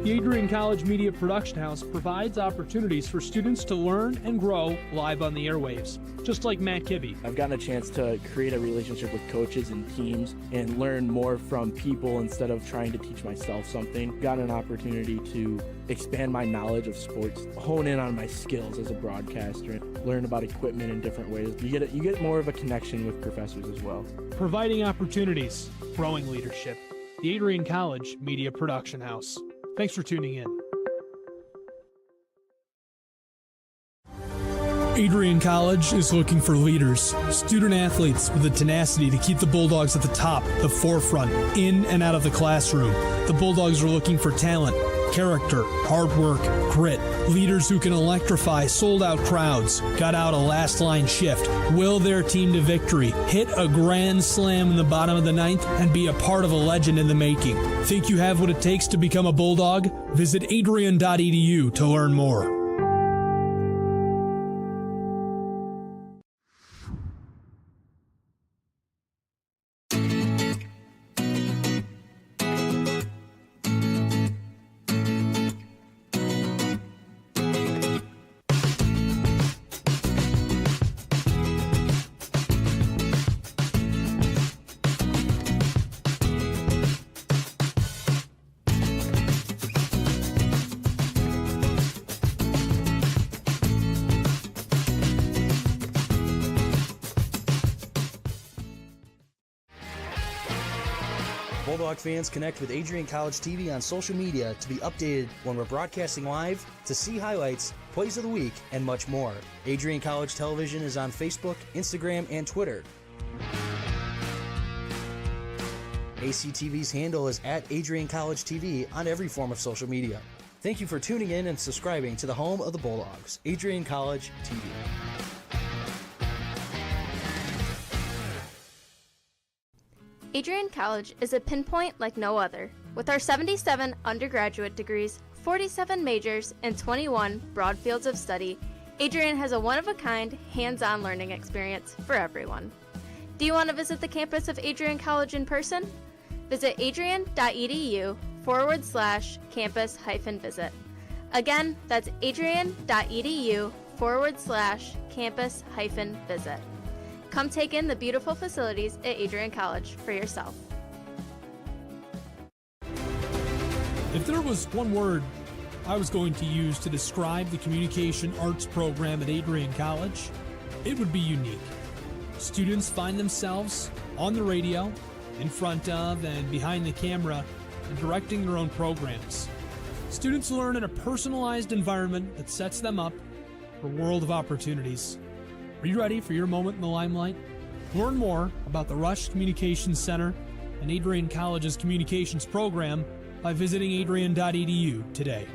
The Adrian College Media Production House provides opportunities for students to learn and grow live on the airwaves, just like Matt Kibbe. I've gotten a chance to create a relationship with coaches and teams and learn more from people instead of trying to teach myself something. Got an opportunity to expand my knowledge of sports, hone in on my skills as a broadcaster, and learn about equipment in different ways. You get more of a connection with professors as well. Providing opportunities, growing leadership. The Adrian College Media Production House. Thanks for tuning in. Adrian College is looking for leaders, student athletes with the tenacity to keep the Bulldogs at the top, the forefront, in and out of the classroom. The Bulldogs are looking for talent, character, hard work, grit, leaders who can electrify sold-out crowds, got out a last-line shift, will their team to victory, hit a grand slam in the bottom of the ninth, and be a part of a legend in the making. Think you have what it takes to become a Bulldog? Visit adrian.edu to learn more. Bulldog fans, connect with Adrian College TV on social media to be updated when we're broadcasting live, to see highlights, plays of the week, and much more. Adrian College Television is on Facebook, Instagram, and Twitter. ACTV's handle is at Adrian College TV on every form of social media. Thank you for tuning in and subscribing to the home of the Bulldogs, Adrian College TV. Adrian College is a pinpoint like no other. With our 77 undergraduate degrees, 47 majors, and 21 broad fields of study, Adrian has a one-of-a-kind, hands-on learning experience for everyone. Do you want to visit the campus of Adrian College in person? Visit adrian.edu/campus-visit. Again, that's adrian.edu/campus-visit. Come take in the beautiful facilities at Adrian College for yourself. If there was one word I was going to use to describe the communication arts program at Adrian College, it would be unique. Students find themselves on the radio, in front of and behind the camera, and directing their own programs. Students learn in a personalized environment that sets them up for a world of opportunities. Are you ready for your moment in the limelight? Learn more about the Rush Communications Center and Adrian College's communications program by visiting adrian.edu today.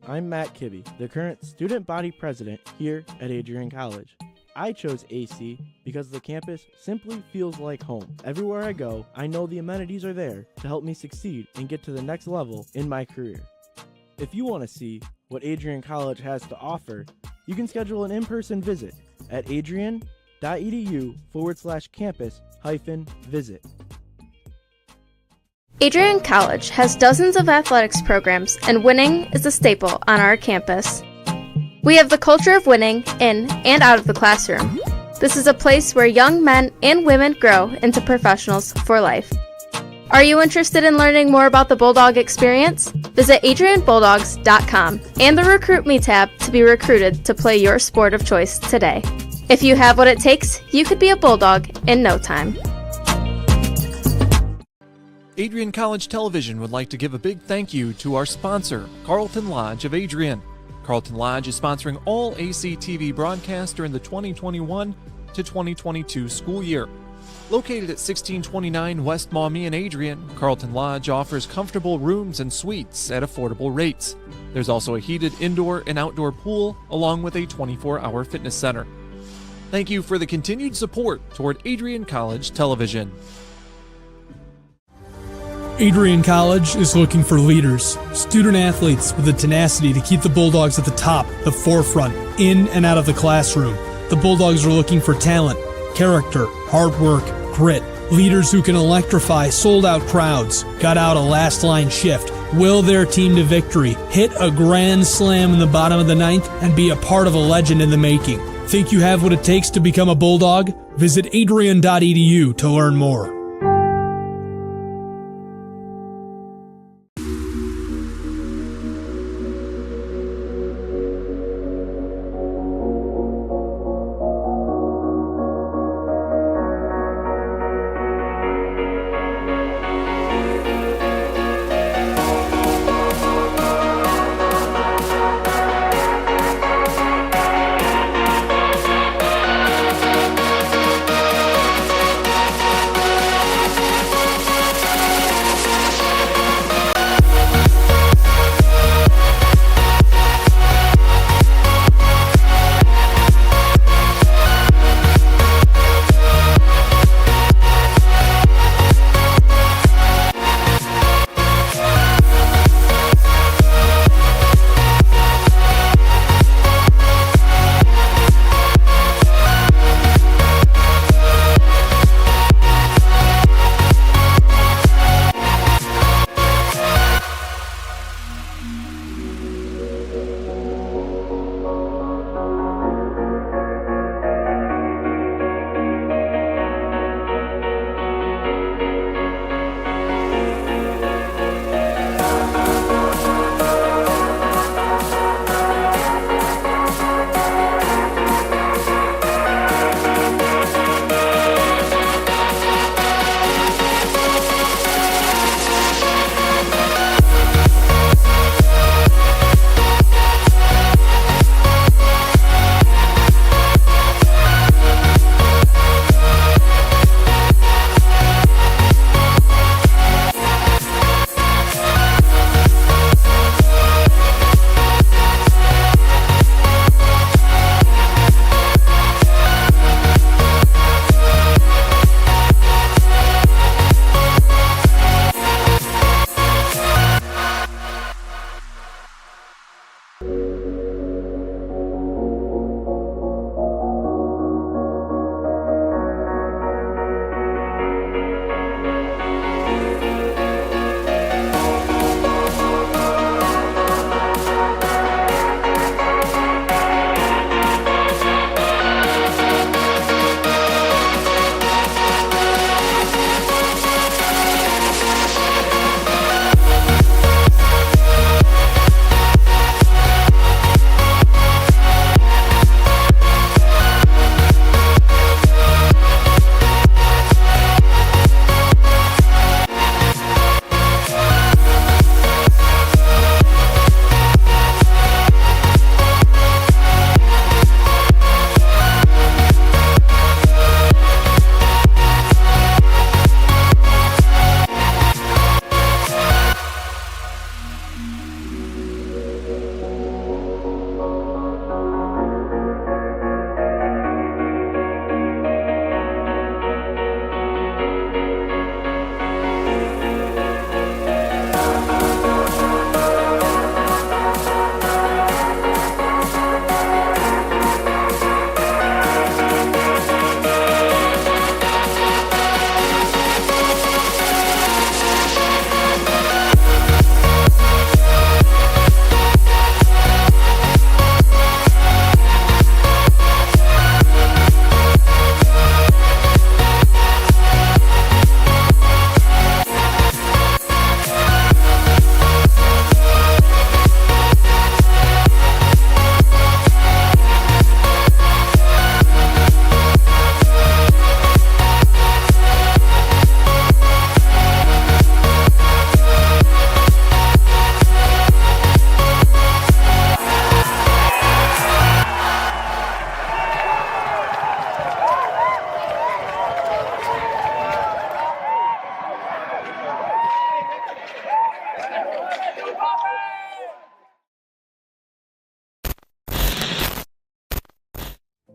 I'm Matt Kibbe, the current student body president here at Adrian College. I chose AC because the campus simply feels like home. Everywhere I go, I know the amenities are there to help me succeed and get to the next level in my career. If you want to see what Adrian College has to offer, you can schedule an in-person visit at adrian.edu/campus-visit. Adrian College has dozens of athletics programs, and winning is a staple on our campus. We have the culture of winning in and out of the classroom. This is a place where young men and women grow into professionals for life. Are you interested in learning more about the Bulldog experience? Visit adrianbulldogs.com and the Recruit Me tab to be recruited to play your sport of choice today. If you have what it takes, you could be a Bulldog in no time. Adrian College Television would like to give a big thank you to our sponsor, Carlton Lodge of Adrian. Carlton Lodge is sponsoring all ACTV broadcasts during the 2021 to 2022 school year. Located at 1629 West Maumee in Adrian, Carlton Lodge offers comfortable rooms and suites at affordable rates. There's also a heated indoor and outdoor pool, along with a 24-hour fitness center. Thank you for the continued support toward Adrian College Television. Adrian College is looking for leaders, student athletes with the tenacity to keep the Bulldogs at the top, the forefront, in and out of the classroom. The Bulldogs are looking for talent, character, hard work, grit, leaders who can electrify sold-out crowds, gut out a last-line shift, will their team to victory, hit a grand slam in the bottom of the ninth, and be a part of a legend in the making. Think you have what it takes to become a Bulldog? Visit adrian.edu to learn more.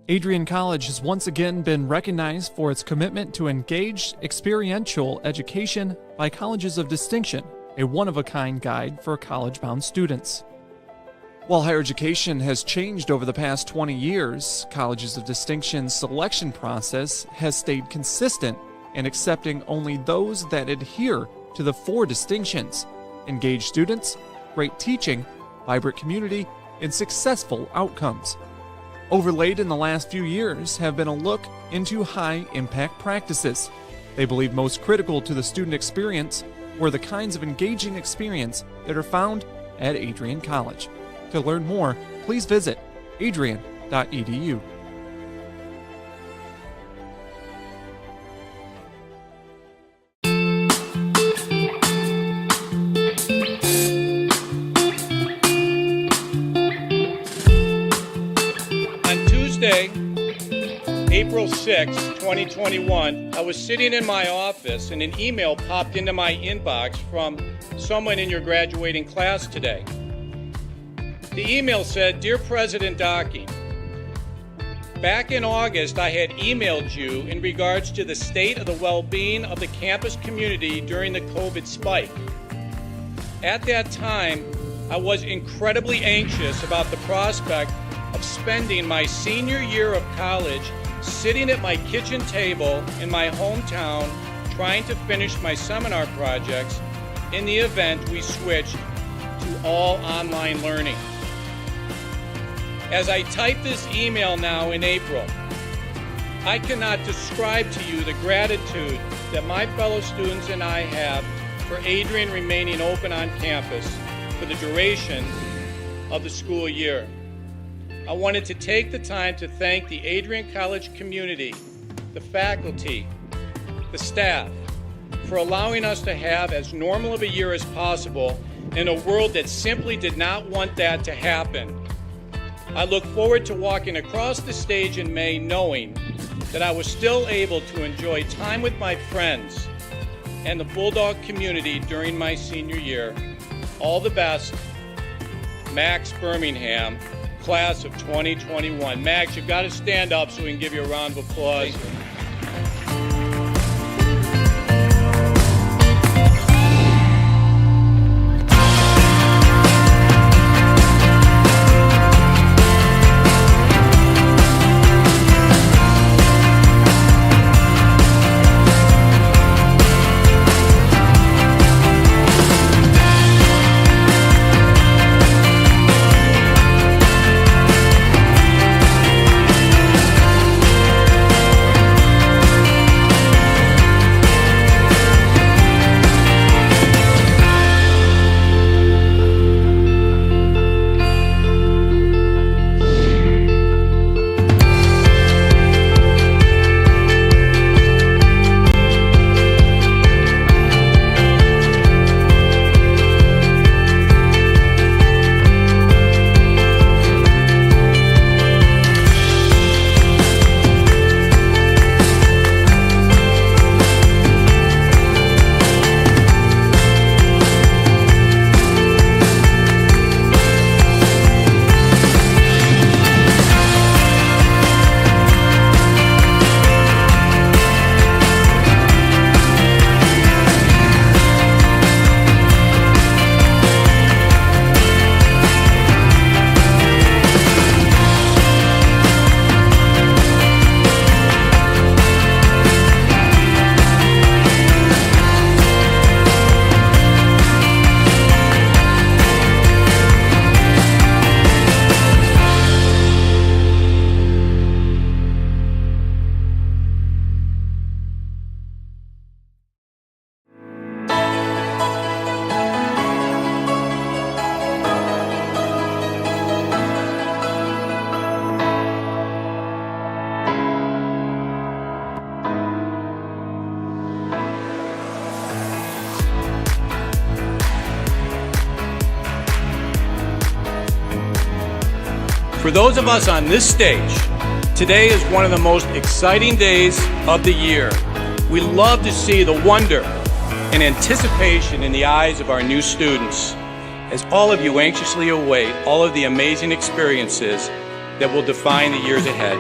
Adrian College has once again been recognized for its commitment to engaged, experiential education by Colleges of Distinction, a one-of-a-kind guide for college-bound students. While higher education has changed over the past 20 years, Colleges of Distinction's selection process has stayed consistent in accepting only those that adhere to the 4 distinctions: engaged students, great teaching, vibrant community, and successful outcomes. Overlaid in the last few years have been a look into high-impact practices. They believe most critical to the student experience were the kinds of engaging experience that are found at Adrian College. To learn more, please visit adrian.edu. April 6, 2021, I was sitting in my office and an email popped into my inbox from someone in your graduating class today. The email said, "Dear President Duquesne, back in August I had emailed you in regards to the state of the well-being of the campus community during the COVID spike. At that time, I was incredibly anxious about the prospect of spending my senior year of college sitting at my kitchen table in my hometown trying to finish my seminar projects in the event we switched to all online learning. As I type this email now in April, I cannot describe to you the gratitude that my fellow students and I have for Adrian remaining open on campus for the duration of the school year. I wanted to take the time to thank the Adrian College community, the faculty, the staff, for allowing us to have as normal of a year as possible in a world that simply did not want that to happen. I look forward to walking across the stage in May knowing that I was still able to enjoy time with my friends and the Bulldog community during my senior year. All the best, Max Birmingham, class of 2021. Max, you've got to stand up so we can give you a round of applause. For those of us on this stage, today is one of the most exciting days of the year. We love to see the wonder and anticipation in the eyes of our new students. as all of you anxiously await all of the amazing experiences that will define the years ahead.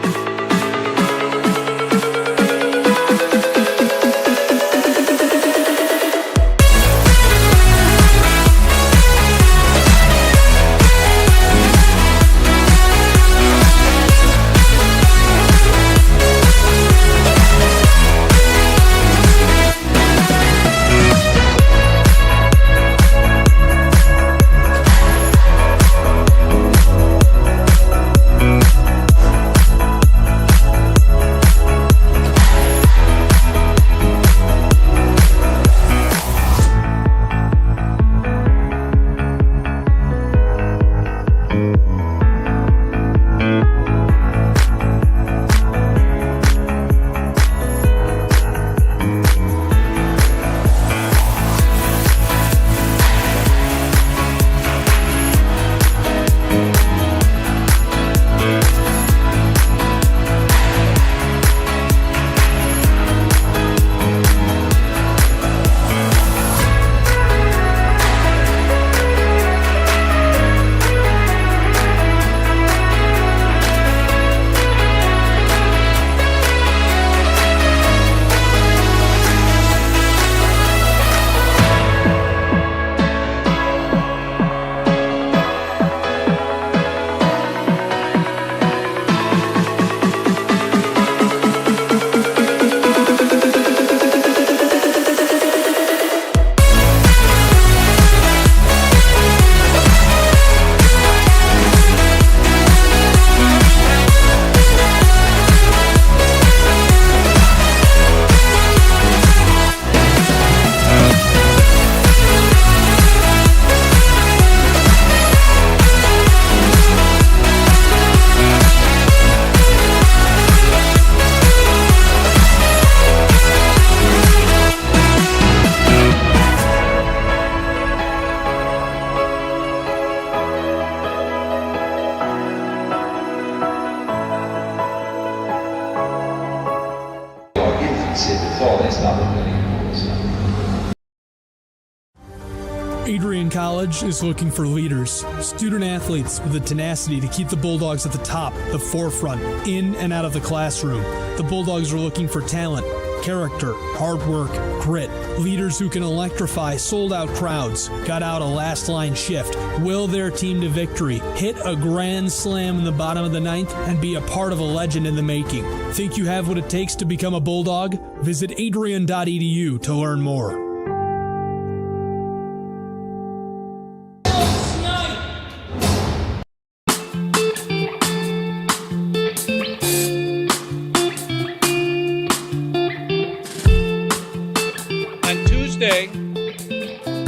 Adrian College is looking for leaders, student athletes with the tenacity to keep the Bulldogs at the top, the forefront, in and out of the classroom. The Bulldogs are looking for talent, character, hard work, grit, leaders who can electrify sold-out crowds, gut out a last-line shift, will their team to victory, hit a grand slam in the bottom of the ninth, and be a part of a legend in the making. Think you have what it takes to become a Bulldog? Visit adrian.edu to learn more.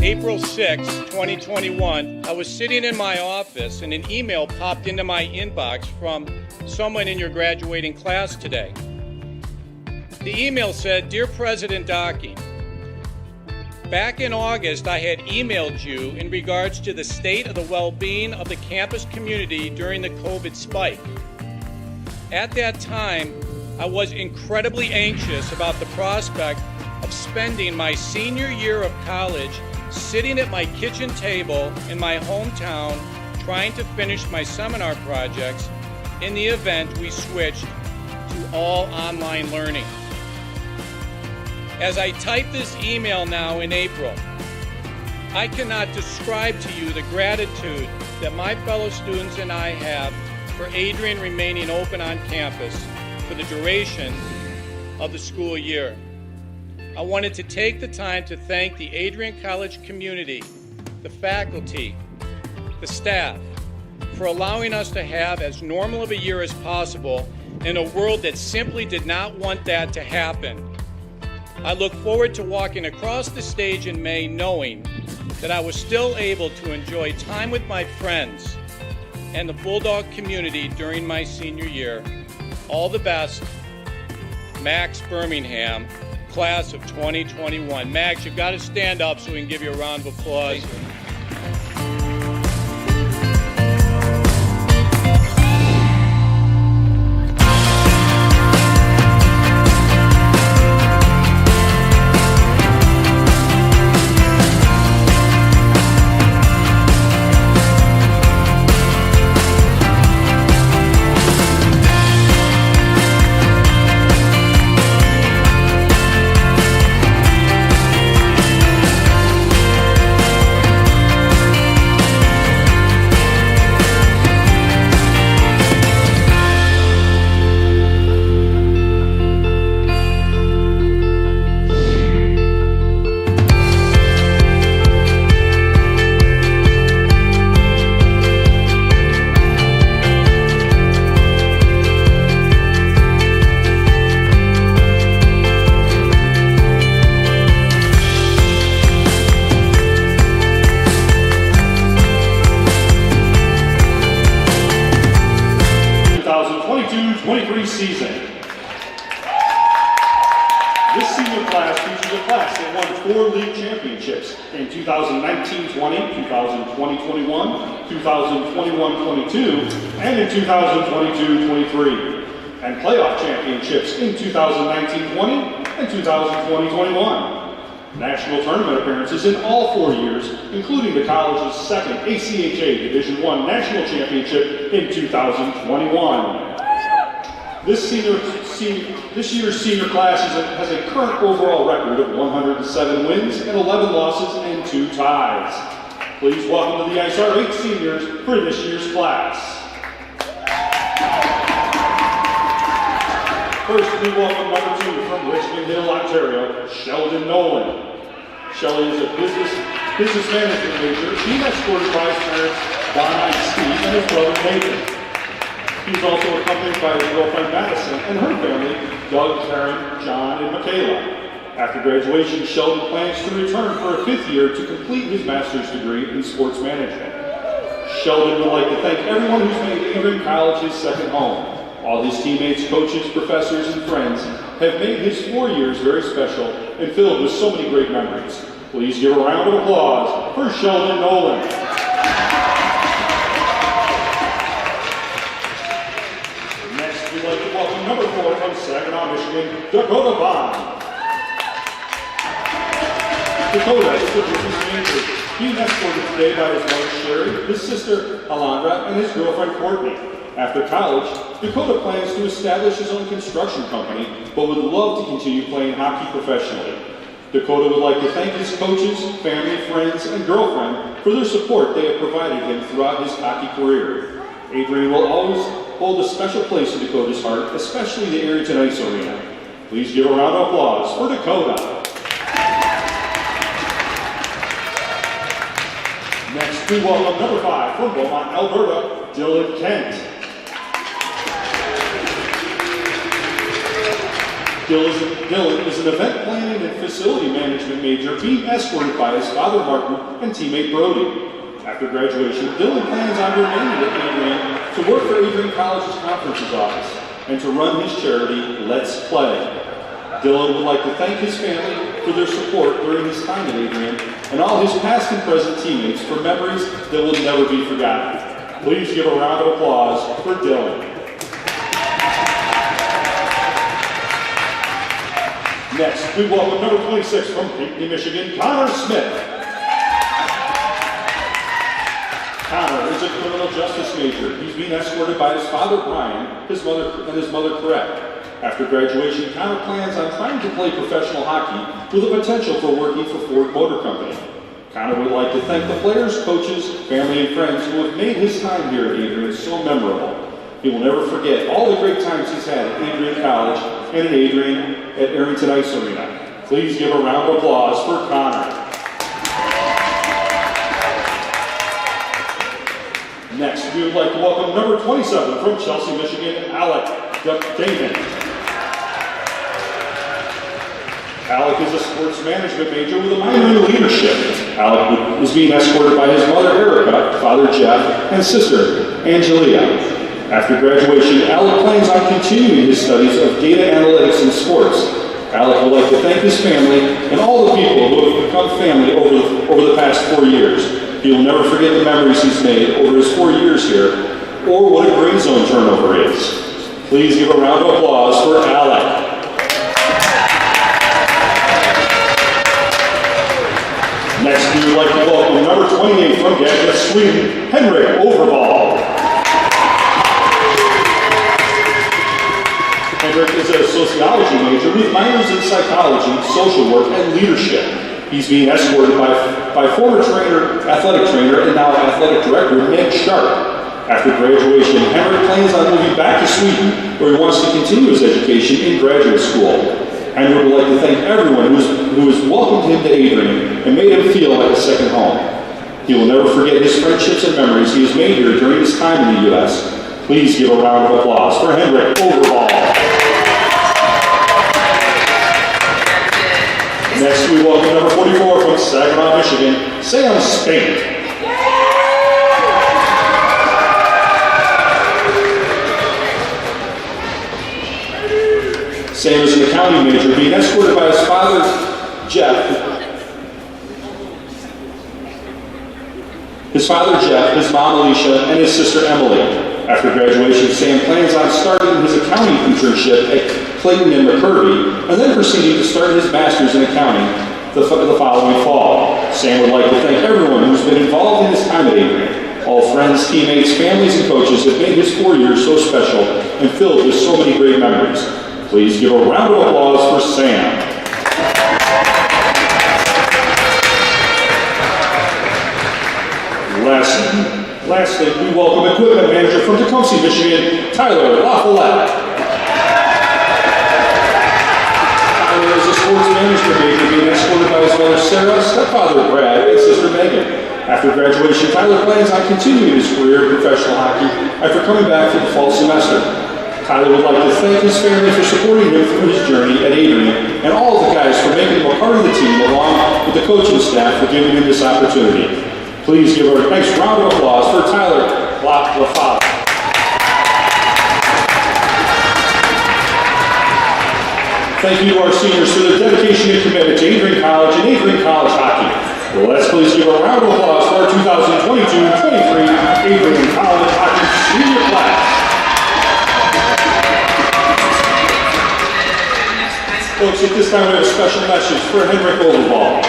April 6, 2021, I was sitting in my office and an email popped into my inbox from someone in your graduating class today. The email said, "Dear President Duquesne, back in August I had emailed you in regards to the state of the well-being of the campus community during the COVID spike. At that time, I was incredibly anxious about the prospect of spending my senior year of college sitting at my kitchen table in my hometown trying to finish my seminar projects in the event we switched to all online learning. As I type this email now in April, I cannot describe to you the gratitude that my fellow students and I have for Adrian remaining open on campus for the duration of the school year. I wanted to take the time to thank the Adrian College community, the faculty, the staff, for allowing us to have as normal of a year as possible in a world that simply did not want that to happen. I look forward to walking across the stage in May knowing that I was still able to enjoy time with my friends and the Bulldog community during my senior year. All the best, Max Birmingham, class of 2021. Max, you've got to stand up so we can give you a round of applause. season. This senior class features a class that won 4 league championships in 2019-20, 2020-21, 2021-22, and in 2022-23, and playoff championships in 2019-20 and 2020-21. National tournament appearances in all 4 years, including the college's second ACHA Division I National Championship in 2021. This year's senior class has a current overall record of 107 wins and 11 losses and 2 ties. Please welcome to the ice our 8 seniors for this year's class. First, we welcome number 2 from Richmond Hill, Ontario, Sheldon Nolan. Shelley is a business management major. He is escorted by his parents, Don and Steve, and his brother Nathan. He's also accompanied by his girlfriend Madison and her family, Doug, Karen, John, and Michaela. After graduation, Sheldon plans to return for a 5th year to complete his master's degree in sports management. Sheldon would like to thank everyone who's made Adrian College his second home. All his teammates, coaches, professors, and friends have made his 4 years very special and filled with so many great memories. Please give a round of applause for Sheldon Nolan. Next, we'd like to welcome number 4 from Saginaw, Michigan, Dakota Bond. Dakota is a business major. He's escorted today by his wife Sherry, his sister Alondra, and his girlfriend Courtney. After college, Dakota plans to establish his own construction company, but would love to continue playing hockey professionally. Dakota would like to thank his coaches, family, friends, and girlfriend for their support they have provided him throughout his hockey career. Adrian will always hold a special place in Dakota's heart, especially the Arrington Ice Arena. Please give a round of applause for Dakota. Next, we welcome number 5 from Beaumont, Alberta, Dylan Kent. Dylan is an event planning and facility management major being escorted by his father Martin and teammate Brody. After graduation, Dylan plans on remaining at Adrian to work for Adrian College's conferences office and to run his charity, Let's Play. Dylan would like to thank his family for their support during his time at Adrian and all his past and present teammates for memories that will never be forgotten. Please give a round of applause for Dylan. Next, we welcome number 26 from Pinckney, Michigan, Connor Smith. Connor is a criminal justice major. He's being escorted by his father, Brian, his mother Correct. After graduation, Connor plans on trying to play professional hockey with the potential for working for Ford Motor Company. Connor would like to thank the players, coaches, family, and friends who have made his time here at Adrian so memorable. He will never forget all the great times he's had at Adrian College and at Adrian at Arrington Ice Arena. Please give a round of applause for Connor. Next, we would like to welcome number 27 from Chelsea, Michigan, Alec Damon. Alec is a sports management major with a minor in leadership. Alec is being escorted by his mother, Erica, father, Jeff, and sister, Angelia. After graduation, Alec plans on continuing his studies of data analytics in sports. Alec would like to thank his family and all the people who have become family over the past 4 years. He will never forget the memories he's made over his 4 years here, or what a green zone turnover is. Please give a round of applause for Alec. Next, we would like to welcome number 28 from Gävle, Sweden, Henrik Overvall. Henrik is a sociology major with minors in psychology, social work, and leadership. He's being escorted by former athletic trainer, and now athletic director, Nick Sharp. After graduation, Henrik plans on moving back to Sweden, where he wants to continue his education in graduate school. Henrik would like to thank everyone who has welcomed him to Adrian and made him feel like a second home. He will never forget his friendships and memories he has made here during his time in the U.S. Please give a round of applause for Henrik Overvall. Next, we welcome number 44 from Saginaw, Michigan, Sam Spink. Sam is an accounting major, being escorted by his father, Jeff. His mom, Alicia, and his sister, Emily. After graduation, Sam plans on starting his accounting internship at Clayton and McCurvey, and then proceeding to start his master's in accounting the following fall. Sam would like to thank everyone who's been involved in his time at Adrian. All friends, teammates, families, and coaches have made his 4 years so special and filled with so many great memories. Please give a round of applause for Sam. Lastly, we welcome equipment manager from Tecumseh, Michigan, Tyler LaFollette. Tyler is a sports management major, being escorted by his mother Sarah, stepfather Brad, and sister Megan. After graduation, Tyler plans on continuing his career in professional hockey after coming back for the fall semester. Tyler would like to thank his family for supporting him through his journey at Adrian, and all of the guys for making him a part of the team, along with the coaching staff for giving him this opportunity. Please give a nice round of applause for Tyler LaFollette. Thank you to our seniors for their dedication and commitment to Adrian College and Adrian College hockey. Well, let's please give a round of applause for our 2022-23 Adrian College hockey senior class. Folks, at this time we have a special message for Henrik Overball.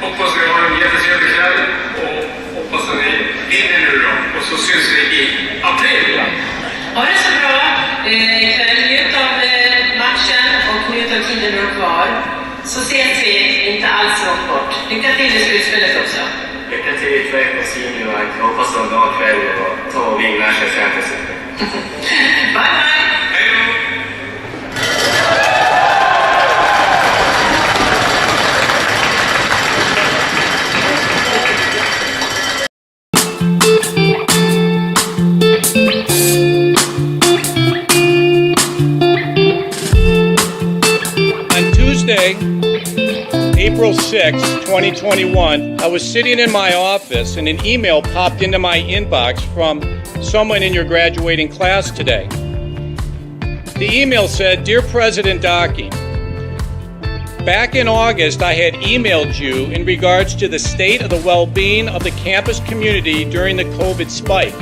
Hoppas vi har en jättetrevlig kväll och hoppas att ni vinner nu då. Och så syns vi i april. Ha det så bra ikväll. Njut av matchen och njut av tiden du har kvar. Så ses vi inte alls långt bort. Lycka till i slutspelet också. Lycka till ikväll på senior. Jag hoppas att du har kväll och ta och vinna Champions League. Bye bye! Hej då! April 6, 2021, I was sitting in my office and an email popped into my inbox from someone in your graduating class today. The email said, "Dear President Duquesne, back in August I had emailed you in regards to the state of the well-being of the campus community during the COVID spike.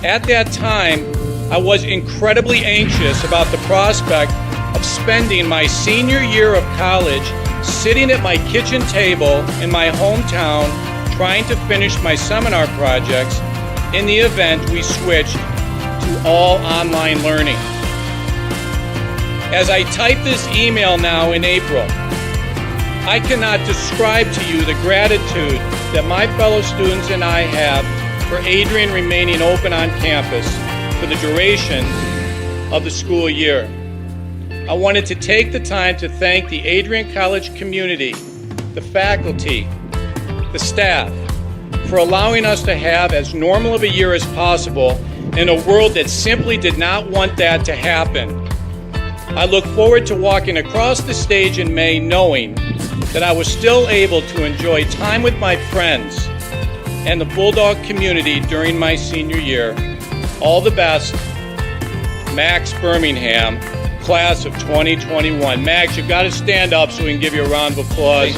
At that time, I was incredibly anxious about the prospect of spending my senior year of college sitting at my kitchen table in my hometown trying to finish my seminar projects in the event we switched to all online learning. As I type this email now in April, I cannot describe to you the gratitude that my fellow students and I have for Adrian remaining open on campus for the duration of the school year. I wanted to take the time to thank the Adrian College community, the faculty, the staff, for allowing us to have as normal of a year as possible in a world that simply did not want that to happen. I look forward to walking across the stage in May knowing that I was still able to enjoy time with my friends and the Bulldog community during my senior year. All the best, Max Birmingham, class of 2021. Max, you've got to stand up so we can give you a round of applause.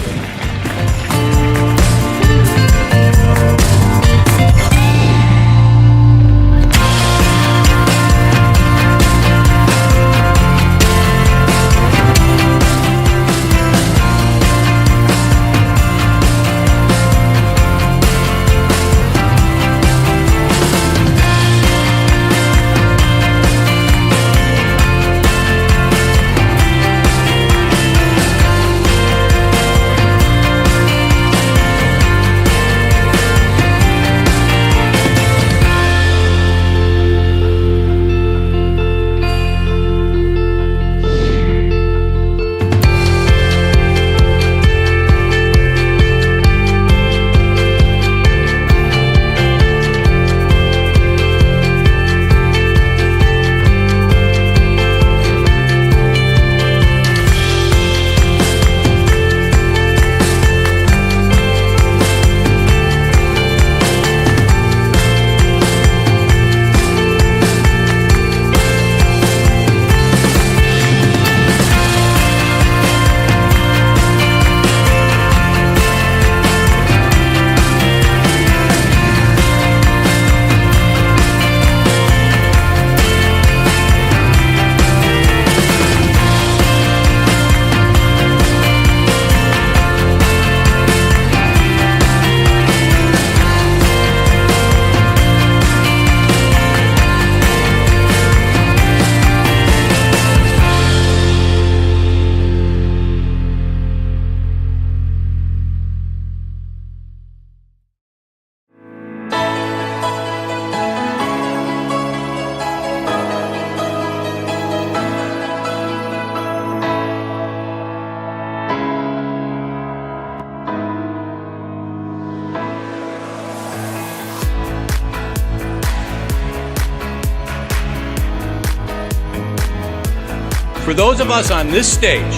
For those of us on this stage,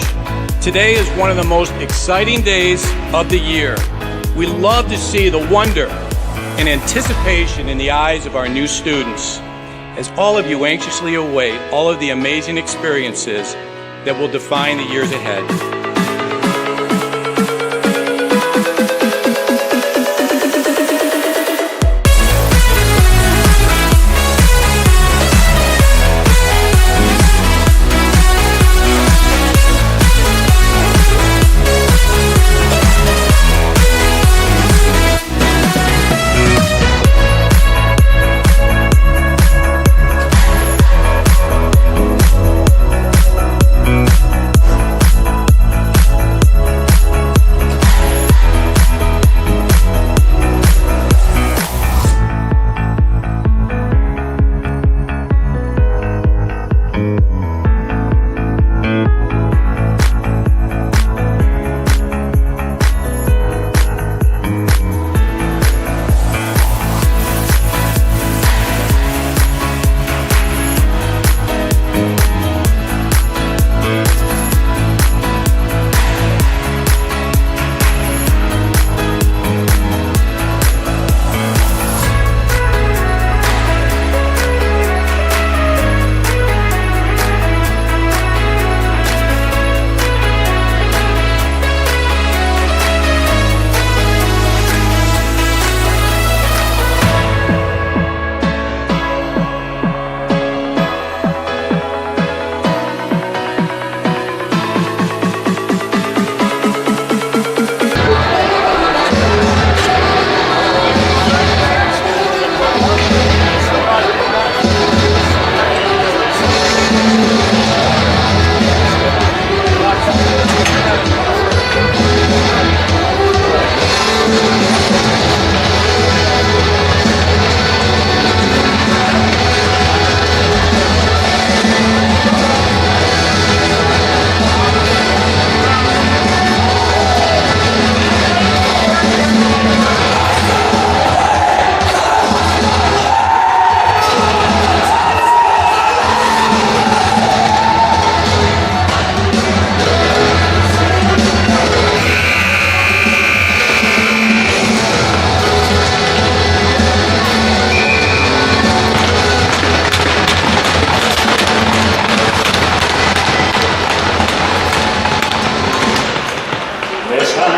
today is one of the most exciting days of the year. We love to see the wonder and anticipation in the eyes of our new students, as all of you anxiously await all of the amazing experiences that will define the years ahead.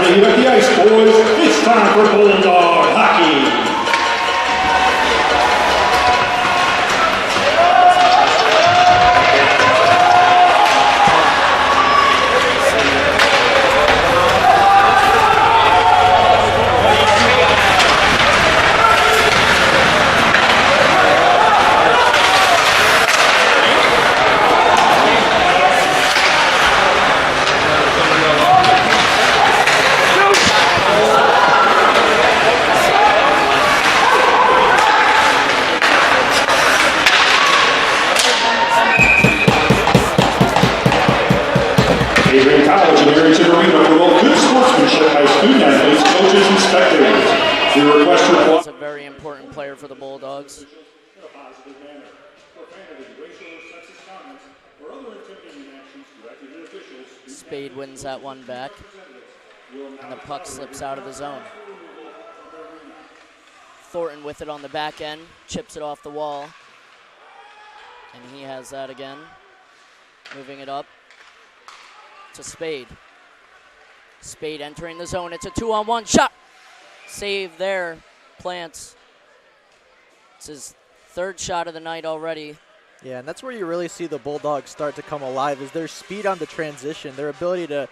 At the ice, boys. It's time for Bulldog hockey. Adrian College and Arrington Arena promote good sportsmanship by student athletes, coaches, and spectators. We request your He's a very important player for the Bulldogs. Spade wins that one back, and the puck slips out of the zone. Thornton with it on the back end, chips it off the wall, and he has that again. Moving it up to Spade. Spade entering the zone. It's a 2-on-1 shot. Save there. Plants. It's his third shot of the night already. Yeah, and that's where you really see the Bulldogs start to come alive, is their speed on the transition, their ability to,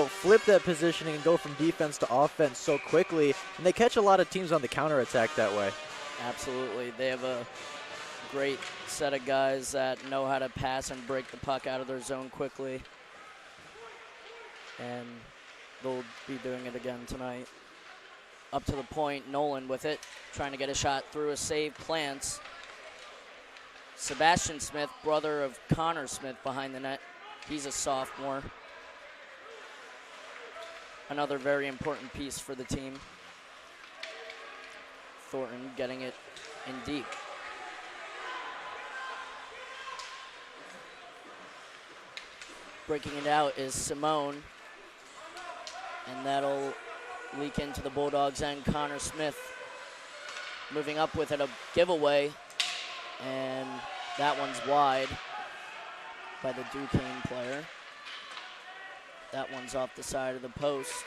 flip that positioning and go from defense to offense so quickly, and they catch a lot of teams on the counterattack that way. Absolutely. They have a great set of guys that know how to pass and break the puck out of their zone quickly. And they'll be doing it again tonight. Up to the point, Nolan with it, trying to get a shot through a save. Plants. Sebastian Smith, brother of Connor Smith, behind the net. He's a sophomore. Another very important piece for the team. Thornton getting it in deep. Breaking it out is Simone. And that'll leak into the Bulldogs and Connor Smith. Moving up with it, a giveaway. And that one's wide by the Duquesne player. That one's off the side of the post.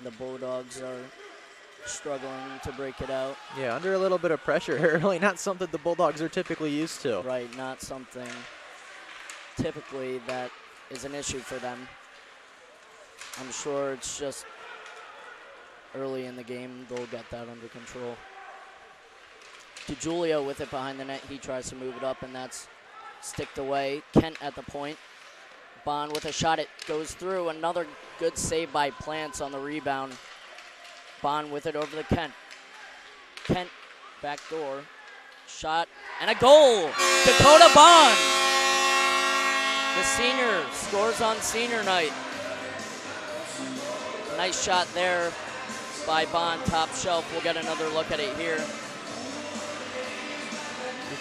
The Bulldogs are struggling to break it out. Yeah, under a little bit of pressure early. Not something the Bulldogs are typically used to. Right, not something typically that is an issue for them. I'm sure it's just early in the game, they'll get that under control. DeJulio with it behind the net. He tries to move it up, and that's sticked away. Kent at the point. Bond with a shot. It goes through. Another good save by Plants on the rebound. Bond with it over to Kent. Kent, back door. Shot, and a goal! Dakota Bond! The senior scores on senior night. Nice shot there by Bond, top shelf. We'll get another look at it here.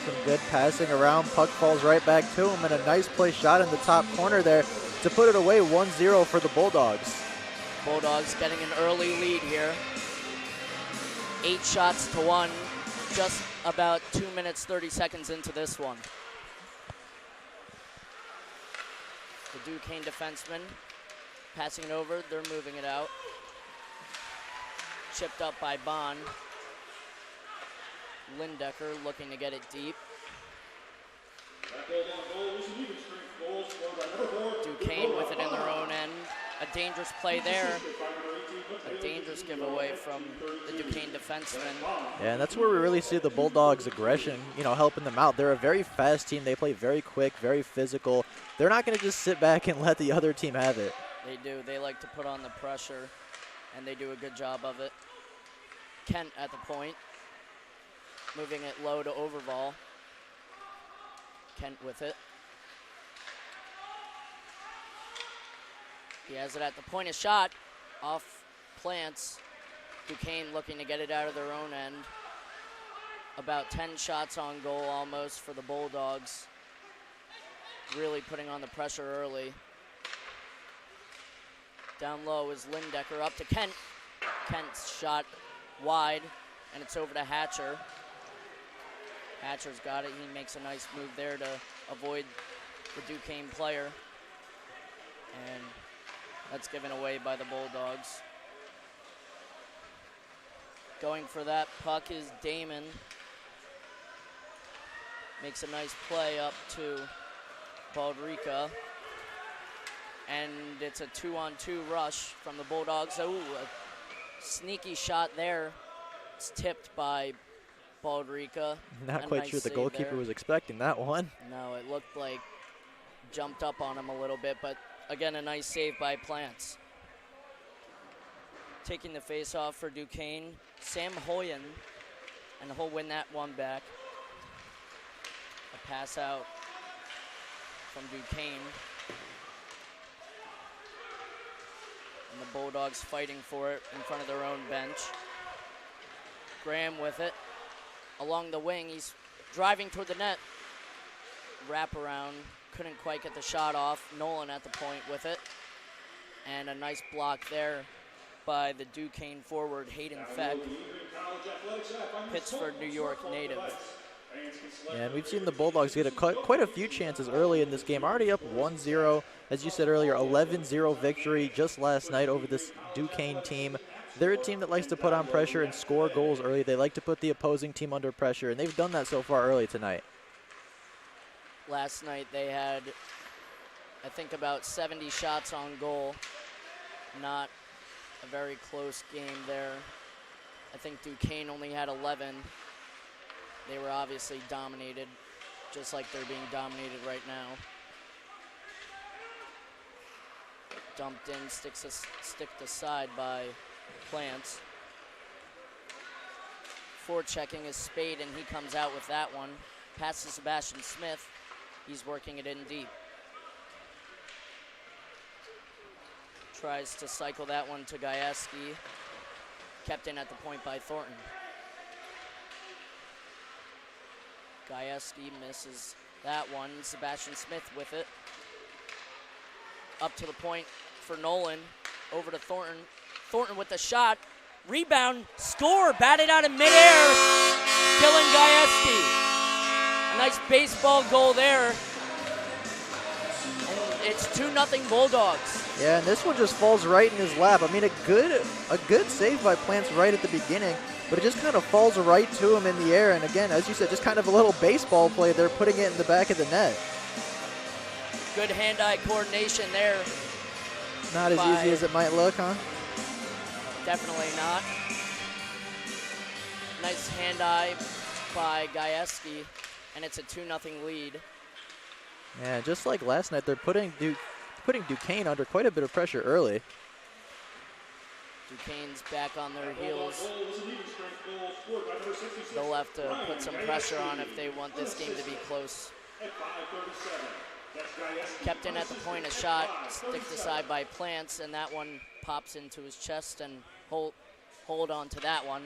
Some good passing around. Puck falls right back to him, and a nice play shot in the top corner there to put it away 1-0 for the Bulldogs. Bulldogs getting an early lead here. 8 shots to 1, just about 2 minutes, 30 seconds into this one. The Duquesne defenseman passing it over, they're moving it out. Chipped up by Bond. Lindecker looking to get it deep. Duquesne with it in their own end. A dangerous play there. A dangerous giveaway from the Duquesne defenseman. Yeah, and that's where we really see the Bulldogs' aggression, helping them out. They're a very fast team. They play very quick, very physical. They're not going to just sit back and let the other team have it. They do. They like to put on the pressure, and they do a good job of it. Kent at the point. Moving it low to Overval. Kent with it. He has it at the point. A shot off Plants. Duquesne looking to get it out of their own end. About 10 shots on goal almost for the Bulldogs. Really putting on the pressure early. Down low is Lindecker up to Kent. Kent's shot wide, and it's over to Hatcher. Hatcher's got it. He makes a nice move there to avoid the Duquesne player. And that's given away by the Bulldogs. Going for that puck is Damon. Makes a nice play up to Baldrica. And it's a 2-on-2 rush from the Bulldogs. Oh, a sneaky shot there. It's tipped by Baldrica. Not quite sure the goalkeeper was expecting that one. No, it looked like jumped up on him a little bit, but again, a nice save by Plants. Taking the face-off for Duquesne, Sam Hoyen, and he'll win that one back. A pass out from Duquesne. And the Bulldogs fighting for it in front of their own bench. Graham with it. Along the wing, he's driving toward the net. Wrap around, couldn't quite get the shot off. Nolan at the point with it. And a nice block there by the Duquesne forward, Hayden Feck. Pittsford, New York native. Yeah, and we've seen the Bulldogs get quite a few chances early in this game. Already up 1-0, as you said earlier, 11-0 victory just last night over this Duquesne team. They're a team that likes to put on pressure and score goals early. They like to put the opposing team under pressure, and they've done that so far early tonight. Last night they had, I think, about 70 shots on goal. Not a very close game there. I think Duquesne only had 11. They were obviously dominated, just like they're being dominated right now. Dumped in, sticked aside by Plants. Forechecking is Spade, and he comes out with that one. Pass to Sebastian Smith. He's working it in deep. Tries to cycle that one to Gajewski. Kept in at the point by Thornton. Gajewski misses that one. Sebastian Smith with it. Up to the point for Nolan. Over to Thornton. Thornton with the shot. Rebound. Score. Batted out in midair. Dylan Gajewski. A nice baseball goal there. And it's 2-0 Bulldogs. Yeah, and this one just falls right in his lap. I mean, a good save by Plants right at the beginning, but it just kind of falls right to him in the air. And again, as you said, just kind of a little baseball play there, putting it in the back of the net. Good hand-eye coordination there. Not as easy as it might look, huh? Definitely not. Nice hand-eye by Gajewski, and it's a 2-0 lead. Yeah, just like last night, they're putting Duquesne under quite a bit of pressure early. Duquesne's back on their heels. They'll have to put some pressure on if they want this game to be close. Kept in at the point, a shot sticked aside by Plants, and that one pops into his chest, and hold on to that one.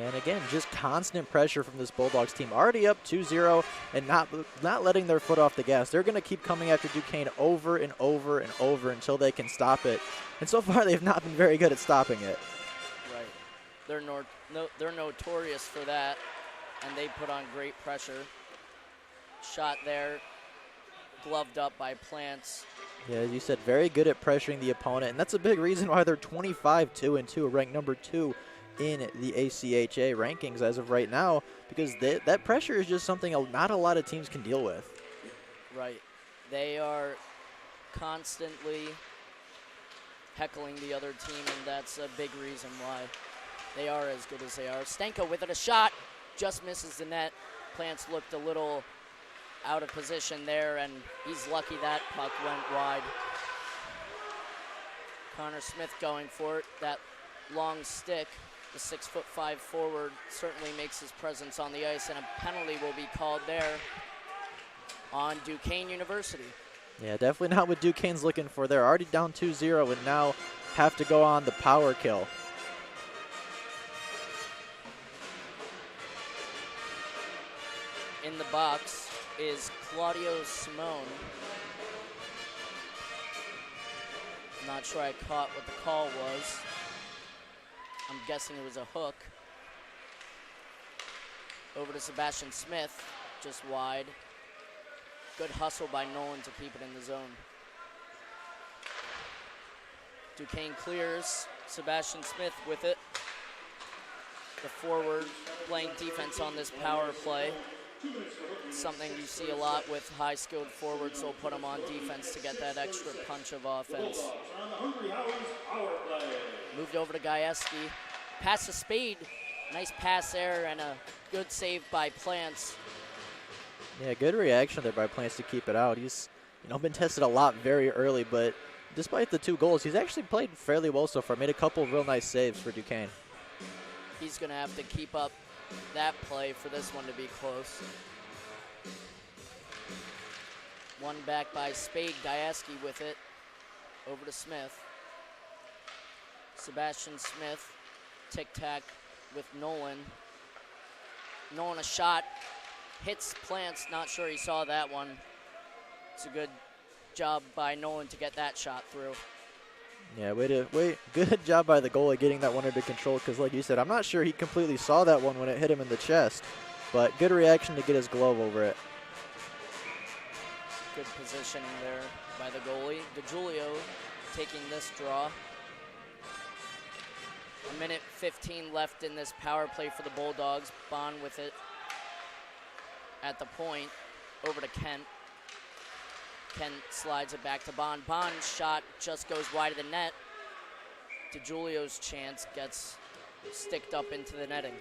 And again, just constant pressure from this Bulldogs team. Already up 2-0 and not letting their foot off the gas. They're going to keep coming after Duquesne over and over and over until they can stop it. And so far, they've not been very good at stopping it. Right. They're notorious for that, and they put on great pressure. Shot there, gloved up by Plants. Yeah, as you said, very good at pressuring the opponent, and that's a big reason why they're 25-2-2, ranked number 2 in the ACHA rankings as of right now, because that pressure is just something not a lot of teams can deal with. Right. They are constantly heckling the other team, and that's a big reason why they are as good as they are. Stenko with it, a shot, just misses the net. Plants looked a little out of position there, and he's lucky that puck went wide. Connor Smith going for it. That long stick, the 6'5" forward, certainly makes his presence on the ice, and a penalty will be called there on Duquesne University. Yeah, definitely not what Duquesne's looking for. They're already down 2-0 and now have to go on the power kill. In the box is Claudio Simone. I'm not sure I caught what the call was. I'm guessing it was a hook. Over to Sebastian Smith, just wide. Good hustle by Nolan to keep it in the zone. Duquesne clears, Sebastian Smith with it. The forward playing defense on this power play. Something you see a lot with high-skilled forwards. They'll put them on defense to get that extra punch of offense. Moved over to Gajewski. Pass to Spade. Nice pass there and a good save by Plants. Yeah, good reaction there by Plants to keep it out. He's been tested a lot very early, but despite the 2 goals, he's actually played fairly well so far. Made a couple of real nice saves for Duquesne. He's going to have to keep up that play for this one to be close. One back by Spade. Gajewski with it. Over to Smith. Sebastian Smith. Tic-tac with Nolan. Nolan a shot. Hits Plants. Not sure he saw that one. It's a good job by Nolan to get that shot through. Yeah, good job by the goalie getting that one under control, because like you said, I'm not sure he completely saw that one when it hit him in the chest, but good reaction to get his glove over it. Good positioning there by the goalie. DeJulio taking this draw. 1:15 left in this power play for the Bulldogs. Bond with it at the point. Over to Kent. Kent slides it back to Bond. Bond's shot just goes wide of the net. DeJulio's chance gets sticked up into the netting.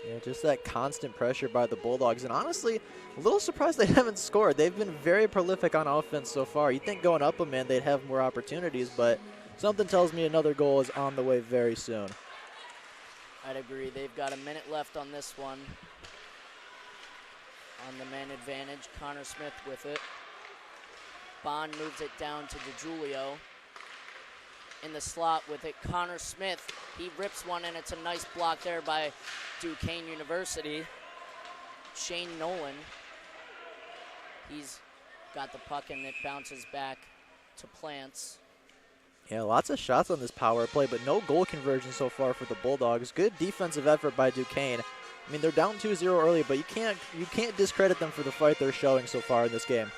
Yeah, just that constant pressure by the Bulldogs. And honestly, a little surprised they haven't scored. They've been very prolific on offense so far. You'd think going up a man they'd have more opportunities, but something tells me another goal is on the way very soon. I'd agree. They've got a minute left on this one. On the man advantage, Connor Smith with it. Bond moves it down to DeJulio. In the slot with it, Connor Smith. He rips one, and it's a nice block there by Duquesne University. Shane Nolan. He's got the puck and it bounces back to Plants. Yeah, lots of shots on this power play, but no goal conversion so far for the Bulldogs. Good defensive effort by Duquesne. I mean, they're down 2-0 early, but you can't discredit them for the fight they're showing so far in this game.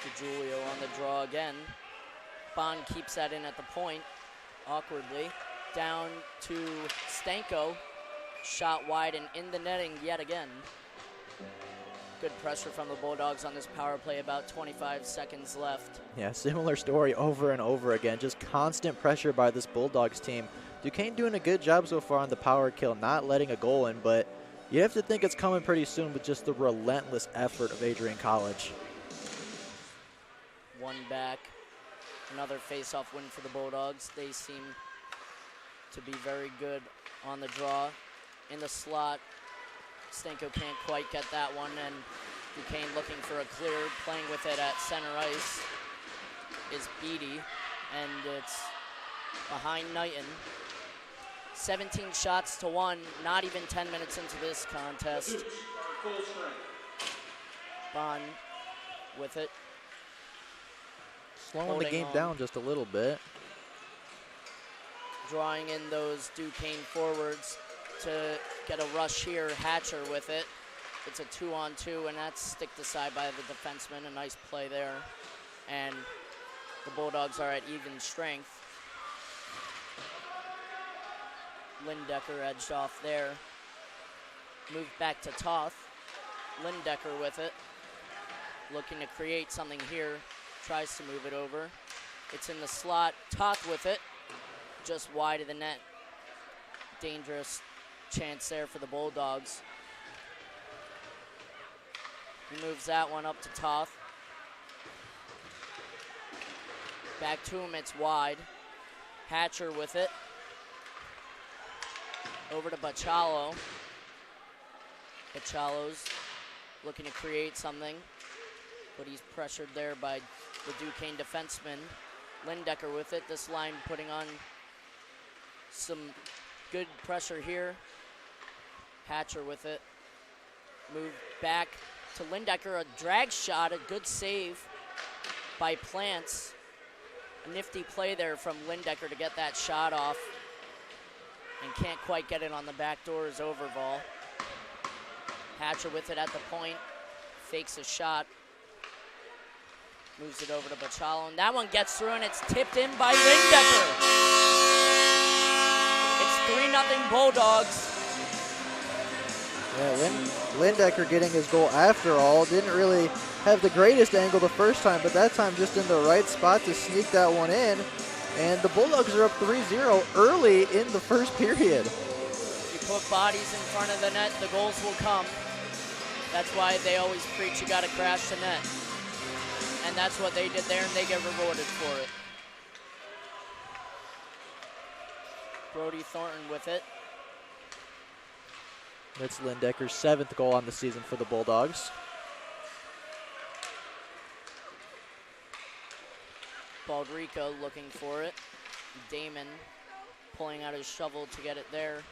DeJulio on the draw again. Bond keeps that in at the point, awkwardly. Down to Stanko. Shot wide and in the netting yet again. Good pressure from the Bulldogs on this power play, about 25 seconds left. Yeah, similar story over and over again. Just constant pressure by this Bulldogs team. Duquesne doing a good job so far on the power kill, not letting a goal in, but you have to think it's coming pretty soon with just the relentless effort of Adrian College. One back. Another face-off win for the Bulldogs. They seem to be very good on the draw. In the slot, Stanko can't quite get that one, and Duquesne looking for a clear, playing with it at center ice is Beatty, and it's behind Knighton. 17 shots to 1, not even 10 minutes into this contest. Bond with it. Slowing the game down just a little bit. Drawing in those Duquesne forwards to get a rush here. Hatcher with it. It's a 2-on-2, and that's sticked aside by the defenseman. A nice play there. And the Bulldogs are at even strength. Lindecker edged off there. Moved back to Toth. Lindecker with it. Looking to create something here. Tries to move it over. It's in the slot. Toth with it. Just wide of the net. Dangerous chance there for the Bulldogs. He moves that one up to Toth. Back to him, it's wide. Hatcher with it. Over to Bachalo. Bachalo's looking to create something, but he's pressured there by the Duquesne defenseman. Lindecker with it. This line putting on some good pressure here. Hatcher with it. Move back to Lindecker. A drag shot, a good save by Plants. A nifty play there from Lindecker to get that shot off. And can't quite get it on the back door is Overval. Hatcher with it at the point. Fakes a shot. Moves it over to Bachalo, and that one gets through, and it's tipped in by Lindecker. It's 3-0 Bulldogs. Yeah, Lindecker getting his goal after all. Didn't really have the greatest angle the first time, but that time just in the right spot to sneak that one in. And the Bulldogs are up 3-0 early in the first period. If you put bodies in front of the net, the goals will come. That's why they always preach you got to crash the net. And that's what they did there, and they get rewarded for it. Brody Thornton with it. That's Lindecker's 7th goal on the season for the Bulldogs. Baldrica looking for it. Damon pulling out his shovel to get it there.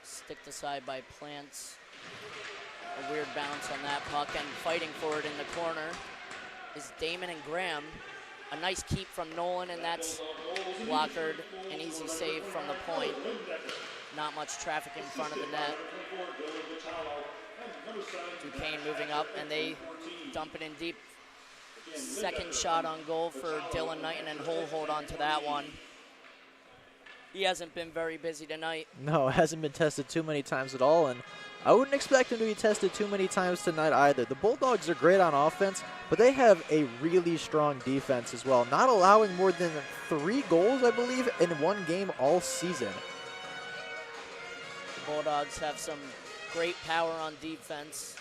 Sticked aside by Plants. A weird bounce on that puck, and fighting for it in the corner is Damon and Graham. A nice keep from Nolan, and that's blockered. An easy save from the point. Not much traffic in front of the net. Duquesne moving up, and they dump it in deep. Second shot on goal for Dylan Knighton, and Hull hold on to that one. He hasn't been very busy tonight. No, hasn't been tested too many times at all, and I wouldn't expect him to be tested too many times tonight either. The Bulldogs are great on offense, but they have a really strong defense as well, not allowing more than 3 goals, I believe, in one game all season. The Bulldogs have some great power on defense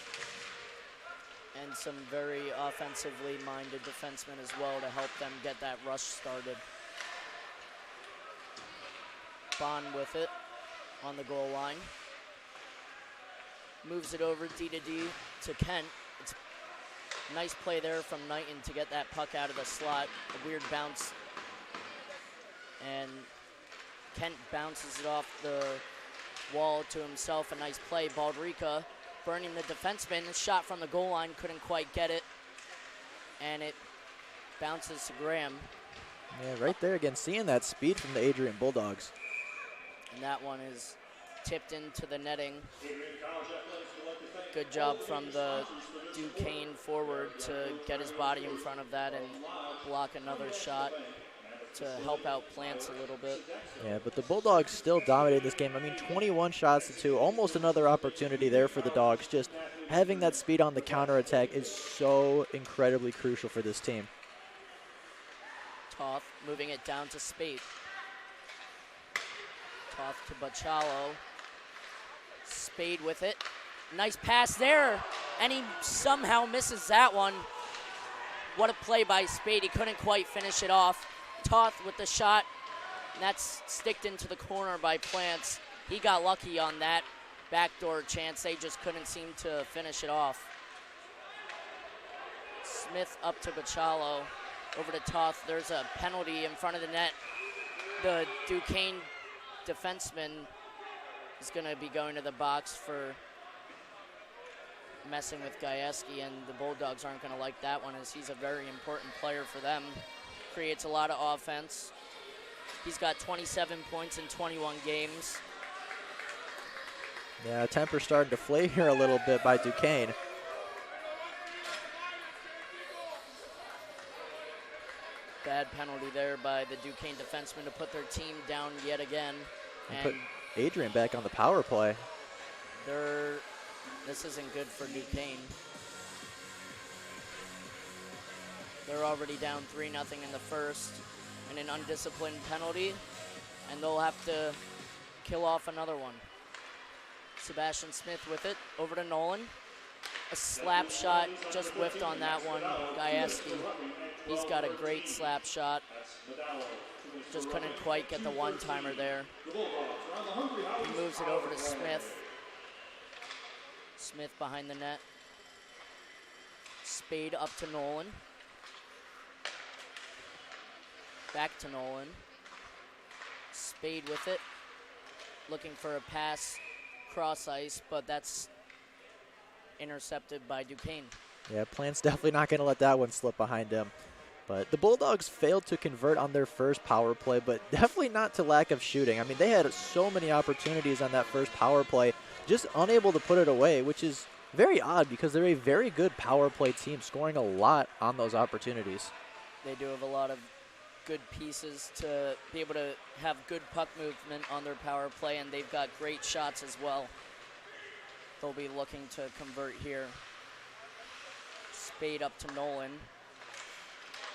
and some very offensively minded defensemen as well to help them get that rush started. Bond with it on the goal line. Moves it over D-to-D to Kent. It's a nice play there from Knighton to get that puck out of the slot. A weird bounce. And Kent bounces it off the wall to himself. A nice play. Baldrica burning the defenseman. The shot from the goal line, couldn't quite get it. And it bounces to Graham. Yeah, right there again, seeing that speed from the Adrian Bulldogs. And that one is tipped into the netting. Good job from the Duquesne forward to get his body in front of that and block another shot to help out Plants a little bit. Yeah, but the Bulldogs still dominated this game. I mean, 21 shots to 2, almost another opportunity there for the Dogs. Just having that speed on the counterattack is so incredibly crucial for this team. Toth moving it down to Spade. Toth to Bachalo. Spade with it. Nice pass there, and he somehow misses that one. What a play by Spade. He couldn't quite finish it off. Toth with the shot, and that's sticked into the corner by Plants. He got lucky on that backdoor chance. They just couldn't seem to finish it off. Smith up to Bachalo. Over to Toth. There's a penalty in front of the net. The Duquesne defenseman is going to be going to the box for messing with Gajewski, and the Bulldogs aren't going to like that one, as he's a very important player for them. Creates a lot of offense. He's got 27 points in 21 games. Yeah, temper starting to flare here a little bit by Duquesne. Bad penalty there by the Duquesne defenseman to put their team down yet again. And put Adrian back on the power play. This isn't good for Duquesne. They're already down 3-0 in the first, and an undisciplined penalty, and they'll have to kill off another one. Sebastian Smith with it, over to Nolan. A slap shot, just whiffed on that one. Gajewski, he's got a great slap shot. Just couldn't quite get the one-timer there. He moves it over to Smith. Smith behind the net. Spade up to Nolan. Back to Nolan. Spade with it. Looking for a pass cross ice, but that's intercepted by Duquesne. Yeah, Plant's definitely not going to let that one slip behind him. But the Bulldogs failed to convert on their first power play, but definitely not to lack of shooting. I mean, they had so many opportunities on that first power play, just unable to put it away, which is very odd because they're a very good power play team, scoring a lot on those opportunities. They do have a lot of good pieces to be able to have good puck movement on their power play, and they've got great shots as well. They'll be looking to convert here. Spade up to Nolan.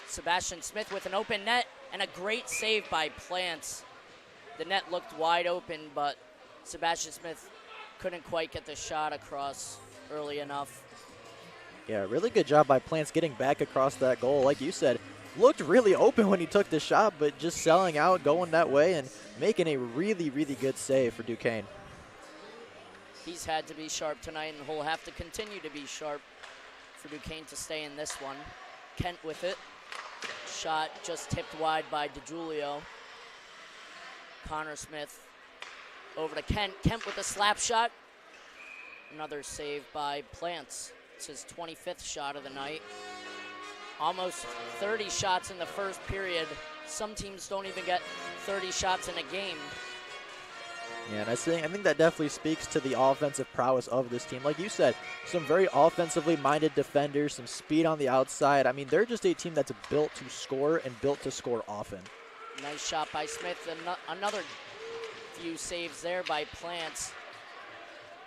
Sebastian Smith with an open net and a great save by Plants. The net looked wide open, but Sebastian Smith couldn't quite get the shot across early enough. Yeah, really good job by Plants getting back across that goal. Like you said, looked really open when he took the shot, but just selling out, going that way, and making a really, really good save for Duquesne. He's had to be sharp tonight, and he'll have to continue to be sharp for Duquesne to stay in this one. Kent with it. Shot just tipped wide by DeJulio. Connor Smith over to Kent. Kent with a slap shot. Another save by Plants. It's his 25th shot of the night. Almost 30 shots in the first period. Some teams don't even get 30 shots in a game. Yeah, and I think that definitely speaks to the offensive prowess of this team. Like you said, some very offensively minded defenders, some speed on the outside. I mean, they're just a team that's built to score and built to score often. Nice shot by Smith. Another few saves there by Plants.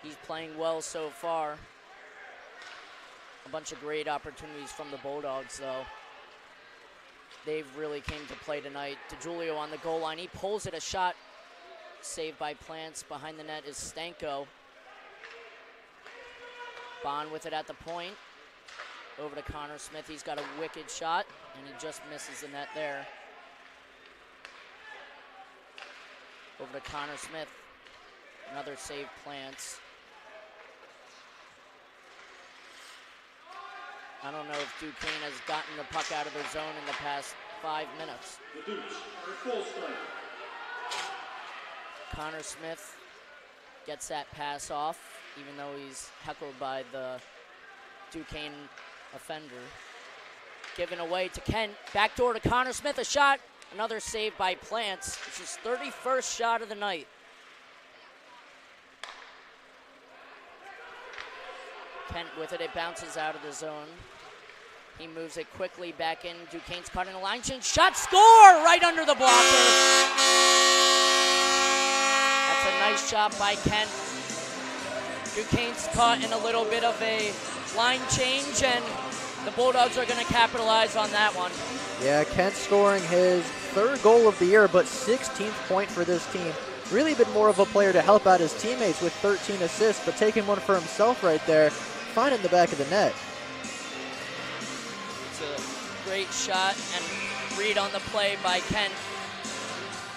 He's playing well so far. A bunch of great opportunities from the Bulldogs, though. They've really came to play tonight. DeJulio on the goal line. He pulls it, a shot. Saved by Plants. Behind the net is Stanko. Bond with it at the point. Over to Connor Smith. He's got a wicked shot, and he just misses the net there. Over to Connor Smith. Another save, Plants. I don't know if Duquesne has gotten the puck out of their zone in the past 5 minutes. The Dukes are full strength. Connor Smith gets that pass off. even though he's heckled by the Duquesne offender. Given away to Kent. Backdoor to Connor Smith. A shot. Another save by Plants. It's his 31st shot of the night. Kent with it. It bounces out of the zone. He moves it quickly back in. Duquesne's caught in a line change. Shot, score! Right under the blocker. That's a nice shot by Kent. Duquesne's caught in a little bit of a line change, and the Bulldogs are going to capitalize on that one. Yeah, Kent scoring his 3rd goal of the year, but 16th point for this team. Really been more of a player to help out his teammates with 13 assists, but taking one for himself right there, finding the back of the net. It's a great shot and read on the play by Kent.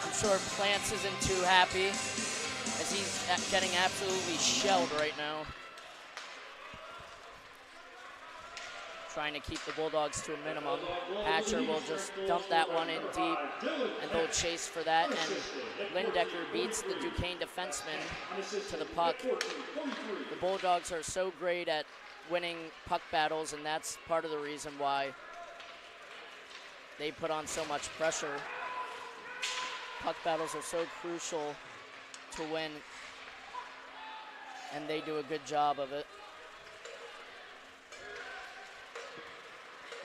I'm sure Plants isn't too happy as he's getting absolutely shelled right now. Trying to keep the Bulldogs to a minimum. Hatcher will just dump that one in deep, and they'll chase for that. And Lindecker beats the Duquesne defenseman to the puck. The Bulldogs are so great at winning puck battles, and that's part of the reason why they put on so much pressure. Puck battles are so crucial to win, and they do a good job of it.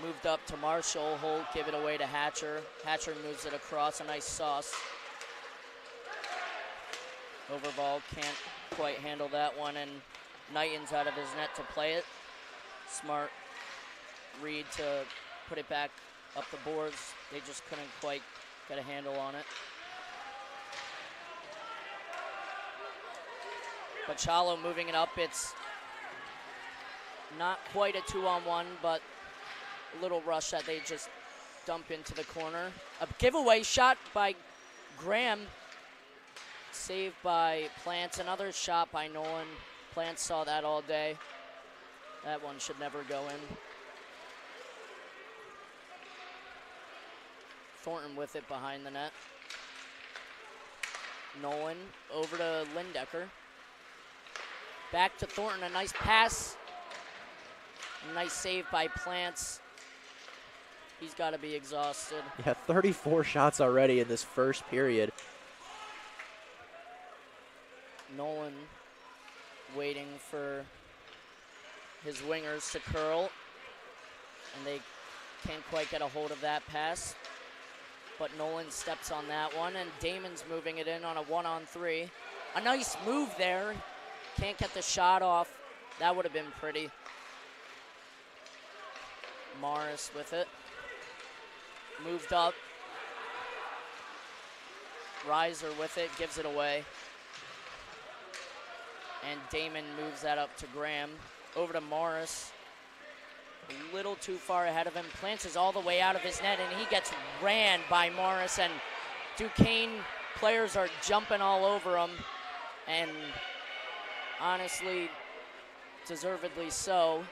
Moved up to Marshall. Holt give it away to Hatcher. Hatcher moves it across. A nice sauce. Overball can't quite handle that one, and Knighton's out of his net to play it. Smart read to put it back up the boards. They just couldn't quite get a handle on it. Pachalo moving it up. It's not quite a 2-on-1, but a little rush that they just dump into the corner. A giveaway shot by Graham. Saved by Plants. Another shot by Nolan. Plants saw that all day. That one should never go in. Thornton with it behind the net. Nolan over to Lindecker. Back to Thornton. A nice pass. A nice save by Plants. He's got to be exhausted. Yeah, 34 shots already in this first period. Nolan waiting for his wingers to curl, and they can't quite get a hold of that pass. But Nolan steps on that one, and Damon's moving it in on a 1-on-3. A nice move there. Can't get the shot off. That would have been pretty. Morris with it. Moved up. Reiser with it, gives it away. And Damon moves that up to Graham. Over to Morris. A little too far ahead of him. Plants is all the way out of his net, and he gets ran by Morris. And Duquesne players are jumping all over him. And honestly, deservedly so.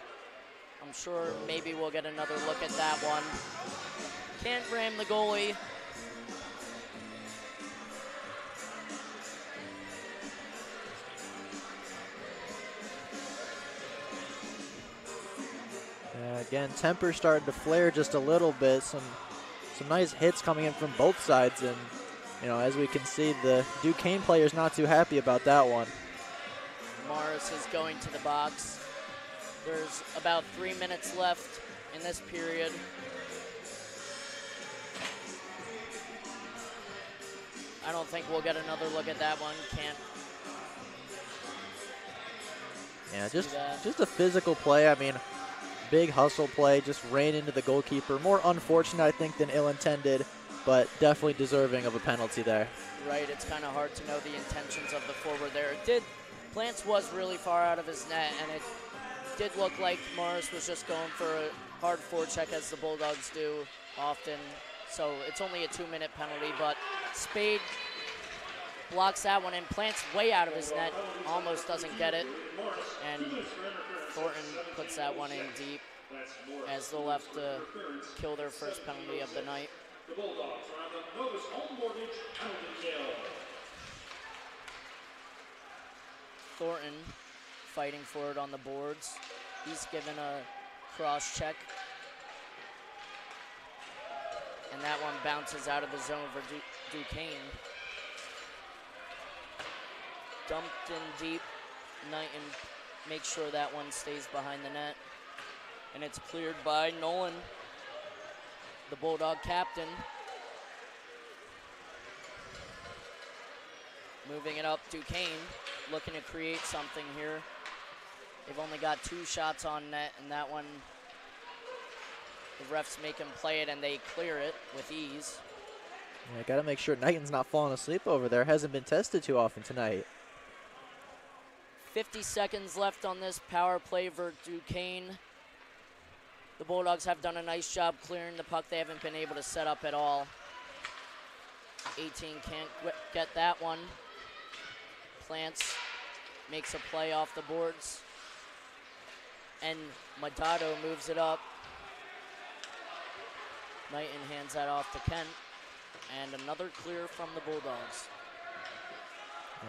I'm sure maybe we'll get another look at that one. Can't ram the goalie. Again, temper started to flare just a little bit. Some nice hits coming in from both sides, and you know, as we can see, the Duquesne player's not too happy about that one. Morris is going to the box. There's about 3 minutes left in this period. I don't think we'll get another look at that one. Can't. Yeah, just a physical play. I mean, big hustle play, just ran into the goalkeeper. More unfortunate, I think, than ill-intended, but definitely deserving of a penalty there. Right, it's kind of hard to know the intentions of the forward there. Plants was really far out of his net, and it did look like Morris was just going for a hard forecheck, as the Bulldogs do often. So it's only a 2-minute penalty, but Spade blocks that one, and Plants way out of his net, almost doesn't get it. And Thornton puts that one in deep as they'll have to kill their first penalty of the night. The Bulldogs are on the Novus Home Mortgage penalty kill. Thornton fighting for it on the boards. He's given a cross check. And that one bounces out of the zone for Duquesne. Dumped in deep. Knighton makes sure that one stays behind the net. And it's cleared by Nolan, the Bulldog captain. Moving it up, Duquesne looking to create something here. They've only got 2 shots on net, and that one, the refs make him play it, and they clear it with ease. Yeah, got to make sure Knighton's not falling asleep over there. Hasn't been tested too often tonight. 50 seconds left on this power play for Duquesne. The Bulldogs have done a nice job clearing the puck. They haven't been able to set up at all. 18 can't get that one. Plants makes a play off the boards. And Machado moves it up. Knighton hands that off to Kent. And another clear from the Bulldogs. Yeah.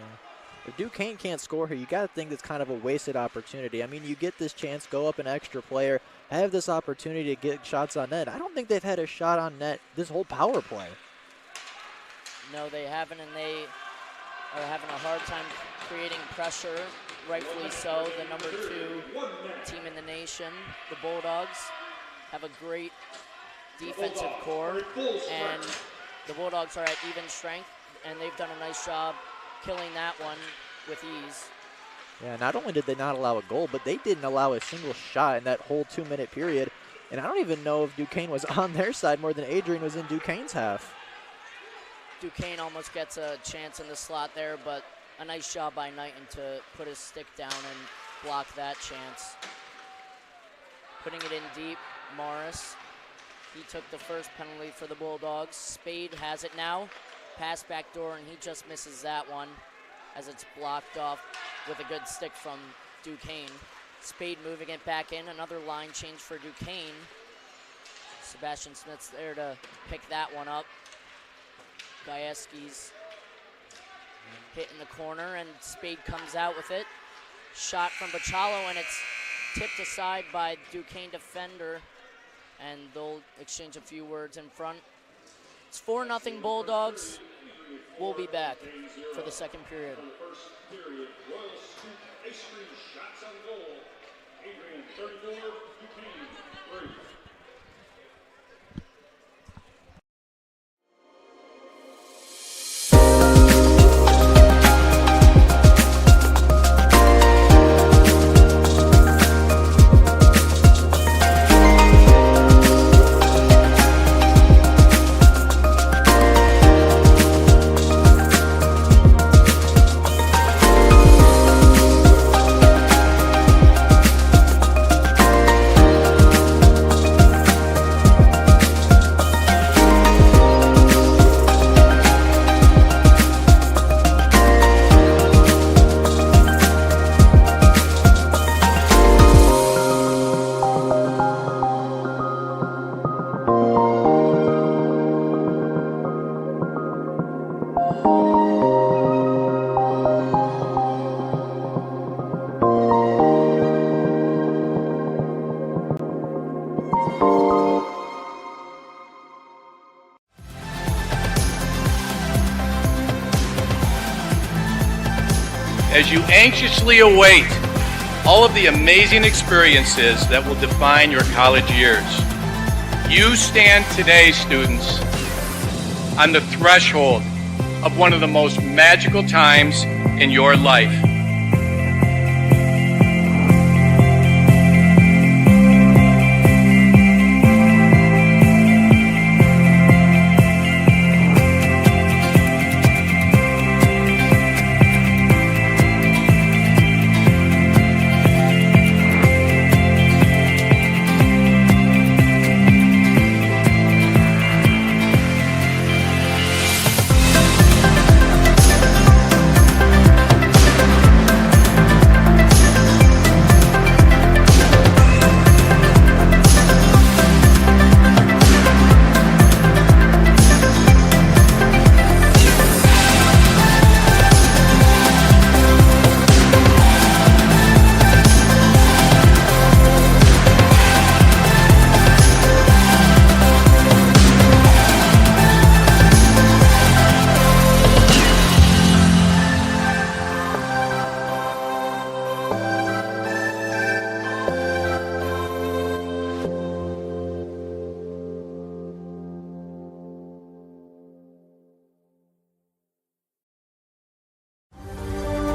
If Duquesne can't score here, you got to think it's kind of a wasted opportunity. I mean, you get this chance, go up an extra player, have this opportunity to get shots on net. I don't think they've had a shot on net this whole power play. No, they haven't, and they are having a hard time creating pressure, rightfully so. The number 2 team in the nation, the Bulldogs, have a great defensive core, and the Bulldogs are at even strength, and they've done a nice job killing that one with ease. Yeah, not only did they not allow a goal, but they didn't allow a single shot in that whole 2-minute period. And I don't even know if Duquesne was on their side more than Adrian was in Duquesne's half. Duquesne almost gets a chance in the slot there, but a nice job by Knighton to put his stick down and block that chance. Putting it in deep, Morris. He took the first penalty for the Bulldogs. Spade has it now. Pass back door, and he just misses that one as it's blocked off with a good stick from Duquesne. Spade moving it back in. Another line change for Duquesne. Sebastian Smith's there to pick that one up. Gajewski's hit in the corner, and Spade comes out with it. Shot from Bachalo, and it's tipped aside by Duquesne defender, and they'll exchange a few words in front. It's 4-0 Bulldogs. We'll be back for the second period. Adrian 34, Duquesne 3. As you anxiously await all of the amazing experiences that will define your college years, you stand today, students, on the threshold of one of the most magical times in your life.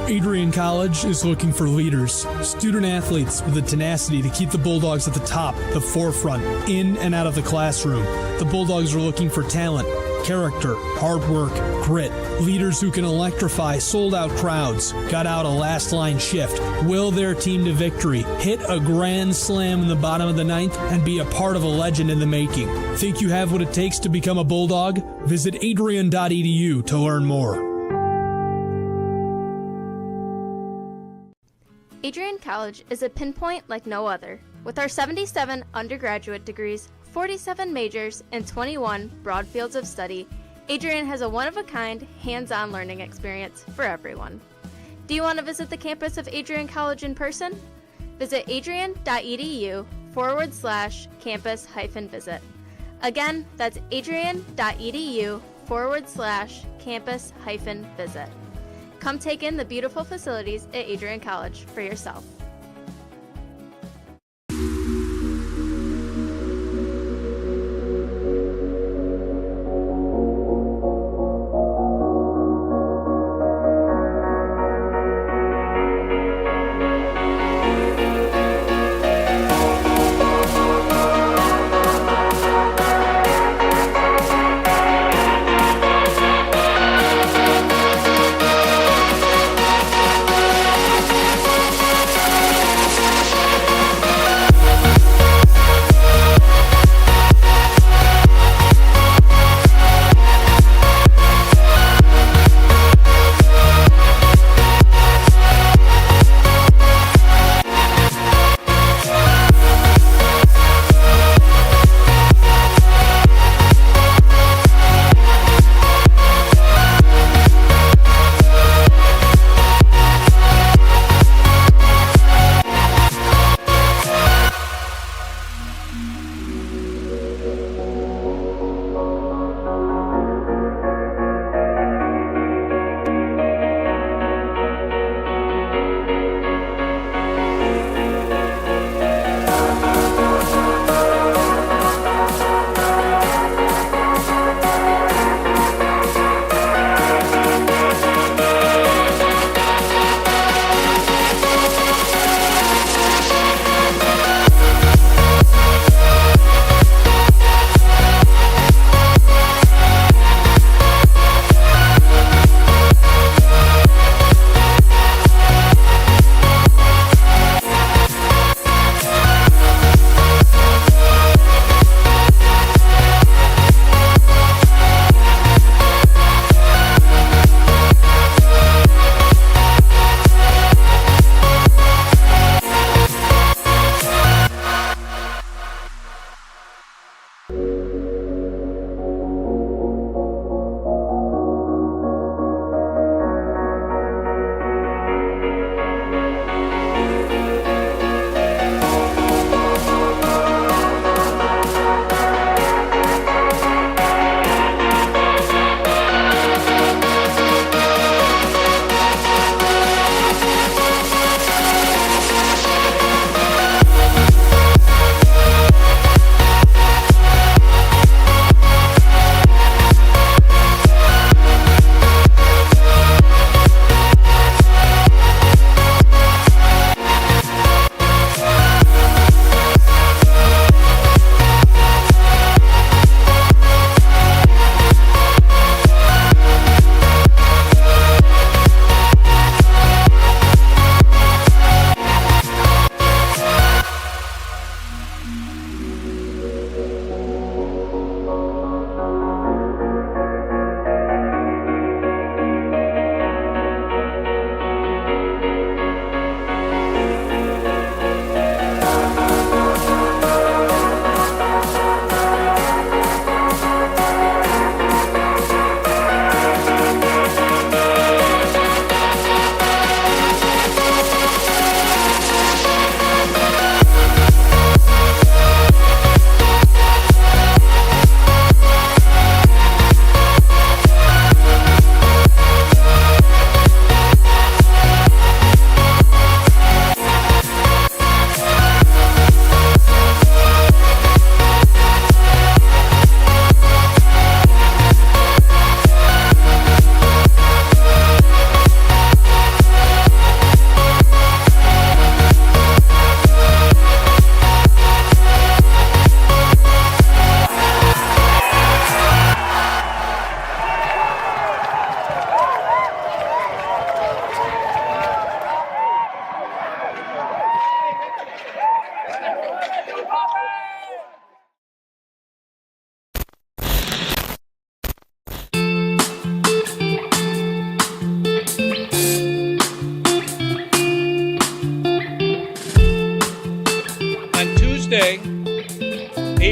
Adrian College is looking for leaders, student athletes with the tenacity to keep the Bulldogs at the top, the forefront, in and out of the classroom. The Bulldogs are looking for talent, character, hard work, grit, leaders who can electrify sold-out crowds, got out a last-line shift, will their team to victory, hit a grand slam in the bottom of the ninth, and be a part of a legend in the making. Think you have what it takes to become a Bulldog? Visit adrian.edu to learn more. Adrian College is a pinpoint like no other. With our 77 undergraduate degrees, 47 majors, and 21 broad fields of study, Adrian has a one-of-a-kind, hands-on learning experience for everyone. Do you want to visit the campus of Adrian College in person? Visit adrian.edu/campus-visit. Again, that's adrian.edu/campus-visit. Come take in the beautiful facilities at Adrian College for yourself.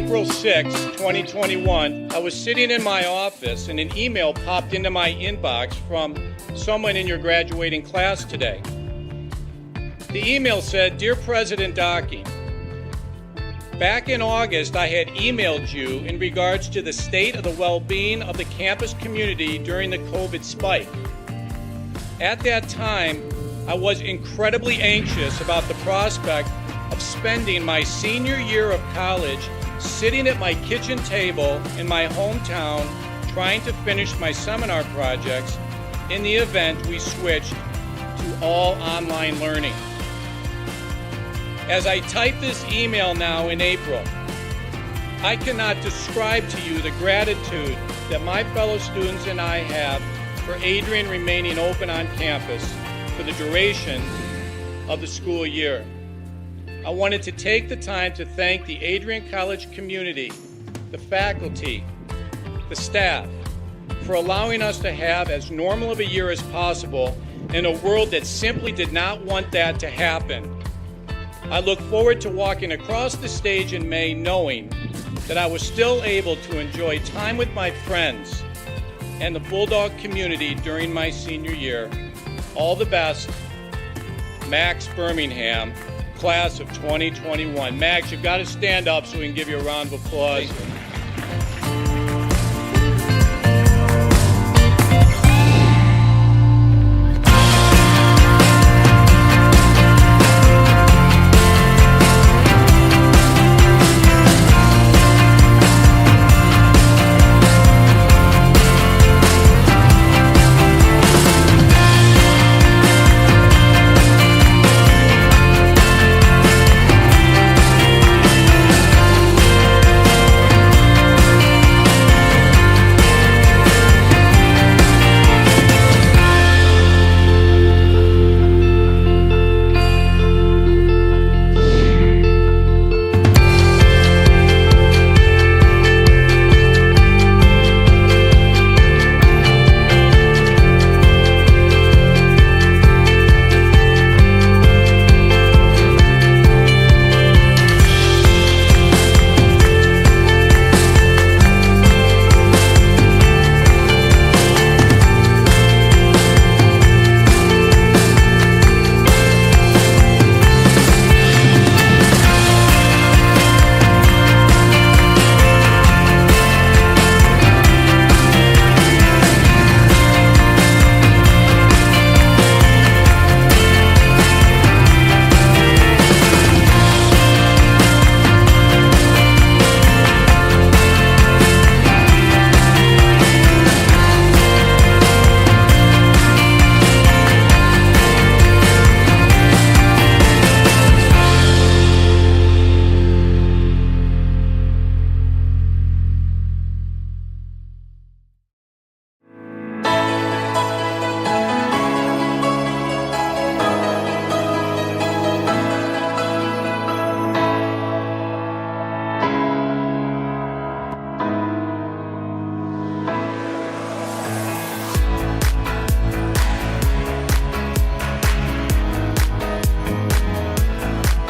April 6, 2021, I was sitting in my office and an email popped into my inbox from someone in your graduating class today. The email said, "Dear President Duquesne, back in August, I had emailed you in regards to the state of the well-being of the campus community during the COVID spike. At that time, I was incredibly anxious about the prospect of spending my senior year of college sitting at my kitchen table in my hometown trying to finish my seminar projects in the event we switched to all online learning. As I type this email now in April, I cannot describe to you the gratitude that my fellow students and I have for Adrian remaining open on campus for the duration of the school year. I wanted to take the time to thank the Adrian College community, the faculty, the staff, for allowing us to have as normal of a year as possible in a world that simply did not want that to happen. I look forward to walking across the stage in May knowing that I was still able to enjoy time with my friends and the Bulldog community during my senior year. All the best, Max Birmingham, class of 2021. Max, you've got to stand up so we can give you a round of applause.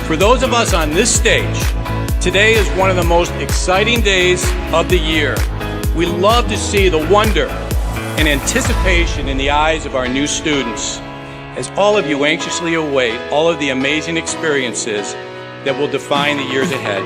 For those of us on this stage, today is one of the most exciting days of the year. We love to see the wonder and anticipation in the eyes of our new students, as all of you anxiously await all of the amazing experiences that will define the years ahead.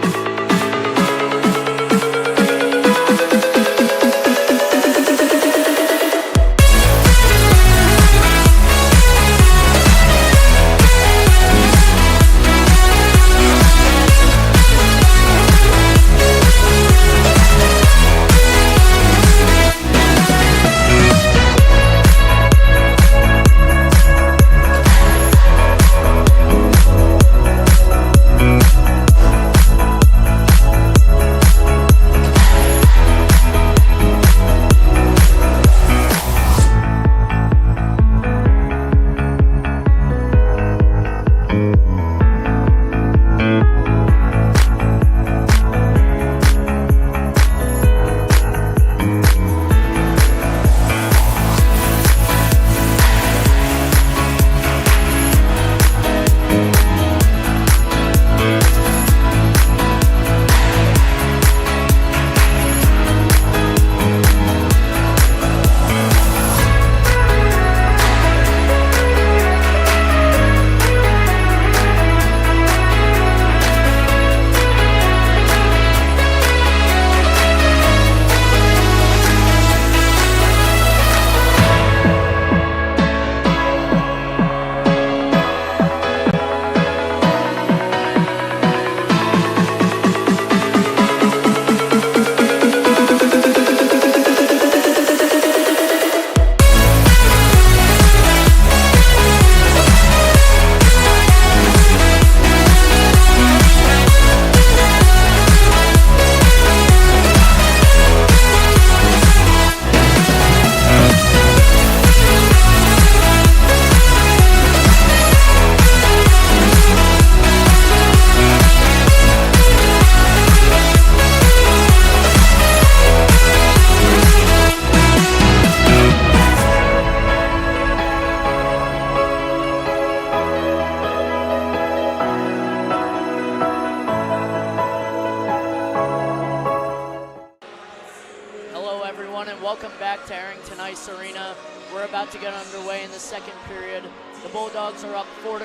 welcome back to Arrington Ice Arena. We're about to get underway in the second period. The Bulldogs are up 4-0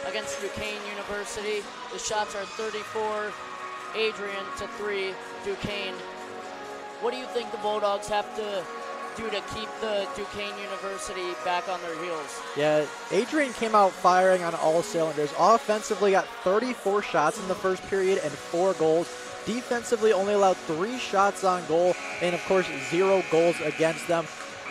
against Duquesne University. The shots are 34, Adrian to 3, Duquesne. What do you think the Bulldogs have to do to keep the Duquesne University back on their heels? Yeah, Adrian came out firing on all cylinders. Offensively, got 34 shots in the first period and 4 goals. Defensively, only allowed 3 shots on goal and, of course, 0 goals against them.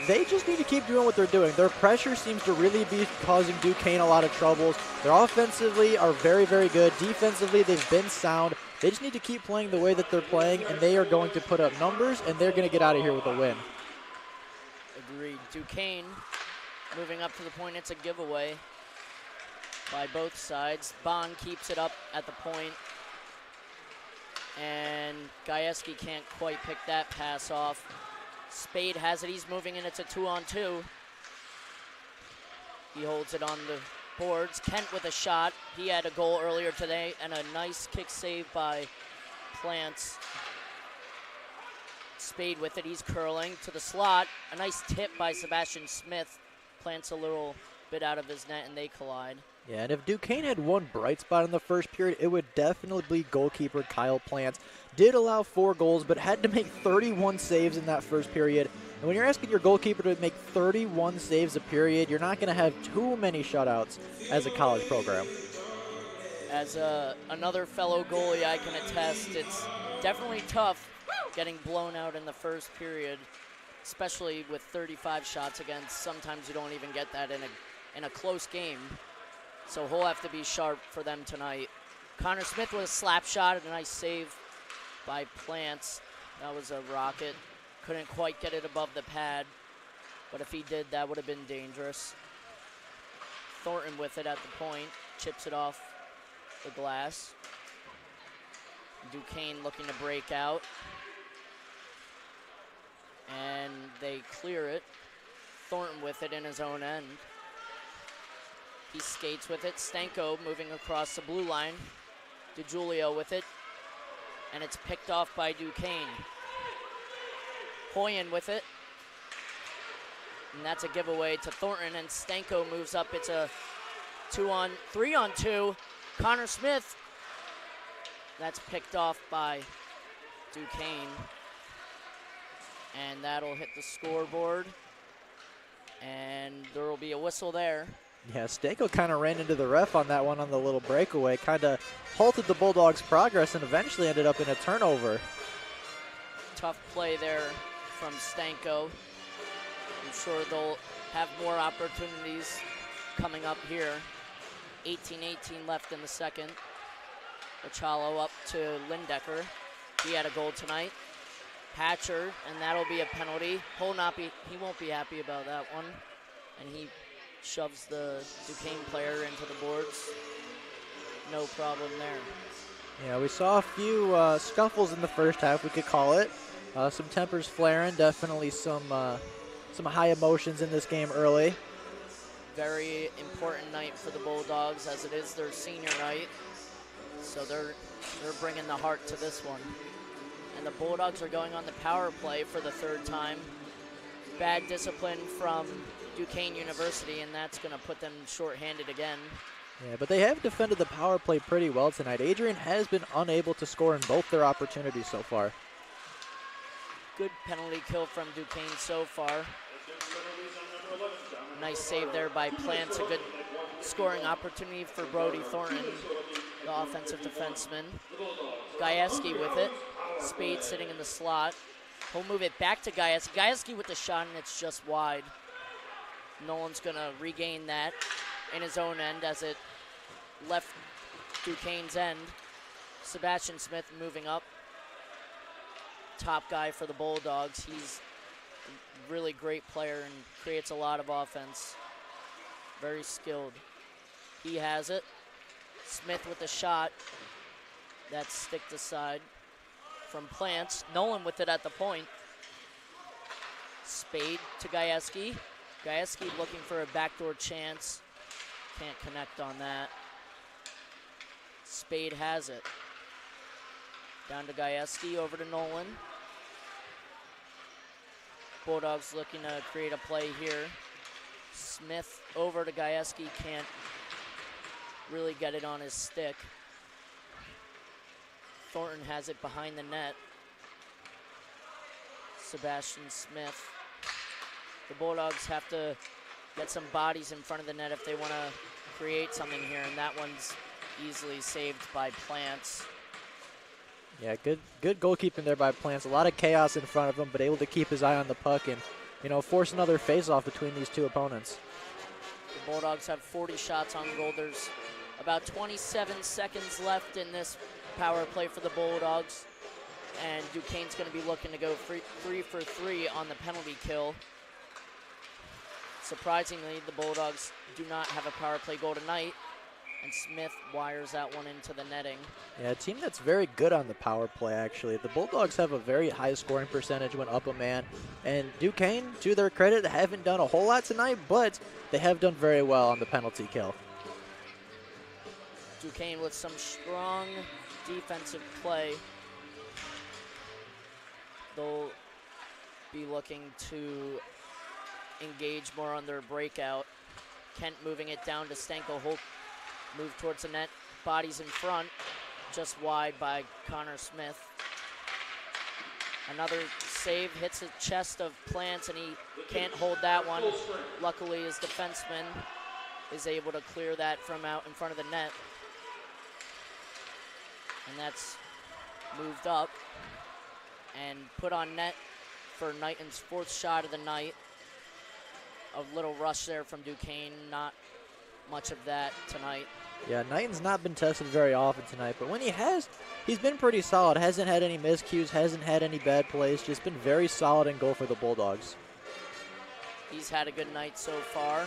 They just need to keep doing what they're doing. Their pressure seems to really be causing Duquesne a lot of troubles. Their offensively are very, very good. Defensively, they've been sound. They just need to keep playing the way that they're playing, and they are going to put up numbers, and they're going to get out of here with a win. Agreed. Duquesne moving up to the point. It's a giveaway by both sides. Bond keeps it up at the point, and Gajewski can't quite pick that pass off. Spade has it. He's moving in. It's a 2-on-2. He holds it on the boards. Kent with a shot. He had a goal earlier today, and a nice kick save by Plants. Spade with it. He's curling to the slot. A nice tip by Sebastian Smith. Plants a little bit out of his net, and they collide. Yeah, and if Duquesne had one bright spot in the first period, it would definitely be goalkeeper Kyle Plants. Did allow 4 goals, but had to make 31 saves in that first period. And when you're asking your goalkeeper to make 31 saves a period, you're not going to have too many shutouts as a college program. As another fellow goalie, I can attest, it's definitely tough getting blown out in the first period, especially with 35 shots against. Sometimes you don't even get that in a close game. So he'll have to be sharp for them tonight. Connor Smith with a slap shot and a nice save by Plants. That was a rocket. Couldn't quite get it above the pad, but if he did, that would have been dangerous. Thornton with it at the point, chips it off the glass. Duquesne looking to break out, and they clear it. Thornton with it in his own end. He skates with it. Stanko moving across the blue line. DeGiulio with it. And it's picked off by Duquesne. Hoyen with it. And that's a giveaway to Thornton. And Stanko moves up. It's a 3-on-2. Connor Smith. That's picked off by Duquesne. And that'll hit the scoreboard. And there will be a whistle there. Yeah, Stanko kind of ran into the ref on that one on the little breakaway, kind of halted the Bulldogs' progress and eventually ended up in a turnover. Tough play there from Stanko. I'm sure they'll have more opportunities coming up here. 18-18 left in the second. Ochalo up to Lindecker. He had a goal tonight. Hatcher, and that'll be a penalty. He won't be happy about that one. And he shoves the Duquesne player into the boards. No problem there. Yeah, we saw a few scuffles in the first half, we could call it. Some tempers flaring, definitely some high emotions in this game early. Very important night for the Bulldogs, as it is their senior night. So they're bringing the heart to this one. And the Bulldogs are going on the power play for the 3rd time. Bad discipline from Duquesne University, and that's going to put them shorthanded again. Yeah, but they have defended the power play pretty well tonight. Adrian has been unable to score in both their opportunities so far. Good penalty kill from Duquesne so far. Nice save there by Plants. A good scoring opportunity for Brody Thornton, the offensive defenseman. Gajewski with it. Spade sitting in the slot. He'll move it back to Gajewski. Gajewski with the shot, and it's just wide. Nolan's going to regain that in his own end as it left Duquesne's end. Sebastian Smith moving up. Top guy for the Bulldogs. He's a really great player and creates a lot of offense. Very skilled. He has it. Smith with the shot. That's sticked aside from Plants. Nolan with it at the point. Spade to Gajewski. Gajewski looking for a backdoor chance. Can't connect on that. Spade has it. Down to Gajewski, over to Nolan. Bulldogs looking to create a play here. Smith over to Gajewski, can't really get it on his stick. Thornton has it behind the net. Sebastian Smith. The Bulldogs have to get some bodies in front of the net if they want to create something here, and that one's easily saved by Plants. Yeah, good goalkeeping there by Plants. A lot of chaos in front of him, but able to keep his eye on the puck and, you know, force another face-off between these two opponents. The Bulldogs have 40 shots on goal. There's about 27 seconds left in this power play for the Bulldogs, and Duquesne's going to be looking to go 3 for 3 on the penalty kill. Surprisingly, the Bulldogs do not have a power play goal tonight, and Smith wires that one into the netting. Yeah, a team that's very good on the power play, actually. The Bulldogs have a very high scoring percentage when up a man, and Duquesne, to their credit, haven't done a whole lot tonight, but they have done very well on the penalty kill. Duquesne with some strong defensive play. They'll be looking to engage more on their breakout. Kent moving it down to Stanko. Holt move towards the net. Bodies in front, just wide by Connor Smith. Another save, hits the chest of Plants, and he can't hold that one. Luckily, his defenseman is able to clear that from out in front of the net. And that's moved up and put on net for Knighton's 4th shot of the night. A little rush there from Duquesne, not much of that tonight. Yeah, Knighton's not been tested very often tonight, but when he has, he's been pretty solid. Hasn't had any miscues, hasn't had any bad plays, just been very solid in goal for the Bulldogs. He's had a good night so far,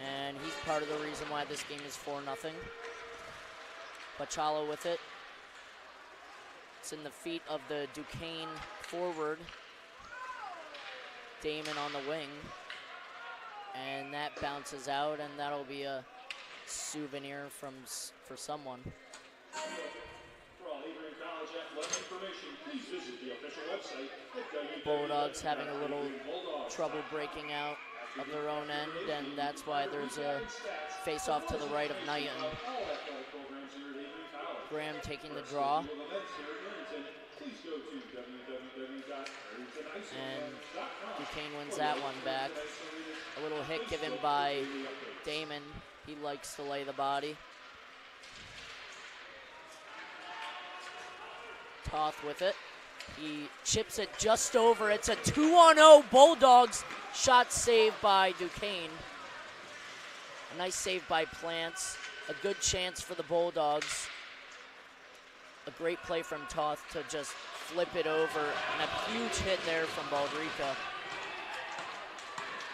and he's part of the reason why this game is 4-0. Bachala with it. It's in the feet of the Duquesne forward. Damon on the wing. And that bounces out, and that'll be a souvenir for someone. Bulldogs having a little trouble breaking out of their own end, and that's why there's a face-off to the right of Knighton. Graham taking the draw. And Duquesne wins that one back. A little hit given by Damon. He likes to lay the body. Toth with it. He chips it just over. It's a 2-on-0 Bulldogs. Shot saved by Duquesne. A nice save by Plants. A good chance for the Bulldogs. A great play from Toth to just flip it over, and a huge hit there from Baldrica.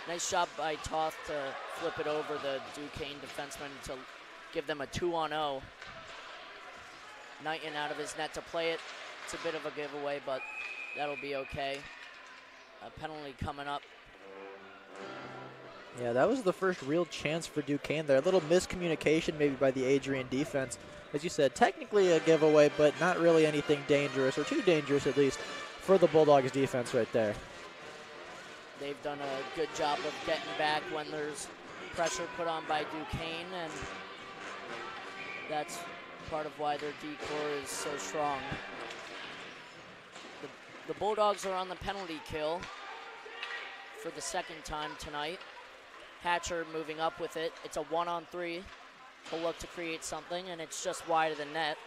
Nice job by Toth to flip it over the Duquesne defenseman to give them a 2-on-0. Knighton out of his net to play it. It's a bit of a giveaway, but that'll be okay. A penalty coming up. Yeah, that was the first real chance for Duquesne there. A little miscommunication maybe by the Adrian defense. As you said, technically a giveaway, but not really anything dangerous, or too dangerous at least, for the Bulldogs defense right there. They've done a good job of getting back when there's pressure put on by Duquesne, and that's part of why their D-core is so strong. The Bulldogs are on the penalty kill for the 2nd time tonight. Hatcher moving up with it. It's a 1-on-3. He'll look to create something, and it's just wide of the net.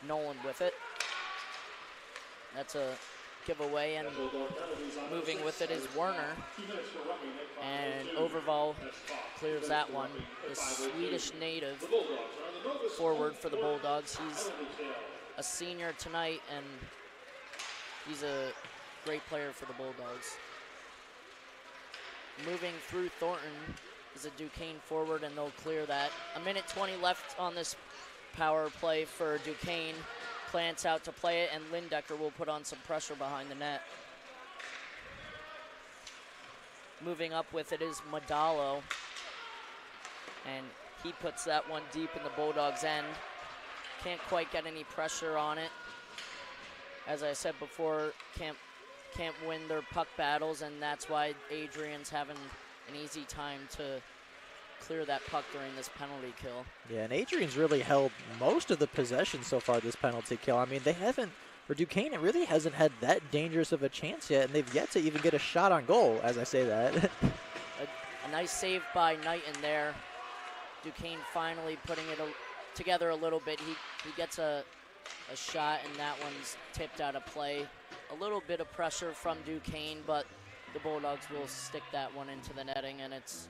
Nolan with it. That's a giveaway, and moving with it is Werner. And Overval clears that one. The Swedish native forward for the Bulldogs. He's a senior tonight, and he's a great player for the Bulldogs. Moving through Thornton is a Duquesne forward, and they'll clear that. 1:20 left on this power play for Duquesne. Plants out to play it, and Lindecker will put on some pressure behind the net. Moving up with it is Madalo, and he puts that one deep in the Bulldogs' end. Can't quite get any pressure on it. As I said before, can't can't win their puck battles, and that's why Adrian's having an easy time to clear that puck during this penalty kill. Yeah, and Adrian's really held most of the possession so far this penalty kill. I mean, they haven't, for Duquesne, it really hasn't had that dangerous of a chance yet, and they've yet to even get a shot on goal, as I say that. A nice save by Knighton there. Duquesne finally putting it together a little bit. He gets a shot, and that one's tipped out of play. A little bit of pressure from Duquesne, but the Bulldogs will stick that one into the netting, and it's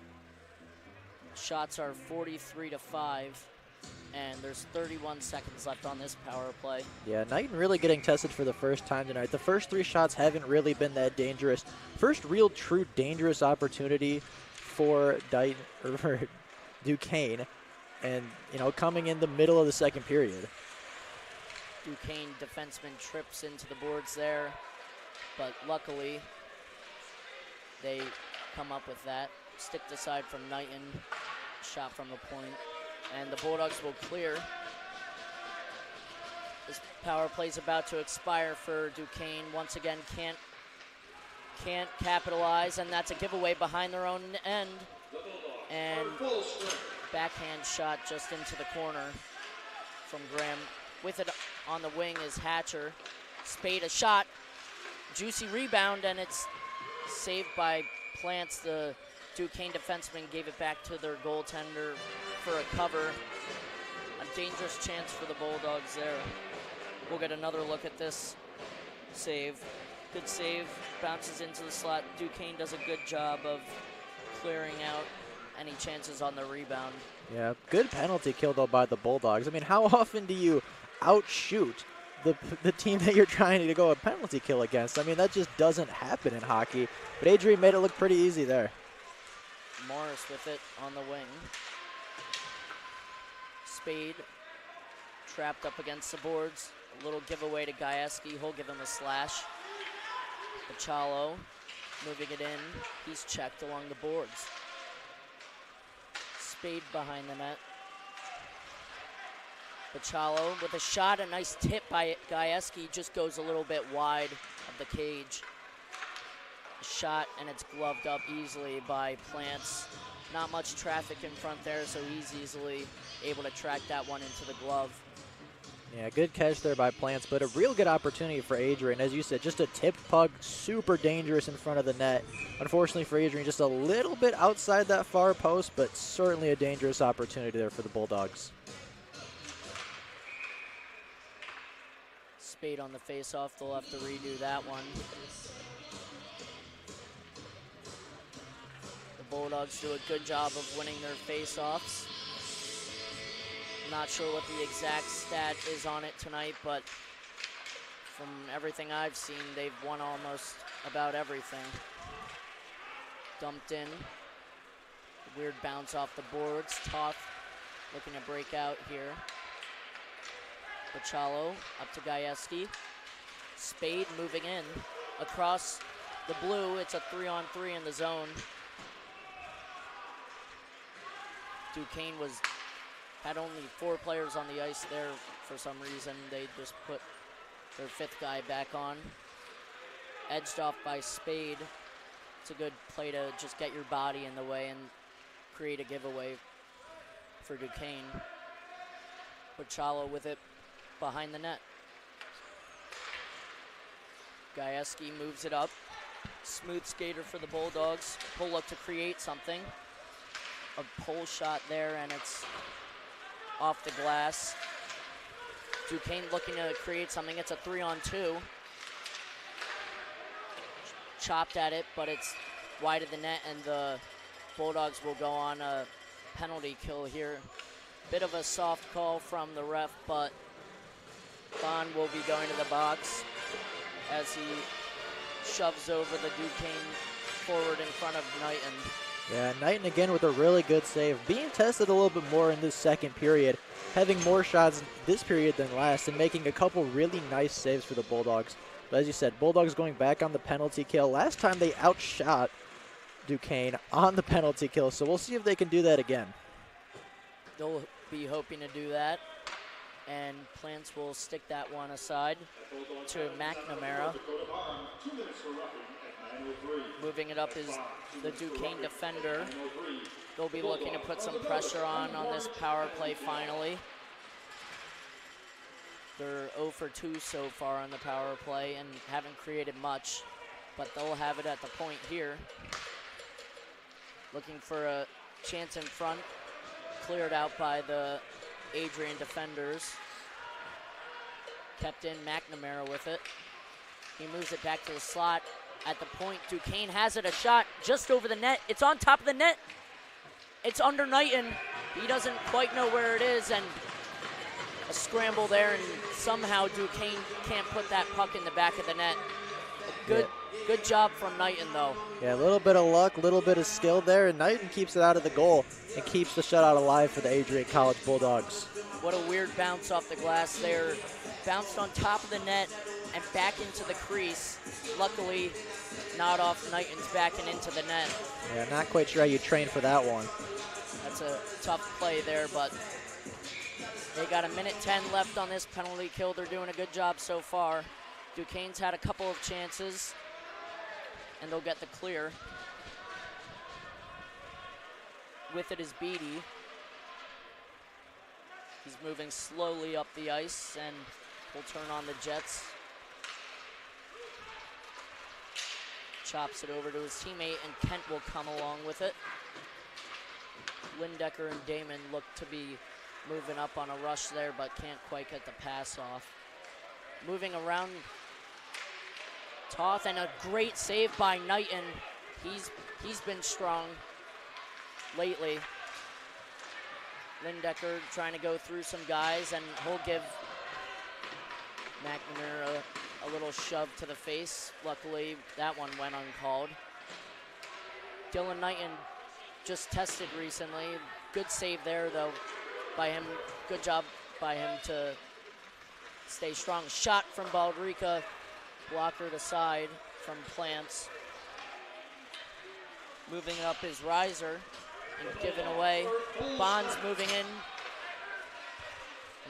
shots are 43-5, and there's 31 seconds left on this power play. Yeah, Knighton really getting tested for the first time tonight. The first 3 shots haven't really been that dangerous. First real true dangerous opportunity for Duquesne, and coming in the middle of the second period. Duquesne defenseman trips into the boards there, but luckily they come up with that. Sticked aside from Knighton, shot from the point, and the Bulldogs will clear. This power play's about to expire for Duquesne. Once again, can't capitalize, and that's a giveaway behind their own end. And backhand shot just into the corner from Graham. With it on the wing is Hatcher. Spade a shot, juicy rebound, and it's saved by Plants. The Duquesne defenseman gave it back to their goaltender for a cover. A dangerous chance for the Bulldogs there. We'll get another look at this save. Good save, bounces into the slot. Duquesne does a good job of clearing out any chances on the rebound. Yeah, good penalty kill though by the Bulldogs. I mean, how often do you outshoot the team that you're trying to go a penalty kill against? I mean, that just doesn't happen in hockey. But Adrian made it look pretty easy there. Morris with it on the wing. Spade trapped up against the boards. A little giveaway to Gajewski. He'll give him a slash. Pachalo moving it in. He's checked along the boards. Spade behind the net. Pachalo with a shot, a nice tip by Gajewski, just goes a little bit wide of the cage. A shot, and it's gloved up easily by Plants. Not much traffic in front there, so he's easily able to track that one into the glove. Yeah, good catch there by Plants, but a real good opportunity for Adrian. As you said, just a tipped puck, super dangerous in front of the net. Unfortunately for Adrian, just a little bit outside that far post, but certainly a dangerous opportunity there for the Bulldogs. Spade on the face-off. They'll have to redo that one. The Bulldogs do a good job of winning their face-offs. Not sure what the exact stat is on it tonight, but from everything I've seen, they've won almost about everything. Dumped in. Weird bounce off the boards. Toth looking to break out here. Pachalo up to Gajewski. Spade moving in across the blue. It's a 3-on-3 in the zone. Duquesne had only 4 players on the ice there for some reason. They just put their 5th guy back on. Edged off by Spade. It's a good play to just get your body in the way and create a giveaway for Duquesne. Pachalo with it behind the net. Gajewski moves it up. Smooth skater for the Bulldogs. Pull up to create something. A pull shot there, and it's off the glass. Duquesne looking to create something. It's a 3-on-2. Chopped at it, but it's wide of the net, and the Bulldogs will go on a penalty kill here. Bit of a soft call from the ref, but Bond will be going to the box as he shoves over the Duquesne forward in front of Knighton. Yeah, Knighton again with a really good save. Being tested a little bit more in this second period, having more shots this period than last, and making a couple really nice saves for the Bulldogs. But as you said, Bulldogs going back on the penalty kill. Last time they outshot Duquesne on the penalty kill, so we'll see if they can do that again. They'll be hoping to do that. And Plants will stick that one aside to McNamara. Moving it up is the Duquesne defender. They'll be looking to put some pressure on this power play finally. They're 0 for 2 so far on the power play and haven't created much, but they'll have it at the point here. Looking for a chance in front, cleared out by the Adrian defenders. Kept in McNamara with it. He moves it back to the slot. At the point, Duquesne has it, a shot just over the net. It's on top of the net. It's under Knighton. He doesn't quite know where it is, and a scramble there, and somehow Duquesne can't put that puck in the back of the net. Good job from Knighton, though. Yeah, a little bit of luck, a little bit of skill there, and Knighton keeps it out of the goal and keeps the shutout alive for the Adrian College Bulldogs. What a weird bounce off the glass there. Bounced on top of the net and back into the crease. Luckily, not off Knighton's back and into the net. Yeah, not quite sure how you train for that one. That's a tough play there, but they got a minute 10 left on this penalty kill. They're doing a good job so far. Duquesne's had a couple of chances, and they'll get the clear. With it is Beatty. He's moving slowly up the ice, and will turn on the Jets. Chops it over to his teammate, and Kent will come along with it. Lindecker and Damon look to be moving up on a rush there, but can't quite get the pass off. Moving around Toth, and a great save by Knighton. He's been strong lately. Lindecker trying to go through some guys, and he'll give McNamara a little shove to the face. Luckily, that one went uncalled. Dylan Knighton just tested recently. Good save there, though, by him. Good job by him to stay strong. Shot from Baldrica, blockered aside from Plants. Moving up is Reiser and given away. Bonds moving in.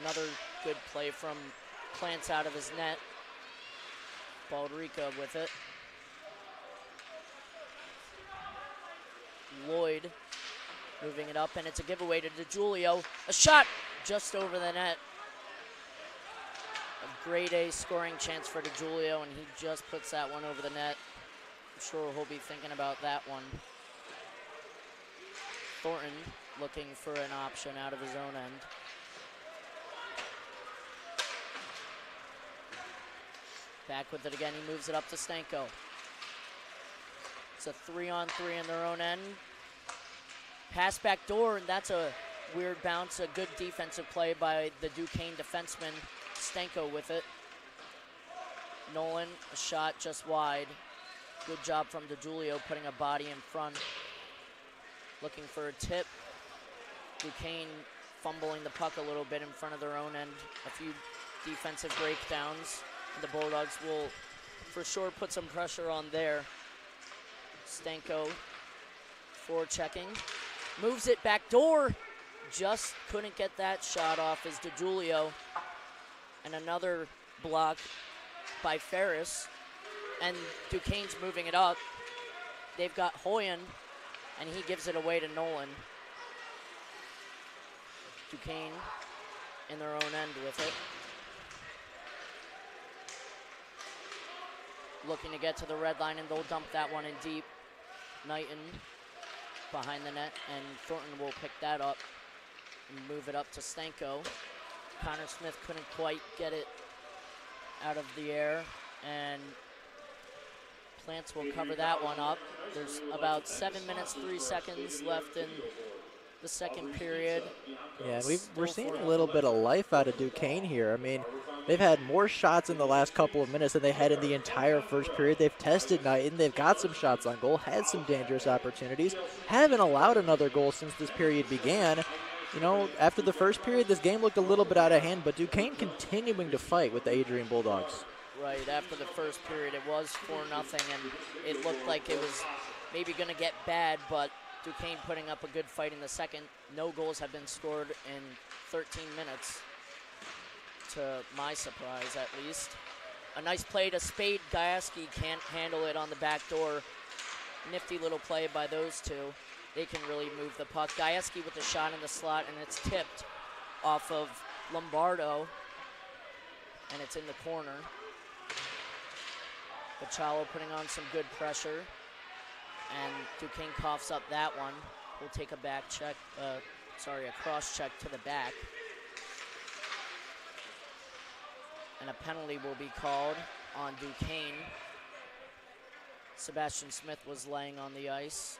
Another good play from Plants out of his net. Baldrica with it. Lloyd moving it up, and it's a giveaway to DiGiulio. A shot just over the net. A grade A scoring chance for DiGiulio, and he just puts that one over the net. I'm sure he'll be thinking about that one. Thornton looking for an option out of his own end. Back with it again, he moves it up to Stanko. It's a 3-on-3 in their own end. Pass back door, and that's a weird bounce. A good defensive play by the Duquesne defenseman. Stanko with it. Nolan, a shot just wide. Good job from DiGiulio putting a body in front. Looking for a tip. Duquesne fumbling the puck a little bit in front of their own end. A few defensive breakdowns. The Bulldogs will for sure put some pressure on there. Stanko forechecking. Moves it back door. Just couldn't get that shot off as DiGiulio. And another block by Ferris. And Duquesne's moving it up. They've got Hoyen, and he gives it away to Nolan. Duquesne in their own end with it. Looking to get to the red line, and they'll dump that one in deep. Knighton behind the net, and Thornton will pick that up and move it up to Stanko. Connor Smith couldn't quite get it out of the air, and Plants will cover that one up. There's about 7 minutes, 3 seconds left in the second period. Yeah, we're seeing a little bit of life out of Duquesne here. I mean, they've had more shots in the last couple of minutes than they had in the entire first period. They've tested Knighton. They've got some shots on goal, had some dangerous opportunities, haven't allowed another goal since this period began. You know, after the first period, this game looked a little bit out of hand, but Duquesne continuing to fight with the Adrian Bulldogs. Right, after the first period, it was 4-0, and it looked like it was maybe going to get bad, but Duquesne putting up a good fight in the second. No goals have been scored in 13 minutes. to my surprise at least. A nice play to Spade. Gajewski can't handle it on the back door. Nifty little play by those two. They can really move the puck. Gajewski with the shot in the slot, and it's tipped off of Lombardo, and it's in the corner. Bachalo putting on some good pressure, and Duquesne coughs up that one. We'll take a back check, a cross check to the back. And a penalty will be called on Duquesne. Sebastian Smith was laying on the ice,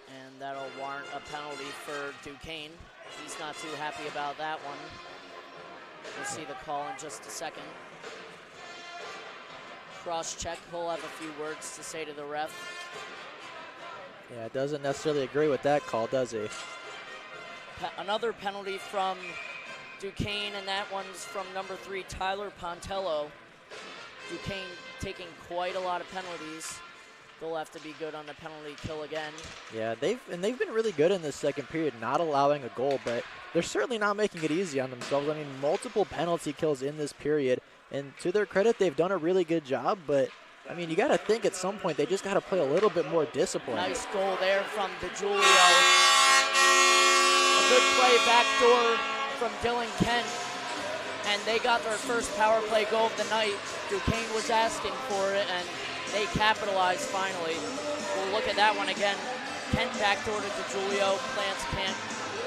and that'll warrant a penalty for Duquesne. He's not too happy about that one. We'll see the call in just a second. Cross check, he'll have a few words to say to the ref. Yeah, doesn't necessarily agree with that call, does he? Another penalty from Duquesne, and that one's from number 3, Tyler Pontello. Duquesne taking quite a lot of penalties. They'll have to be good on the penalty kill again. Yeah, they've been really good in this second period, not allowing a goal, but they're certainly not making it easy on themselves. I mean, multiple penalty kills in this period, and to their credit, they've done a really good job, but I mean, you got to think at some point they just got to play a little bit more discipline. Nice goal there from DeJulio. A good play backdoor from Dylan Kent, and they got their first power play goal of the night. Duquesne was asking for it, and they capitalized finally. We'll look at that one again. Kent backdoor to DeJulio. Plants can't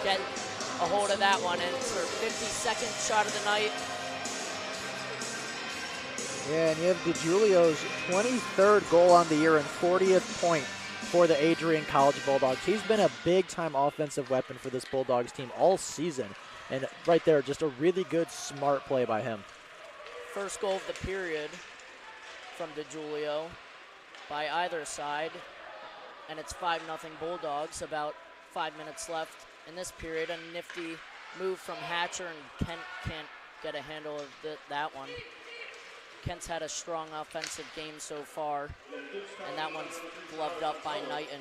get a hold of that one, and it's their 52nd shot of the night. Yeah, and you have DeJulio's 23rd goal on the year and 40th point for the Adrian College Bulldogs. He's been a big-time offensive weapon for this Bulldogs team all season. And right there, just a really good, smart play by him. First goal of the period from DeJulio by either side. And it's 5-0 Bulldogs, about 5 minutes left in this period. A nifty move from Hatcher, and Kent can't get a handle of that one. Kent's had a strong offensive game so far, and that one's gloved up by Knighton.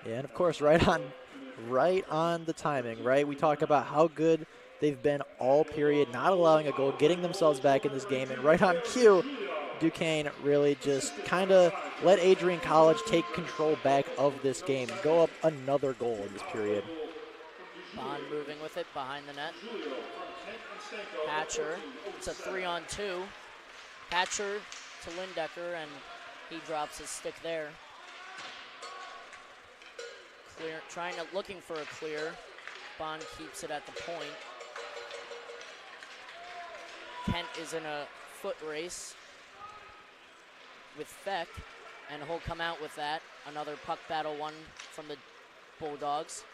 Yeah, and of course, right on the timing, right? We talk about how good they've been all period, not allowing a goal, getting themselves back in this game, and right on cue, Duquesne really just kind of let Adrian College take control back of this game and go up another goal in this period. Bond moving with it behind the net. Hatcher, it's a 3-on-2. Hatcher to Lindecker, and he drops his stick there. Clear, looking for a clear. Bond keeps it at the point. Kent is in a foot race with Feck, and he'll come out with that. Another puck battle one from the Bulldogs.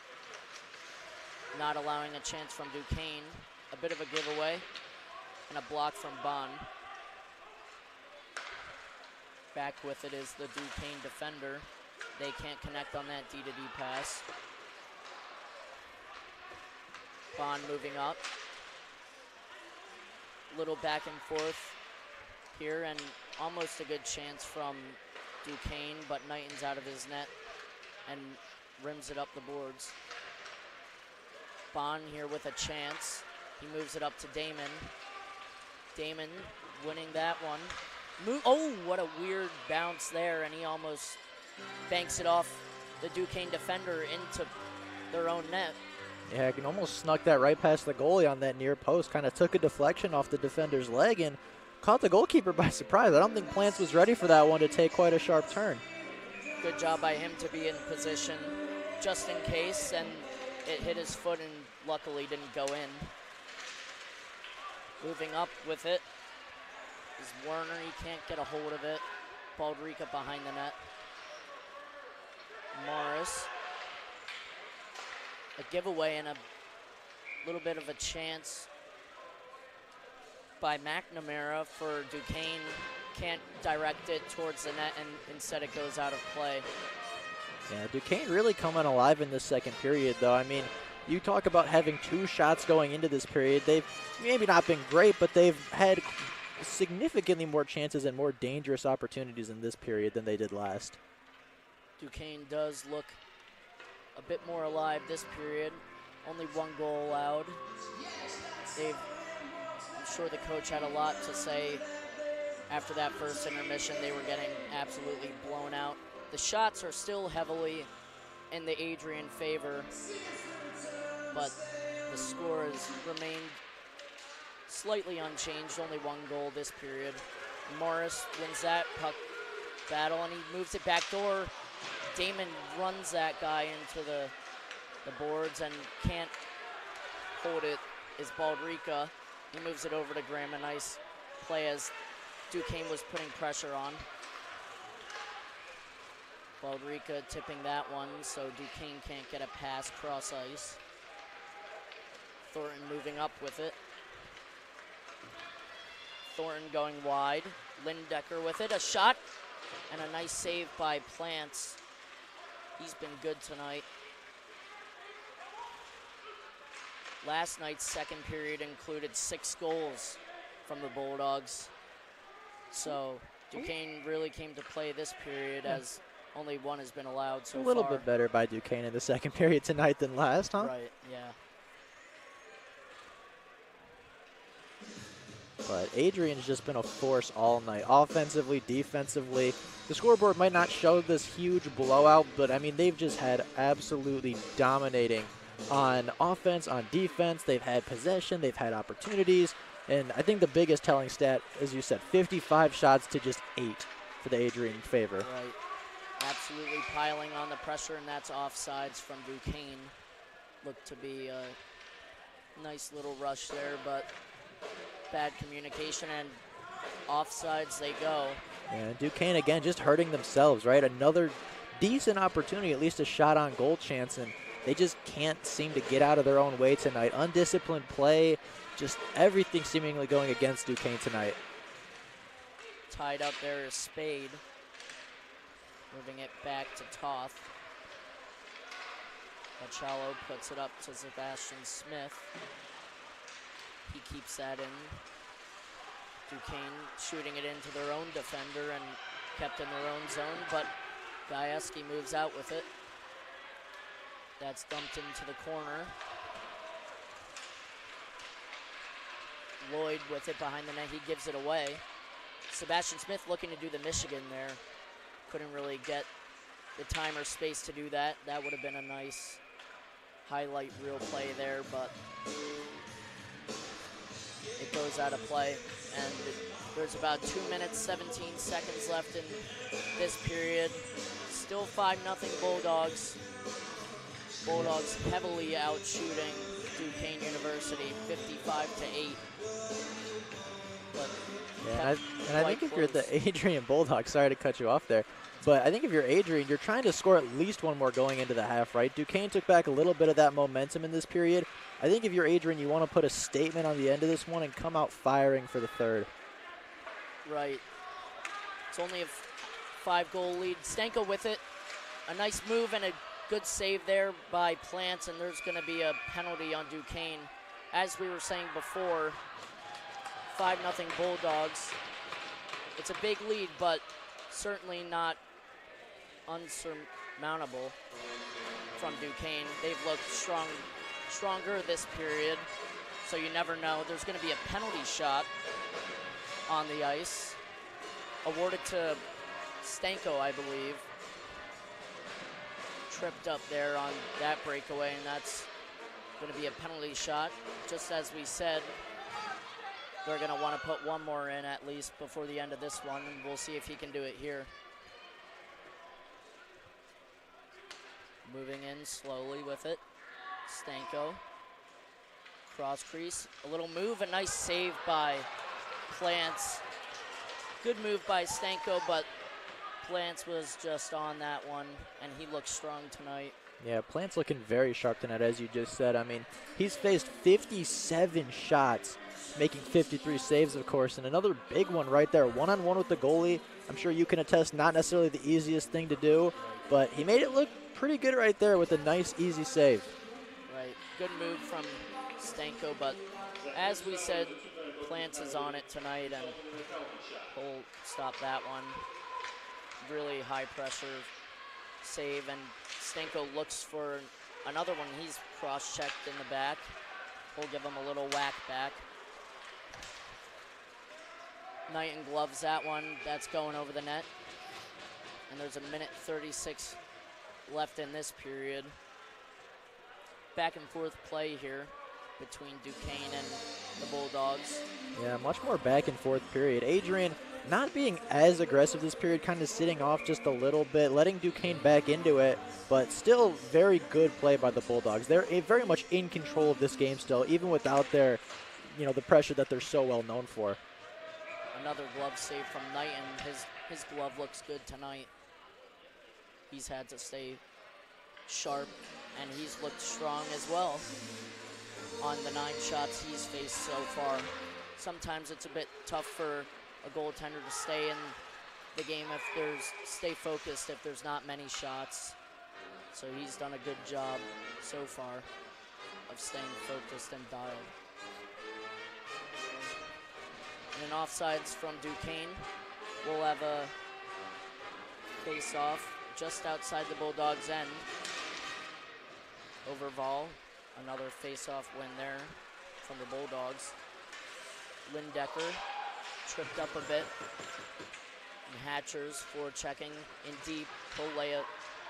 Not allowing a chance from Duquesne. A bit of a giveaway, and a block from Bond. Back with it is the Duquesne defender. They can't connect on that D-to-D pass. Bond moving up. Little back and forth here, and almost a good chance from Duquesne, but Knighton's out of his net and rims it up the boards. Bond here with a chance. He moves it up to Damon. Damon winning that one. Oh, what a weird bounce there, and he almost banks it off the Duquesne defender into their own net. Yeah, he almost snuck that right past the goalie on that near post. Kind of took a deflection off the defender's leg and caught the goalkeeper by surprise. I don't think Plants was ready for that one to take quite a sharp turn. Good job by him to be in position just in case, and it hit his foot and luckily didn't go in. Moving up with it is Werner. He can't get a hold of it. Baldrica behind the net. Morris. A giveaway and a little bit of a chance by McNamara for Duquesne. Can't direct it towards the net, and instead it goes out of play. Yeah, Duquesne really coming alive in this second period, though. I mean, you talk about having 2 shots going into this period. They've maybe not been great, but they've had significantly more chances and more dangerous opportunities in this period than they did last. Duquesne does look a bit more alive this period. Only 1 goal allowed. I'm sure the coach had a lot to say after that first intermission. They were getting absolutely blown out. The shots are still heavily in the Adrian favor, but the score has remained slightly unchanged, only 1 goal this period. Morris wins that puck battle, and he moves it back door. Damon runs that guy into the boards and can't hold it, is Baldrica. He moves it over to Graham. A nice play as Duquesne was putting pressure on. Baldrica tipping that one, so Duquesne can't get a pass cross ice. Thornton moving up with it. Thornton going wide. Lindecker with it, a shot, and a nice save by Plants. He's been good tonight. Last night's second period included 6 goals from the Bulldogs. So Duquesne really came to play this period as only 1 has been allowed so far. A little bit better by Duquesne in the second period tonight than last, huh? Right, yeah. But Adrian's just been a force all night, offensively, defensively. The scoreboard might not show this huge blowout, but I mean, they've just had absolutely dominating on offense, on defense. They've had possession, they've had opportunities, and I think the biggest telling stat, as you said, 55 shots to just 8 for the Adrian favor. Right. Absolutely piling on the pressure, and that's offsides from Duquesne. Looked to be a nice little rush there, but bad communication, and offsides they go. And Duquesne, again, just hurting themselves, right? Another decent opportunity, at least a shot on goal chance, and they just can't seem to get out of their own way tonight. Undisciplined play, just everything seemingly going against Duquesne tonight. Tied up there is Spade. Moving it back to Toth. Machado puts it up to Sebastian Smith. He keeps that in. Duquesne shooting it into their own defender and kept in their own zone, but Gajewski moves out with it. That's dumped into the corner. Lloyd with it behind the net. He gives it away. Sebastian Smith looking to do the Michigan there. Couldn't really get the time or space to do that. That would have been a nice highlight reel play there, but it goes out of play. And there's about 2 minutes, 17 seconds left in this period. Still 5-0 Bulldogs. Bulldogs heavily out shooting Duquesne University, 55-8. But yeah, and I think if you're the Adrian Bulldogs, sorry to cut you off there, but I think if you're Adrian, you're trying to score at least 1 more going into the half, right? Duquesne took back a little bit of that momentum in this period. I think if you're Adrian, you want to put a statement on the end of this one and come out firing for the third. Right. It's only a 5-goal lead. Stanko with it. A nice move and a good save there by Plants, and there's going to be a penalty on Duquesne. As we were saying before, 5-0 Bulldogs. It's a big lead, but certainly not unsurmountable from Duquesne. They've looked stronger this period, so you never know. There's going to be a penalty shot on the ice, awarded to Stanko, I believe. Tripped up there on that breakaway, and that's going to be a penalty shot. Just as we said, they're going to want to put 1 more in at least before the end of this one, and we'll see if he can do it here. Moving in slowly with it. Stanko. Cross crease. A little move, a nice save by Plants. Good move by Stanko, but Plants was just on that one, and he looks strong tonight. Yeah, Plants looking very sharp tonight, as you just said. I mean, he's faced 57 shots, making 53 saves, of course, and another big one right there, one-on-one with the goalie. I'm sure you can attest, not necessarily the easiest thing to do, but he made it look pretty good right there with a nice, easy save. Right, good move from Stanko, but as we said, Plants is on it tonight, and he'll stop that one. Really high pressure save, and Stanko looks for another one. He's cross-checked in the back. We'll give him a little whack back. Knighton gloves that one. That's going over the net. And there's a minute 36 left in this period. Back and forth play here between Duquesne and the Bulldogs. Yeah, much more back and forth period. Adrian not being as aggressive this period, kind of sitting off just a little bit, letting Duquesne back into it, but still very good play by the Bulldogs. They're very much in control of this game still, even without their, the pressure that they're so well known for. Another glove save from Knighton. His glove looks good tonight. He's had to stay sharp, and he's looked strong as well on the 9 shots he's faced so far. Sometimes it's a bit tough for a goaltender to stay in the game stay focused if there's not many shots. So he's done a good job so far of staying focused and dialed. And an offsides from Duquesne. We'll have a face-off just outside the Bulldogs' end. Over Vol, another face-off win there from the Bulldogs. Lindecker tripped up a bit. And Hatchers for checking in deep. He'll lay a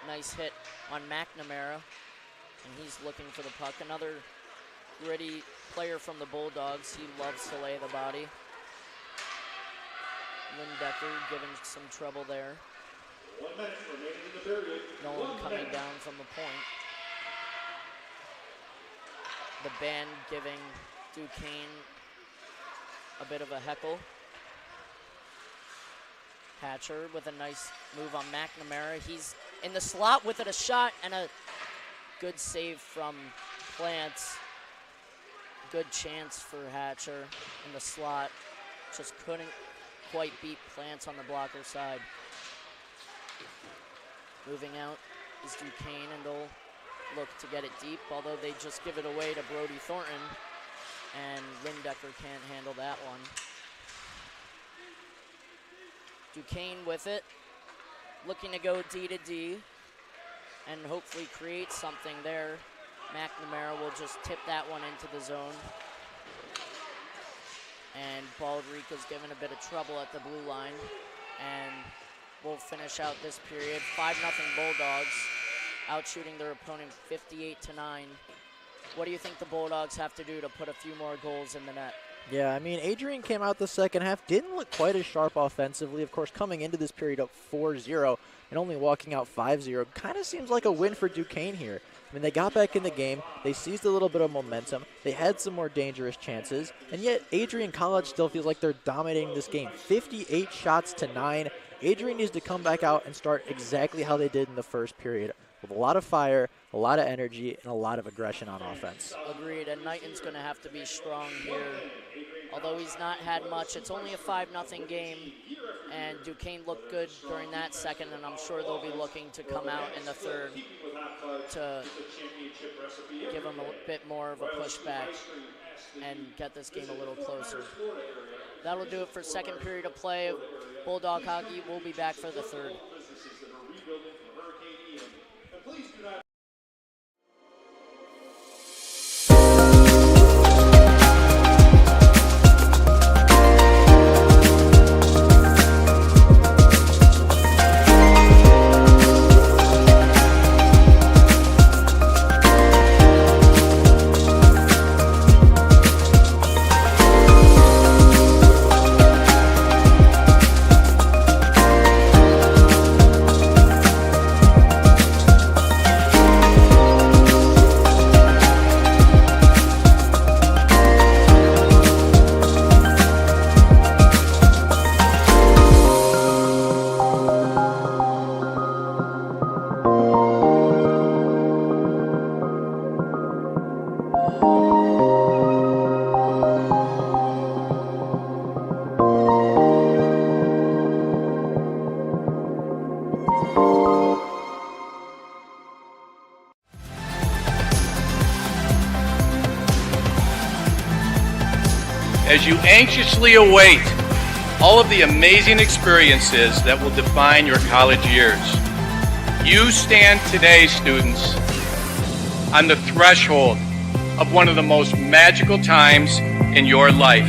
nice hit on McNamara, and he's looking for the puck. Another gritty player from the Bulldogs. He loves to lay the body. Lindecker giving some trouble there. 1 minute remaining in the period. Nolan coming down from the point. The band giving Duquesne a bit of a heckle. Hatcher with a nice move on McNamara. He's in the slot with it, a shot, and a good save from Plants. Good chance for Hatcher in the slot. Just couldn't quite beat Plants on the blocker side. Moving out is Duquesne, and they'll look to get it deep, although they just give it away to Brody Thornton, and Lindecker can't handle that one. Duquesne with it, looking to go D to D and hopefully create something there. McNamara will just tip that one into the zone. And Baldrica's given a bit of trouble at the blue line, and we'll finish out this period. 5-0 Bulldogs, outshooting their opponent 58-9. What do you think the Bulldogs have to do to put a few more goals in the net? Yeah, I mean, Adrian came out the second half, didn't look quite as sharp offensively. Of course, coming into this period up 4-0 and only walking out 5-0. Kind of seems like a win for Duquesne here. I mean, they got back in the game. They seized a little bit of momentum. They had some more dangerous chances. And yet, Adrian College still feels like they're dominating this game. 58 shots to 9. Adrian needs to come back out and start exactly how they did in the first period, with a lot of fire, a lot of energy, and a lot of aggression on offense. Agreed, and Knighton's going to have to be strong here. Although he's not had much, it's only a 5-0 game, and Duquesne looked good during that second, and I'm sure they'll be looking to come out in the third to give them a bit more of a pushback and get this game a little closer. That'll do it for second period of play. Bulldog hockey will be back for the third. As you anxiously await all of the amazing experiences that will define your college years, you stand today, students, on the threshold of one of the most magical times in your life.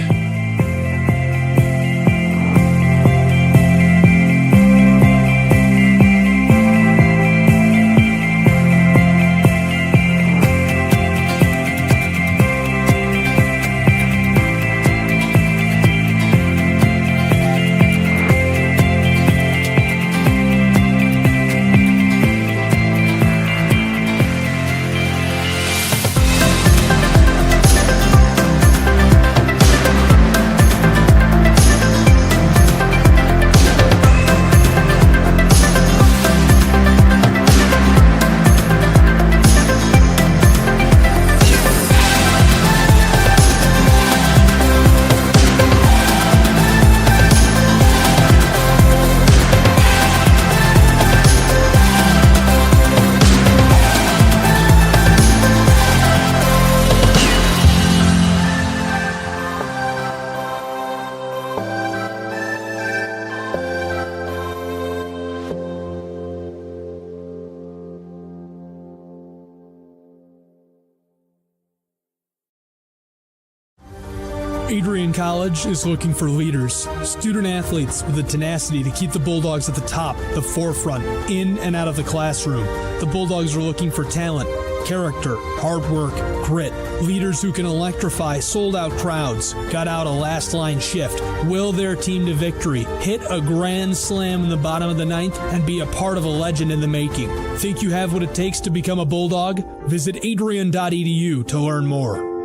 Adrian College is looking for leaders, student athletes with the tenacity to keep the Bulldogs at the top, the forefront, in and out of the classroom. The Bulldogs are looking for talent, character, hard work, grit, leaders who can electrify sold-out crowds, gut out a last-line shift, will their team to victory, hit a grand slam in the bottom of the ninth, and be a part of a legend in the making. Think you have what it takes to become a Bulldog? Visit adrian.edu to learn more.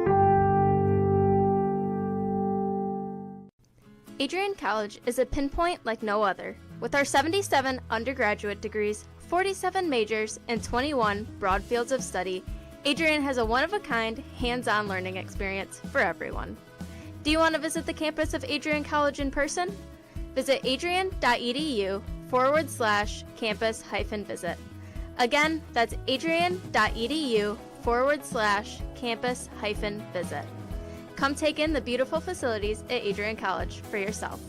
Adrian College is a pinpoint like no other. With our 77 undergraduate degrees, 47 majors, and 21 broad fields of study, Adrian has a one-of-a-kind, hands-on learning experience for everyone. Do you want to visit the campus of Adrian College in person? Visit adrian.edu/campus-visit. Again, that's adrian.edu/campus-visit. Come take in the beautiful facilities at Adrian College for yourself.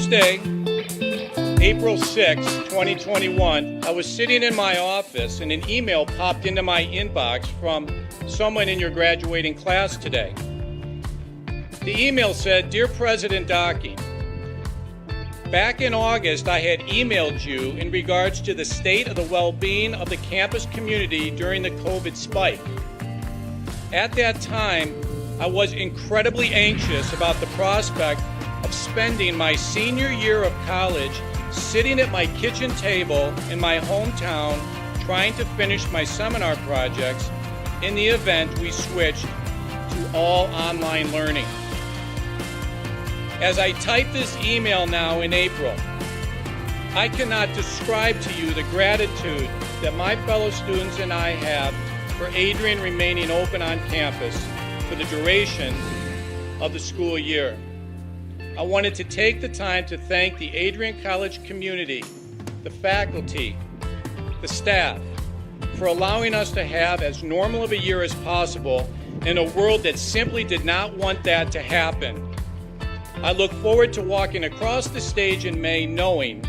Tuesday, April 6, 2021, I was sitting in my office and an email popped into my inbox from someone in your graduating class today. The email said, "Dear President Duquesne, back in August, I had emailed you in regards to the state of the well-being of the campus community during the COVID spike. At that time, I was incredibly anxious about the prospect of spending my senior year of college sitting at my kitchen table in my hometown trying to finish my seminar projects in the event we switched to all online learning. As I type this email now in April, I cannot describe to you the gratitude that my fellow students and I have for Adrian remaining open on campus for the duration of the school year. I wanted to take the time to thank the Adrian College community, the faculty, the staff, for allowing us to have as normal of a year as possible in a world that simply did not want that to happen. I look forward to walking across the stage in May knowing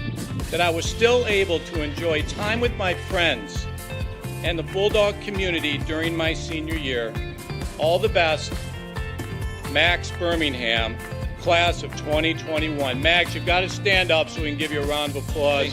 that I was still able to enjoy time with my friends and the Bulldog community during my senior year. All the best, Max Birmingham, class of 2021. Max, you've got to stand up so we can give you a round of applause.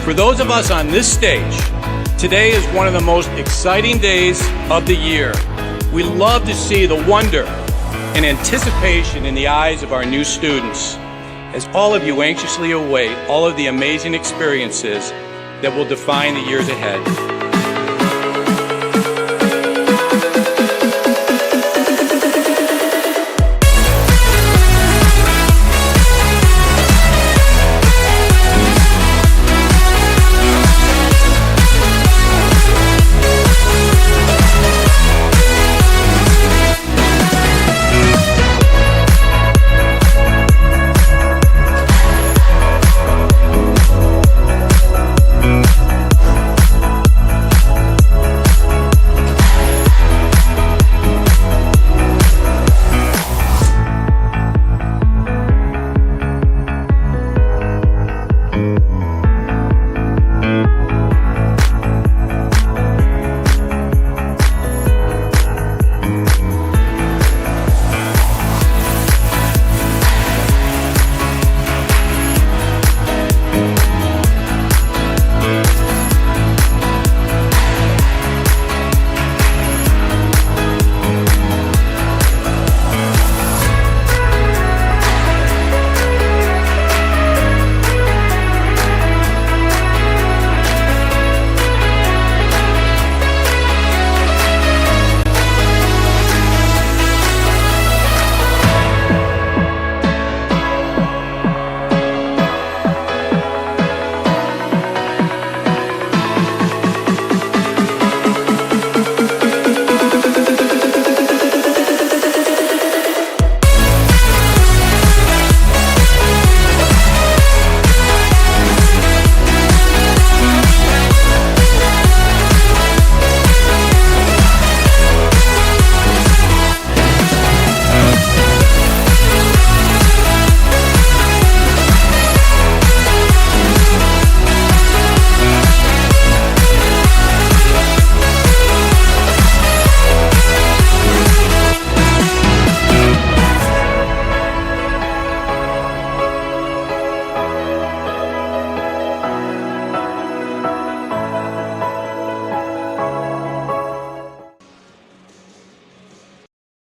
For those of us on this stage, today is one of the most exciting days of the year. We love to see the wonder and anticipation in the eyes of our new students, as all of you anxiously await all of the amazing experiences that will define the years ahead.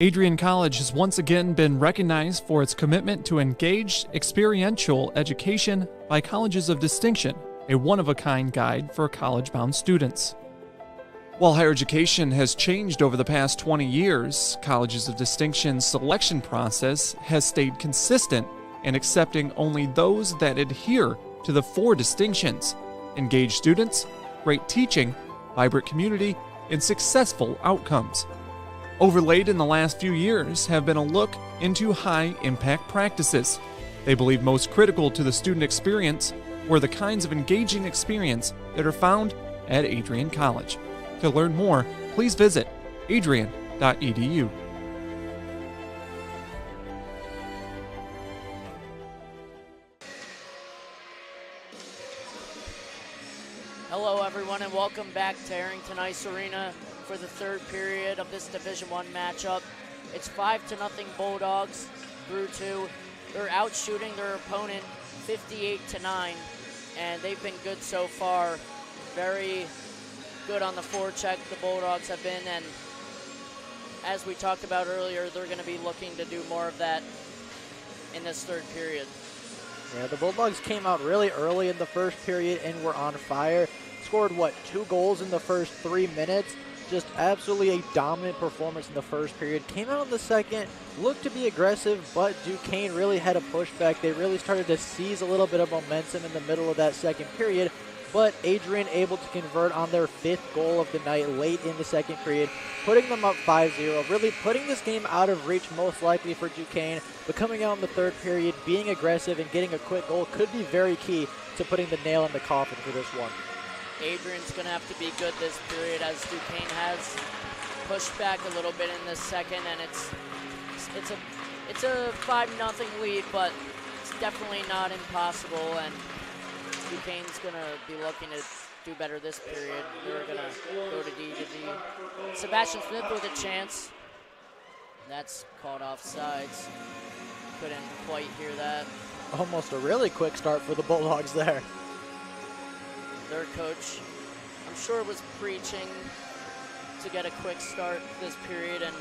Adrian College has once again been recognized for its commitment to engaged, experiential education by Colleges of Distinction, a one-of-a-kind guide for college-bound students. While higher education has changed over the past 20 years, Colleges of Distinction's selection process has stayed consistent in accepting only those that adhere to the 4 distinctions: engaged students, great teaching, vibrant community, and successful outcomes. Overlaid in the last few years have been a look into high-impact practices. They believe most critical to the student experience were the kinds of engaging experience that are found at Adrian College. To learn more, please visit adrian.edu. Hello, everyone, and welcome back to Arrington Ice Arena for the third period of this Division I matchup. It's 5-0 Bulldogs through 2. They're out shooting their opponent 58-9, and they've been good so far. Very good on the forecheck, the Bulldogs have been, and as we talked about earlier, they're going to be looking to do more of that in this third period. Yeah, the Bulldogs came out really early in the first period and were on fire. Scored, 2 goals in the first 3 minutes? Just absolutely a dominant performance in the first period. Came out in the second, looked to be aggressive, but Duquesne really had a pushback. They really started to seize a little bit of momentum in the middle of that second period, but Adrian able to convert on their 5th goal of the night late in the second period, putting them up 5-0, really putting this game out of reach most likely for Duquesne, but coming out in the third period, being aggressive and getting a quick goal could be very key to putting the nail in the coffin for this one. Adrian's going to have to be good this period, as Duquesne has pushed back a little bit in this second, and it's a 5-0 lead, but it's definitely not impossible, and Duquesne's going to be looking to do better this period. They're going to go to D to D. Sebastian Smith with a chance. That's called offsides. Couldn't quite hear that. Almost a really quick start for the Bulldogs there. Their coach, I'm sure, was preaching to get a quick start this period, and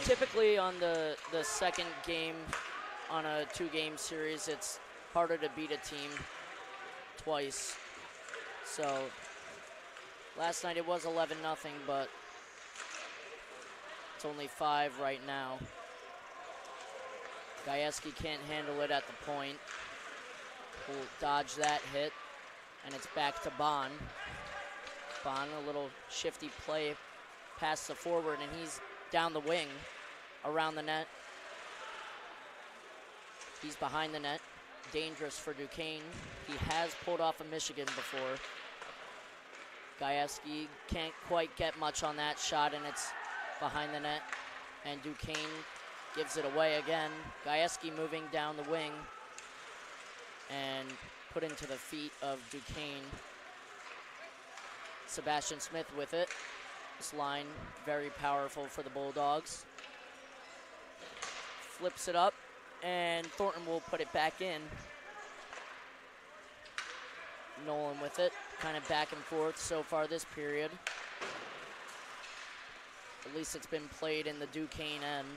typically on the second game on a 2-game series, it's harder to beat a team twice. So last night it was 11-0, but it's only 5 right now. Gajewski can't handle it at the point. Will dodge that hit, and it's back to Bond. Bond, a little shifty play past the forward, and he's down the wing around the net. He's behind the net. Dangerous for Duquesne. He has pulled off a Michigan before. Gajewski can't quite get much on that shot, and it's behind the net. And Duquesne gives it away again. Gajewski moving down the wing and put into the feet of Duquesne. Sebastian Smith with it. This line very powerful for the Bulldogs. Flips it up, and Thornton will put it back in. Nolan with it, kind of back and forth so far this period. At least it's been played in the Duquesne end.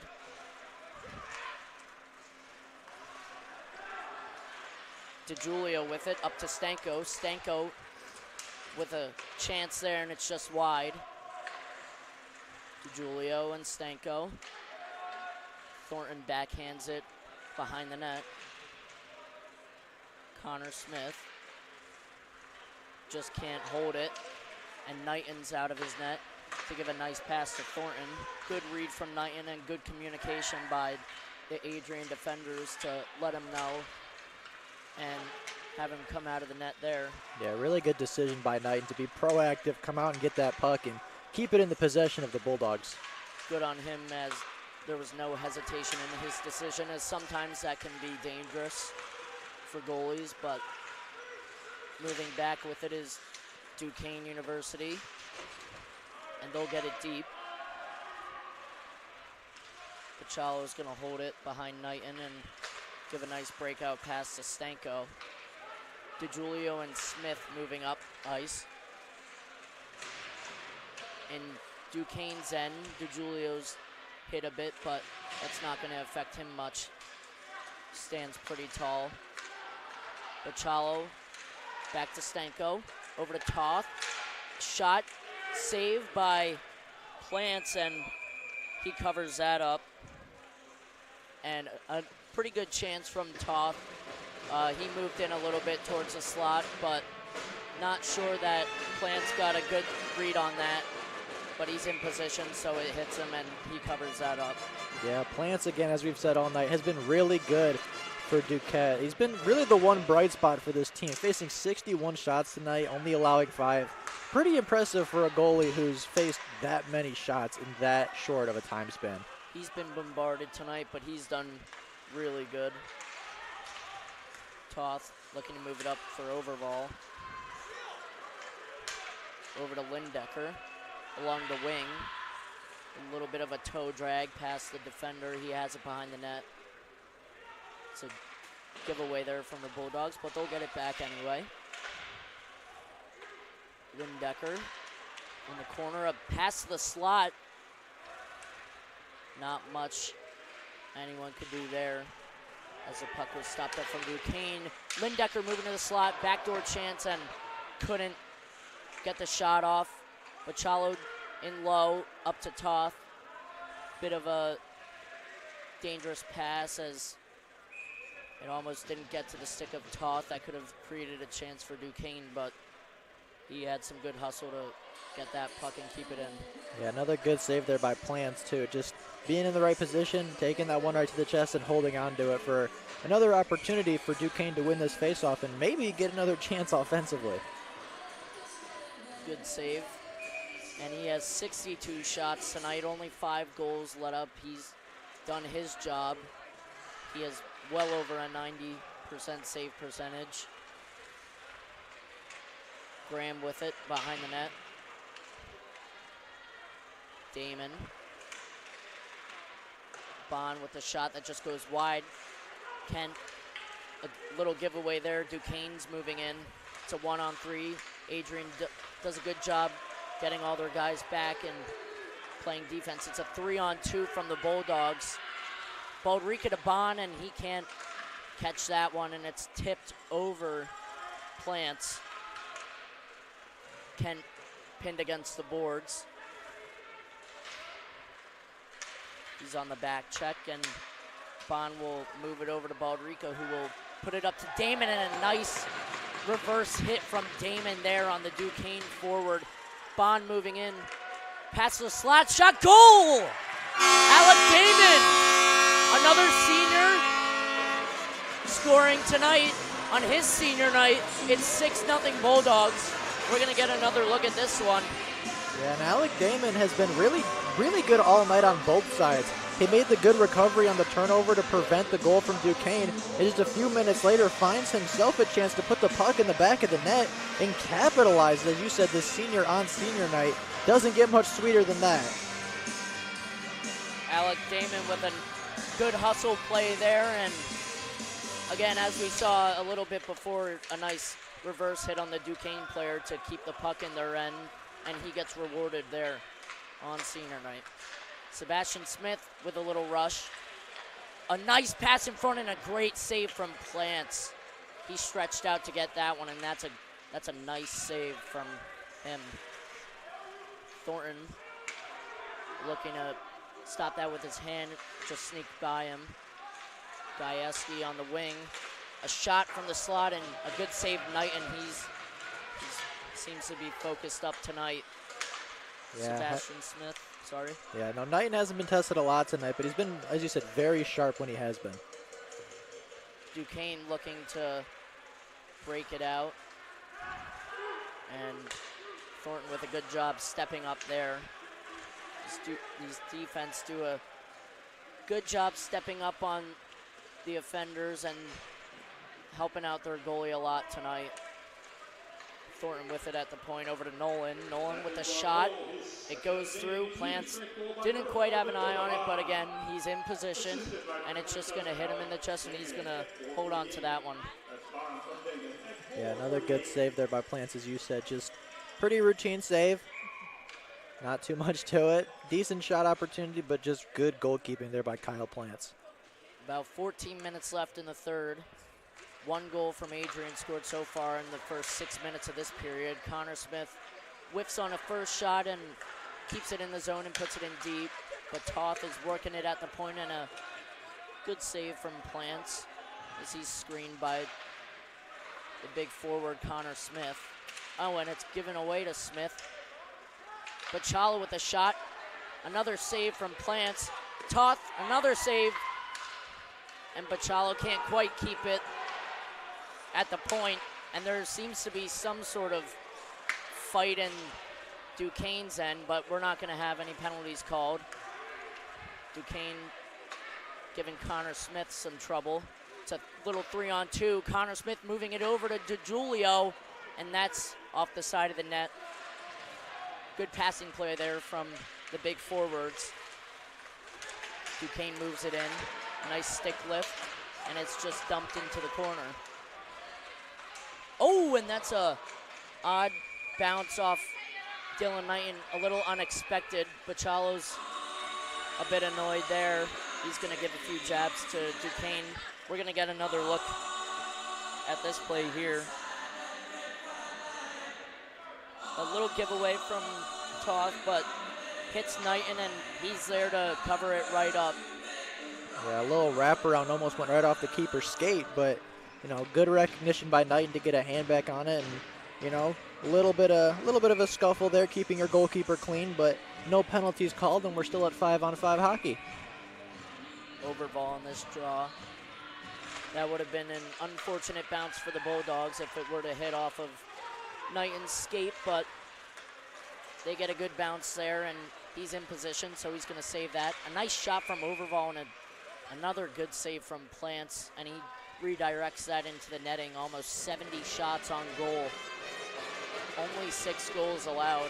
DeGiulio with it, up to Stanko. Stanko with a chance there, and it's just wide. DeGiulio and Stanko. Thornton backhands it behind the net. Connor Smith just can't hold it, and Knighton's out of his net to give a nice pass to Thornton. Good read from Knighton and good communication by the Adrian defenders to let him know and have him come out of the net there. Yeah, really good decision by Knighton to be proactive, come out and get that puck and keep it in the possession of the Bulldogs. Good on him, as there was no hesitation in his decision, as sometimes that can be dangerous for goalies, but moving back with it is Duquesne University, and they'll get it deep. Pachalo's going to hold it behind Knighton and give a nice breakout pass to Stanko. DeGiulio and Smith moving up ice. In Duquesne's end, DeGiulio's hit a bit, but that's not going to affect him much. Stands pretty tall. Bachalo back to Stenko. Over to Toth. Shot saved by Plants, and he covers that up. And a pretty good chance from Toth. He moved in a little bit towards the slot, but not sure that Plants got a good read on that. But he's in position, so it hits him, and he covers that up. Yeah, Plants, again, as we've said all night, has been really good for Duquesne. He's been really the one bright spot for this team, facing 61 shots tonight, only allowing 5. Pretty impressive for a goalie who's faced that many shots in that short of a time span. He's been bombarded tonight, but he's done really good. Toth looking to move it up for Overval. Over to Lindecker along the wing. A little bit of a toe drag past the defender. He has it behind the net. It's a giveaway there from the Bulldogs, but they'll get it back anyway. Lindecker in the corner, a pass to the slot. Not much anyone could do there as the puck was stopped up from Duquesne. Lindecker moving to the slot, backdoor chance, and couldn't get the shot off. Bachalo in low, up to Toth. Bit of a dangerous pass as it almost didn't get to the stick of Toth. That could have created a chance for Duquesne, but he had some good hustle to get that puck and keep it in. Yeah, another good save there by Plants, too. Just being in the right position, taking that one right to the chest and holding on to it for another opportunity for Duquesne to win this faceoff and maybe get another chance offensively. Good save. And he has 62 shots tonight, only 5 goals let up. He's done his job. He has well over a 90% save percentage. Graham with it behind the net. Damon. Bond with the shot that just goes wide. Kent, a little giveaway there. Duquesne's moving in. It's a 1-on-3. Adrian does a good job getting all their guys back and playing defense. It's a 3-on-2 from the Bulldogs. Baldrica to Bond, and he can't catch that one, and it's tipped over Plants. Kent pinned against the boards. He's on the back check, and Bond will move it over to Baldrica, who will put it up to Damon, and a nice reverse hit from Damon there on the Duquesne forward. Bond moving in, pass to the slot, shot, goal! Alec Damon, another senior, scoring tonight on his senior night. It's 6-0 Bulldogs. We're gonna get another look at this one. Yeah, and Alec Damon has been really good all night on both sides. He made the good recovery on the turnover to prevent the goal from Duquesne, and just a few minutes later finds himself a chance to put the puck in the back of the net and capitalize. As you said, this senior on senior night doesn't get much sweeter than that. Alec Damon with a good hustle play there, and again, as we saw a little bit before, a nice reverse hit on the Duquesne player to keep the puck in their end, and he gets rewarded there on senior night. Sebastian Smith with a little rush. A nice pass in front and a great save from Plants. He stretched out to get that one, and that's a nice save from him. Thornton looking to stop that with his hand, just sneak by him. Gajewski on the wing. A shot from the slot and a good save Knight, and he seems to be focused up tonight. Yeah. Sebastian Smith, sorry. Yeah, no, Knighton hasn't been tested a lot tonight, but he's been, as you said, very sharp when he has been. Duquesne looking to break it out. And Thornton with a good job stepping up there. These defense do a good job stepping up on the offenders and helping out their goalie a lot tonight. Thornton with it at the point over to Nolan. Nolan with a shot. It goes through. Plants didn't quite have an eye on it, but again, he's in position, and it's just going to hit him in the chest, and he's going to hold on to that one. Yeah, another good save there by Plants, as you said. Just pretty routine save. Not too much to it. Decent shot opportunity, but just good goalkeeping there by Kyle Plants. About 14 minutes left in the third. 1 goal from Adrian scored so far in the first 6 minutes of this period. Connor Smith whiffs on a first shot and keeps it in the zone and puts it in deep. But Toth is working it at the point, and a good save from Plants as he's screened by the big forward Connor Smith. Oh, and it's given away to Smith. Bachala with a shot. Another save from Plants. Toth, another save. And Bachala can't quite keep it at the point, and there seems to be some sort of fight in Duquesne's end, but we're not going to have any penalties called. Duquesne giving Connor Smith some trouble. It's a little 3-on-2. Connor Smith moving it over to DeJulio, and that's off the side of the net. Good passing play there from the big forwards. Duquesne moves it in. Nice stick lift, and it's just dumped into the corner. Oh, and that's a odd bounce off Dylan Knighton, a little unexpected. Bachalo's a bit annoyed there. He's going to give a few jabs to Duquesne. We're going to get another look at this play here. A little giveaway from Toth, but hits Knighton, and he's there to cover it right up. Yeah, a little wraparound almost went right off the keeper's skate, but you know, good recognition by Knighton to get a hand back on it, and you know, a little bit of a scuffle there, keeping your goalkeeper clean, but no penalties called, and we're still at 5-on-5 hockey. Overball on this draw. That would have been an unfortunate bounce for the Bulldogs if it were to hit off of Knighton's skate, but they get a good bounce there, and he's in position, so he's going to save that. A nice shot from Overball, and another good save from Plants, and he redirects that into the netting. Almost 70 shots on goal. Only 6 goals allowed.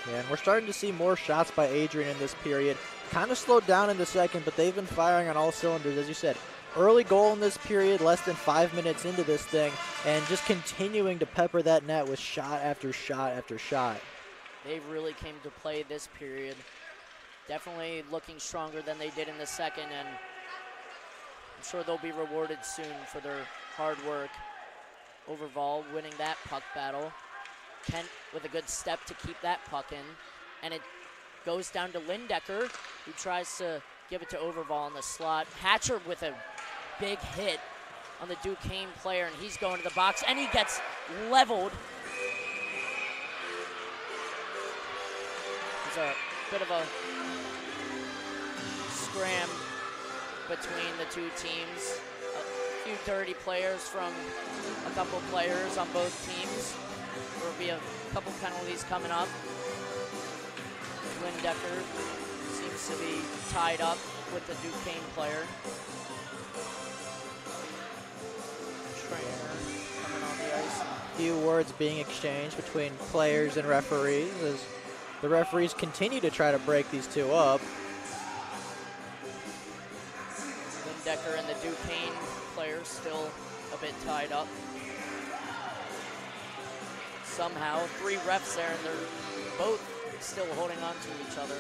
Yeah, and we're starting to see more shots by Adrian in this period. Kind of slowed down in the second, but they've been firing on all cylinders, as you said. Early goal in this period, less than 5 minutes into this thing, and just continuing to pepper that net with shot after shot after shot. They really came to play this period. Definitely looking stronger than they did in the second, and I'm sure they'll be rewarded soon for their hard work. Overval winning that puck battle. Kent with a good step to keep that puck in, and it goes down to Lindecker, who tries to give it to Overval in the slot. Hatcher with a big hit on the Duquesne player, and he's going to the box, and he gets leveled. There's a bit of a scram between the two teams. A few dirty players from a couple players on both teams. There will be a couple penalties coming up. Lindecker seems to be tied up with the Duquesne player. Trainer coming on the ice. Few words being exchanged between players and referees as the referees continue to try to break these two up. Lindecker and the Duquesne players still a bit tied up. Somehow, 3 refs there, and they're both still holding on to each other.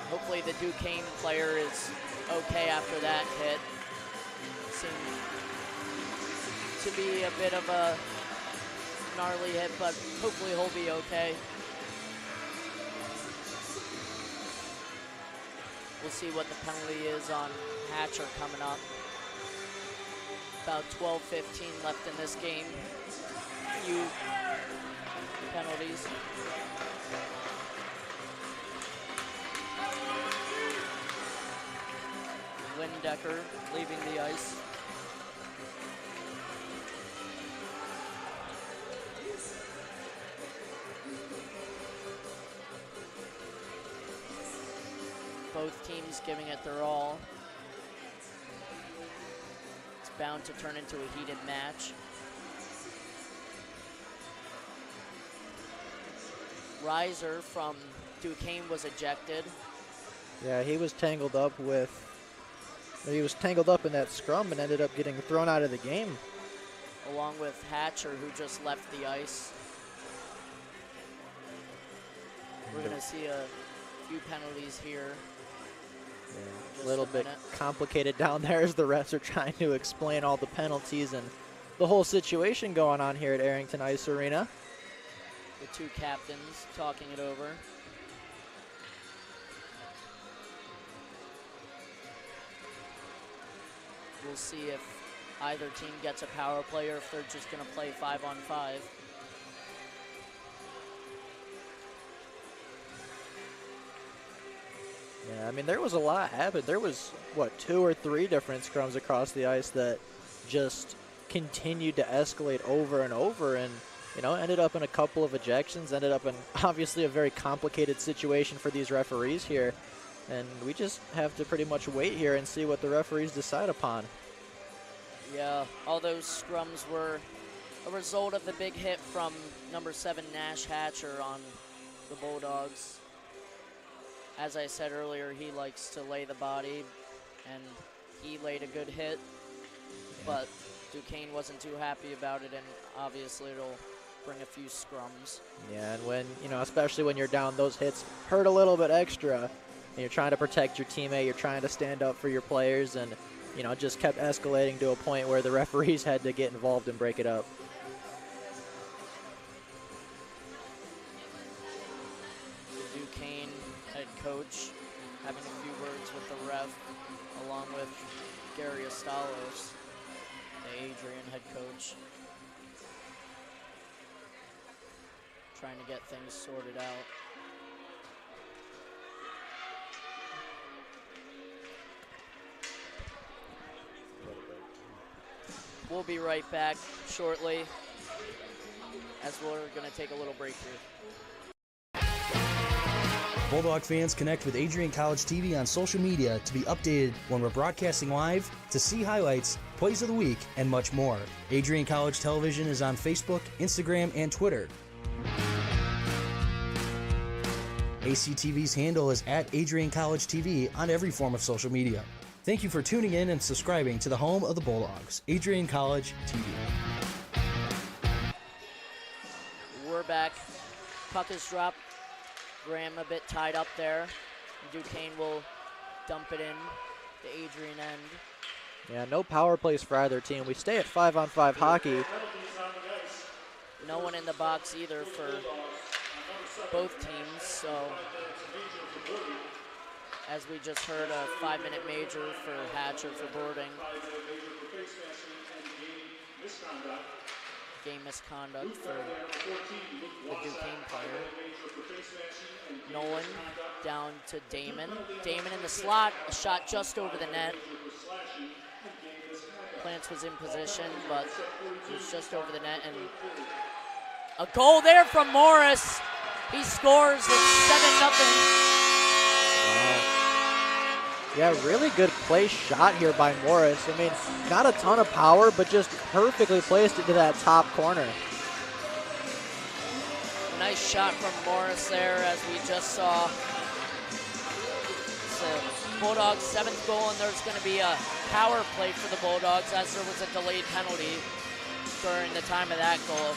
Hopefully the Duquesne player is okay after that hit. Seemed to be a bit of a gnarly hit, but hopefully he'll be okay. We'll see what the penalty is on Hatcher coming up. About 12-15 left in this game. Few penalties. Lindecker leaving the ice. Both teams giving it their all. It's bound to turn into a heated match. Reiser from Duquesne was ejected. Yeah, he was tangled up in that scrum and ended up getting thrown out of the game. Along with Hatcher, who just left the ice. We're going to see a few penalties here. A little bit complicated down there as the refs are trying to explain all the penalties and the whole situation going on here at Arrington Ice Arena. The two captains talking it over. We'll see if either team gets a power play or if they're just going to play 5-on-5. Yeah, I mean, there was a lot happened. There was, what, 2 or 3 different scrums across the ice that just continued to escalate over and over and, you know, ended up in a couple of ejections, ended up in obviously a very complicated situation for these referees here. And we just have to pretty much wait here and see what the referees decide upon. Yeah, all those scrums were a result of the big hit from number 7 Nash Hatcher on the Bulldogs. As I said earlier, he likes to lay the body, and he laid a good hit, but Duquesne wasn't too happy about it, and obviously it'll bring a few scrums. Yeah, and when, you know, especially when you're down, those hits hurt a little bit extra, and you're trying to protect your teammate, you're trying to stand up for your players, and, you know, it just kept escalating to a point where the referees had to get involved and break it up. Duquesne head coach having a few words with the ref, along with Gary Astalos, the Adrian head coach, trying to get things sorted out. We'll be right back shortly, as we're going to take a little break here. Bulldog fans, connect with Adrian College TV on social media to be updated when we're broadcasting live, to see highlights, plays of the week, and much more. Adrian College Television is on Facebook, Instagram, and Twitter. ACTV's handle is at Adrian College TV on every form of social media. Thank you for tuning in and subscribing to the home of the Bulldogs, Adrian College TV. We're back. Puck is dropped. Graham a bit tied up there. Duquesne will dump it in the Adrian end. Yeah, no power plays for either team. We stay at 5-on-5 hockey. No one in the box either for both teams, so as we just heard, a 5-minute major for Hatcher for boarding. Game misconduct for the Duquesne player. Nolan down to Damon. Damon in the slot, a shot just over the net. Plants was in position, but it was just over the net, and a goal there from Morris. He scores. It's 7-0. Yeah, really good place shot here by Morris. I mean, not a ton of power, but just perfectly placed into that top corner. Nice shot from Morris there, as we just saw. It's the Bulldogs' 7th goal, and there's going to be a power play for the Bulldogs, as there was a delayed penalty during the time of that goal.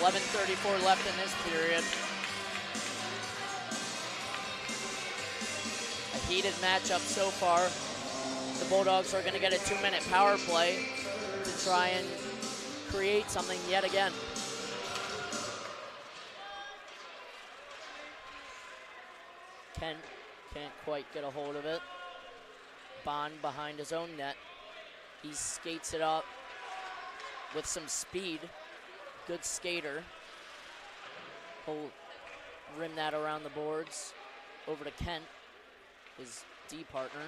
11:34 left in this period. A heated matchup so far. The Bulldogs are going to get a 2-minute power play to try and create something yet again. Kent can't quite get a hold of it. Bond behind his own net. He skates it up with some speed. Good skater. He'll rim that around the boards. Over to Kent, his D partner.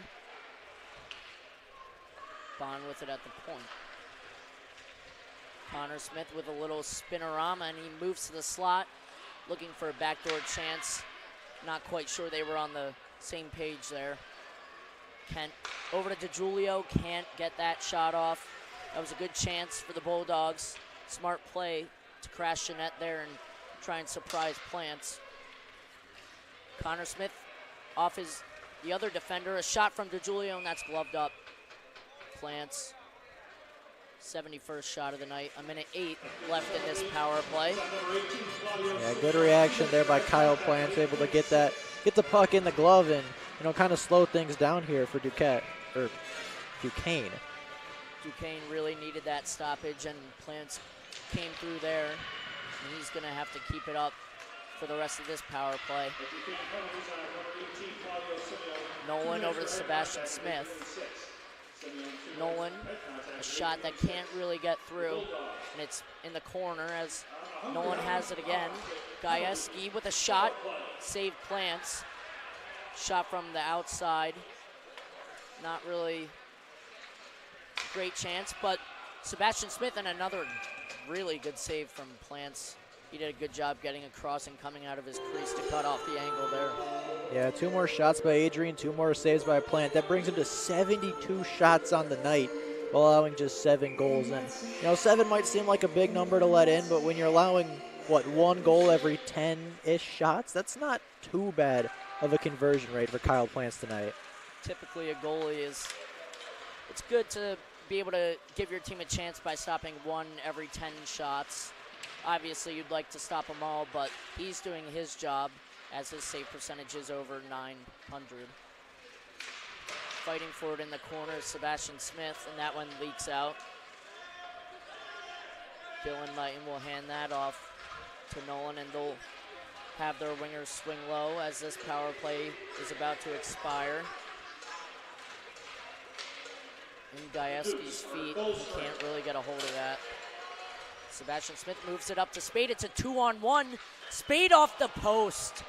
Bond with it at the point. Connor Smith with a little spinorama, and he moves to the slot, looking for a backdoor chance. Not quite sure they were on the same page there. Kent over to DiGiulio, can't get that shot off. That was a good chance for the Bulldogs. Smart play to crash the net there and try and surprise Plants. Connor Smith off the other defender. A shot from DiGiulio, and that's gloved up. Plants 71st shot of the night. 1:08 left in this power play. Yeah, good reaction there by Kyle Plants, able to get the puck in the glove and, you know, kind of slow things down here for Duquesne. Duquesne really needed that stoppage, and Plants came through there, and he's going to have to keep it up for the rest of this power play. Nolan over to Sebastian Smith. Nolan, a shot that can't really get through, and it's in the corner as Nolan has it again. Gajewski with a shot, saved Plants. Shot from the outside, not really great chance, but Sebastian Smith and another really good save from Plants. He did a good job getting across and coming out of his crease to cut off the angle there. Yeah, 2 more shots by Adrian, 2 more saves by Plant. That brings him to 72 shots on the night, while allowing just 7 goals. And, you know, 7 might seem like a big number to let in, but when you're allowing, what, 1 goal every 10-ish shots, that's not too bad of a conversion rate for Kyle Plants tonight. Typically a goalie it's good to be able to give your team a chance by stopping 1 every 10 shots. Obviously, you'd like to stop them all, but he's doing his job as his save percentage is over 900. Fighting for it in the corner is Sebastian Smith, and that one leaks out. Dylan Knighton will hand that off to Nolan, and they'll have their wingers swing low as this power play is about to expire. In Gajewski's feet, he can't really get a hold of that. Sebastian Smith moves it up to Spade. It's a 2-on-1. Spade off the post.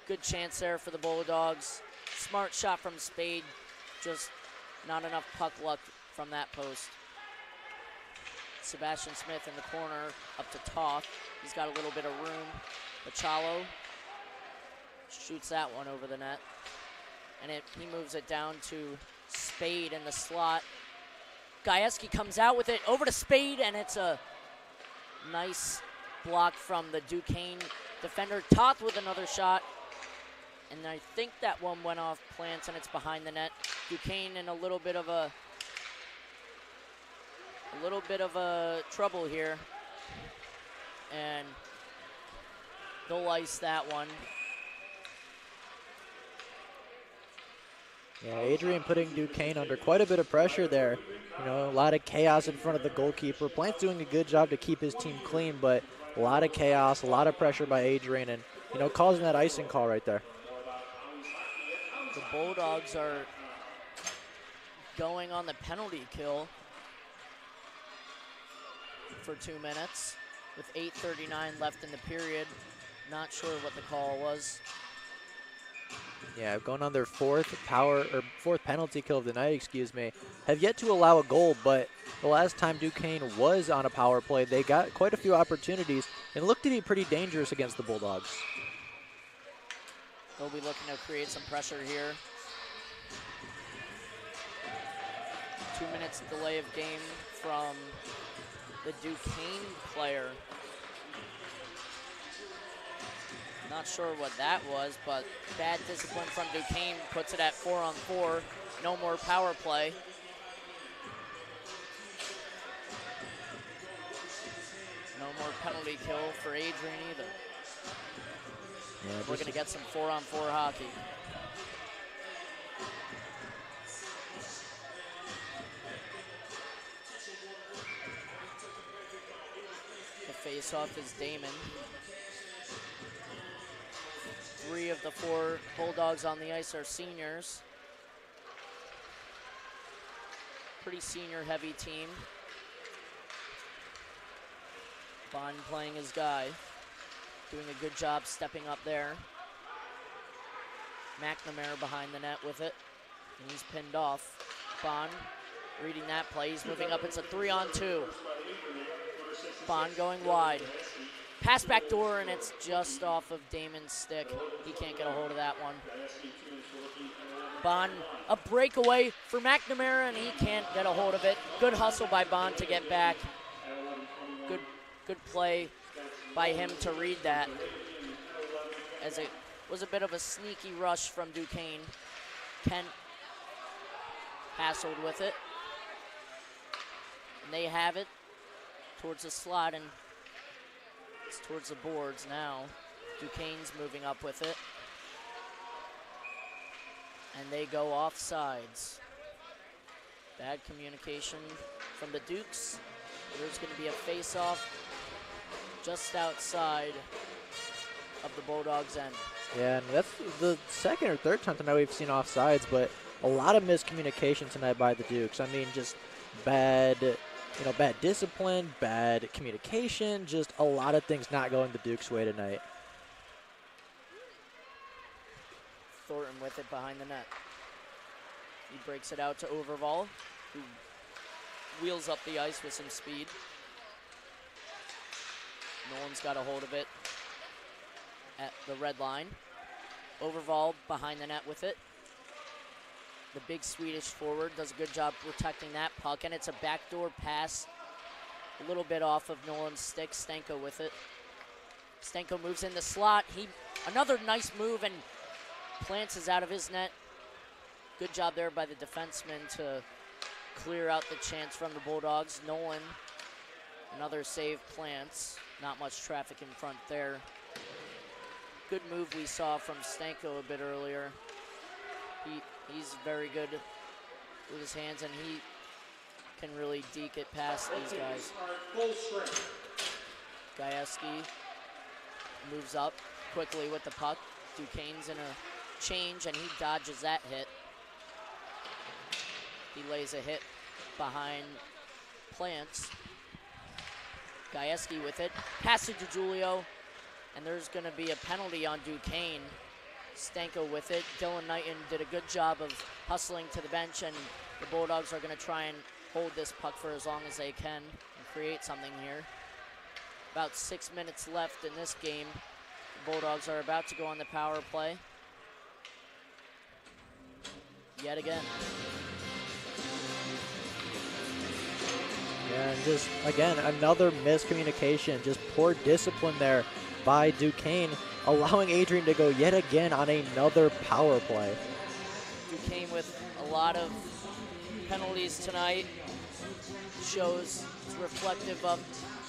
Good chance there for the Bulldogs. Smart shot from Spade. Just not enough puck luck from that post. Sebastian Smith in the corner up to Toth. He's got a little bit of room. Machalo shoots that one over the net. And he moves it down to Spade in the slot. Gajewski comes out with it over to Spade, and it's a nice block from the Duquesne defender. Toth with another shot, and I think that one went off Plants, and it's behind the net. Duquesne in a little bit of a trouble here, and they'll ice that one. Yeah, Adrian putting Duquesne under quite a bit of pressure there. You know, a lot of chaos in front of the goalkeeper. Plant's doing a good job to keep his team clean, but a lot of chaos, a lot of pressure by Adrian, and, you know, causing that icing call right there. The Bulldogs are going on the penalty kill for 2 minutes with 8:39 left in the period. Not sure what the call was. Yeah, going on their fourth penalty kill of the night, have yet to allow a goal, but the last time Duquesne was on a power play, they got quite a few opportunities and looked to be pretty dangerous against the Bulldogs. They'll be looking to create some pressure here. 2 minutes delay of game from the Duquesne player. Not sure what that was, but bad discipline from Duquesne puts it at 4-on-4. No more power play. No more penalty kill for Adrian either. Yeah, we're going to get some 4-on-4 hockey. The face-off is Damon. 3 of the 4 Bulldogs on the ice are seniors. Pretty senior-heavy team. Bond playing his guy. Doing a good job stepping up there. McNamara behind the net with it. And he's pinned off. Bond reading that play. He's moving up. It's a 3-on-2. Bond going wide. Pass back door, and it's just off of Damon's stick. He can't get a hold of that one. Bond, a breakaway for McNamara, and he can't get a hold of it. Good hustle by Bond to get back. Good play by him to read that, as it was a bit of a sneaky rush from Duquesne. Kent hassled with it. And they have it towards the slot, and it's towards the boards now. Duquesne's moving up with it. And they go off sides. Bad communication from the Dukes. There's going to be a face-off just outside of the Bulldogs' end. Yeah, and that's the second or third time tonight we've seen offsides, but a lot of miscommunication tonight by the Dukes. I mean, just bad, bad discipline, bad communication, just a lot of things not going the Dukes' way tonight. Thornton with it behind the net. He breaks it out to Overval, who wheels up the ice with some speed. Nolan's got a hold of it at the red line. Overval behind the net with it. The big Swedish forward does a good job protecting that puck, and it's a backdoor pass a little bit off of Nolan's stick. Stanko with it. Stanko moves in the slot. Another nice move, and Plants is out of his net. Good job there by the defenseman to clear out the chance from the Bulldogs. Nolan, another save. Plants. Not much traffic in front there. Good move we saw from Stanko a bit earlier. He's very good with his hands, and he can really deke it past these guys. Gajewski moves up quickly with the puck. Duquesne's in a change, and he dodges that hit. He lays a hit behind Plants. Gajewski with it. Pass it to Julio, and there's going to be a penalty on Duquesne. Stanko with it. Dylan Knighton did a good job of hustling to the bench, and the Bulldogs are going to try and hold this puck for as long as they can and create something here. About 6 minutes left in this game. The Bulldogs are about to go on the power play. Yet again. Yeah, and just, again, another miscommunication. Just poor discipline there by Duquesne, allowing Adrian to go yet again on another power play. Duquesne with a lot of penalties tonight. Shows it's reflective of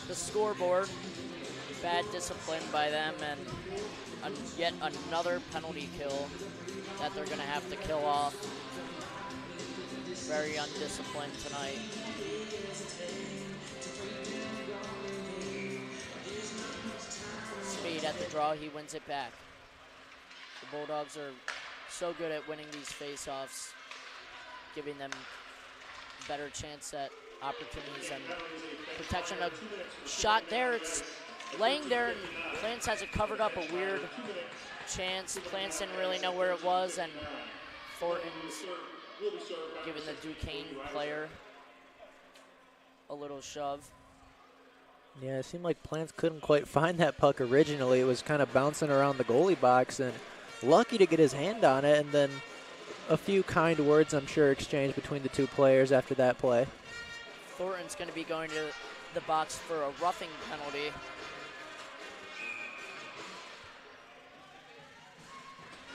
the scoreboard. Bad discipline by them, and yet another penalty kill that they're going to have to kill off. Very undisciplined tonight. Spade at the draw, he wins it back. The Bulldogs are so good at winning these face-offs, giving them a better chance at opportunities and protection. A shot there, it's laying there, and Plants has it covered up, a weird chance. Plants didn't really know where it was, and Thornton's giving the Duquesne player a little shove. Yeah, it seemed like Plants couldn't quite find that puck originally. It was kind of bouncing around the goalie box, and lucky to get his hand on it, and then a few kind words, I'm sure, exchanged between the two players after that play. Thornton's going to be going to the box for a roughing penalty.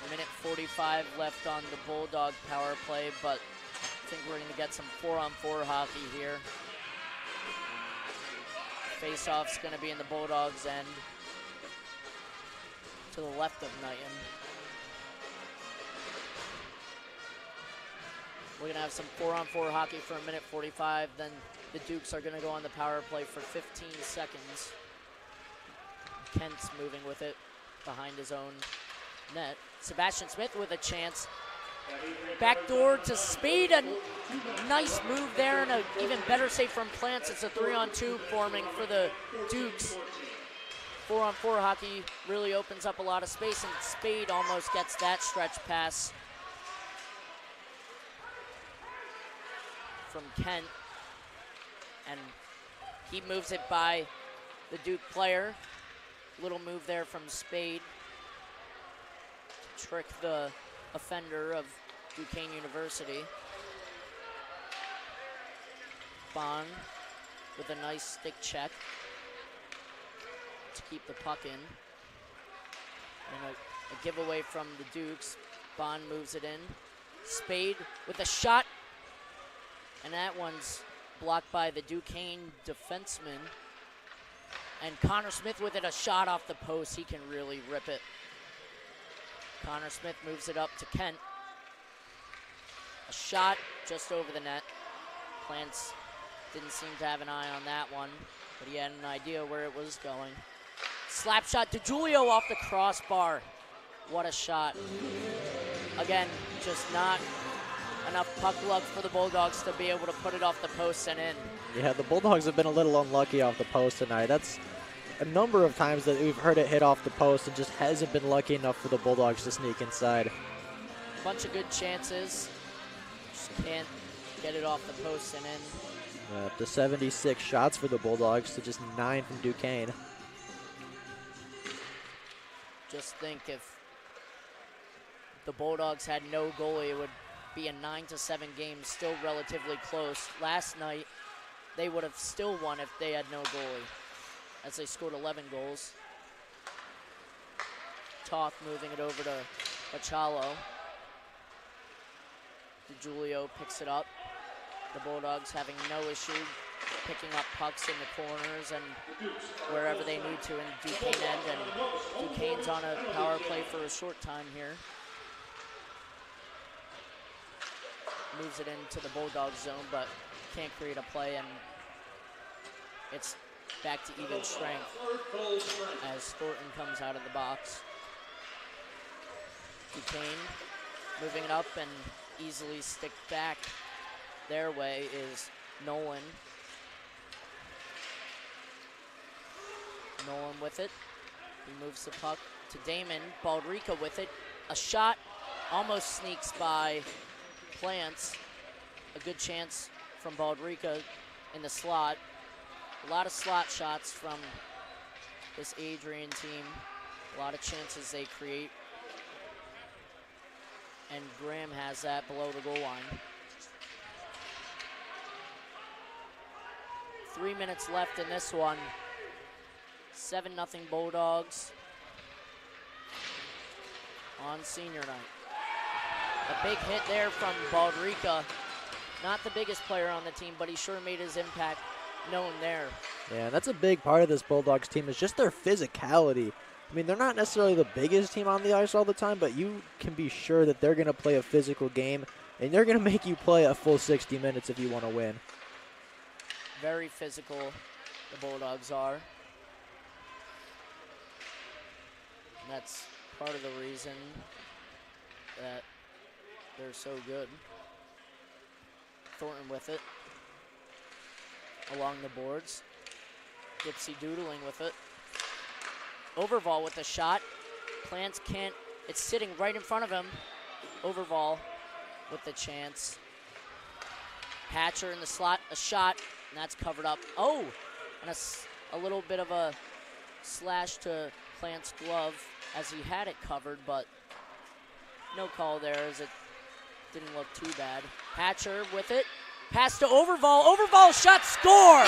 Minute 45 left on the Bulldog power play, but I think we're going to get some 4-on-4 hockey here. Face-off's going to be in the Bulldogs' end to the left of Knighton. We're going to have some 4-on-4 hockey for a minute 45, then the Dukes are going to go on the power play for 15 seconds. Kent's moving with it behind his own net. Sebastian Smith with a chance. Backdoor to Spade, a nice move there, and an even better save from Plants. It's a 3-on-2 forming for the Dukes. 4-on-4 hockey really opens up a lot of space, and Spade almost gets that stretch pass from Kent, and he moves it by the Duke player. Little move there from Spade to trick the offender of Duquesne University. Bond with a nice stick check to keep the puck in. And a giveaway from the Dukes. Bond moves it in. Spade with a shot, and that one's blocked by the Duquesne defenseman. And Connor Smith with it, a shot off the post. He can really rip it. Connor Smith moves it up to Kent. A shot just over the net. Plants didn't seem to have an eye on that one, but he had an idea where it was going. Slap shot to Julio off the crossbar. What a shot. Again, just not enough puck luck for the Bulldogs to be able to put it off the post and in. Yeah, the Bulldogs have been a little unlucky off the post tonight. That's a number of times that we've heard it hit off the post and just hasn't been lucky enough for the Bulldogs to sneak inside. Bunch of good chances. Just can't get it off the post and in. Up to 76 shots for the Bulldogs to just 9 from Duquesne. Just think if the Bulldogs had no goalie, it would be a 9-7 game, still relatively close. Last night, they would have still won if they had no goalie, as they scored 11 goals. Toth moving it over to Machalo. DiGiulio picks it up. The Bulldogs having no issue picking up pucks in the corners and wherever they need to in Duquesne end. And Duquesne's on a power play for a short time here. Moves it into the Bulldogs zone, but can't create a play, and it's back to even strength as Thornton comes out of the box. Duquesne moving it up and easily stick back their way is Nolan. Nolan with it. He moves the puck to Damon. Baldrica with it. A shot almost sneaks by Plants. A good chance from Baldrica in the slot. A lot of slot shots from this Adrian team. A lot of chances they create. And Graham has that below the goal line. 3 minutes left in this one. 7-0 Bulldogs on senior night. A big hit there from Baldrica. Not the biggest player on the team, but he sure made his impact known there. Yeah, that's a big part of this Bulldogs team is just their physicality. I mean, they're not necessarily the biggest team on the ice all the time, but you can be sure that they're going to play a physical game, and they're going to make you play a full 60 minutes if you want to win. Very physical, the Bulldogs are. And that's part of the reason that they're so good. Thornton with it. Along the boards. Dipsy doodling with it. Overval with a shot. Plants can't, it's sitting right in front of him. Overval with the chance. Hatcher in the slot, a shot, and that's covered up. Oh, and a little bit of a slash to Plant's glove as he had it covered, but no call there as it didn't look too bad. Hatcher with it. Pass to Overval. Overval shot, score!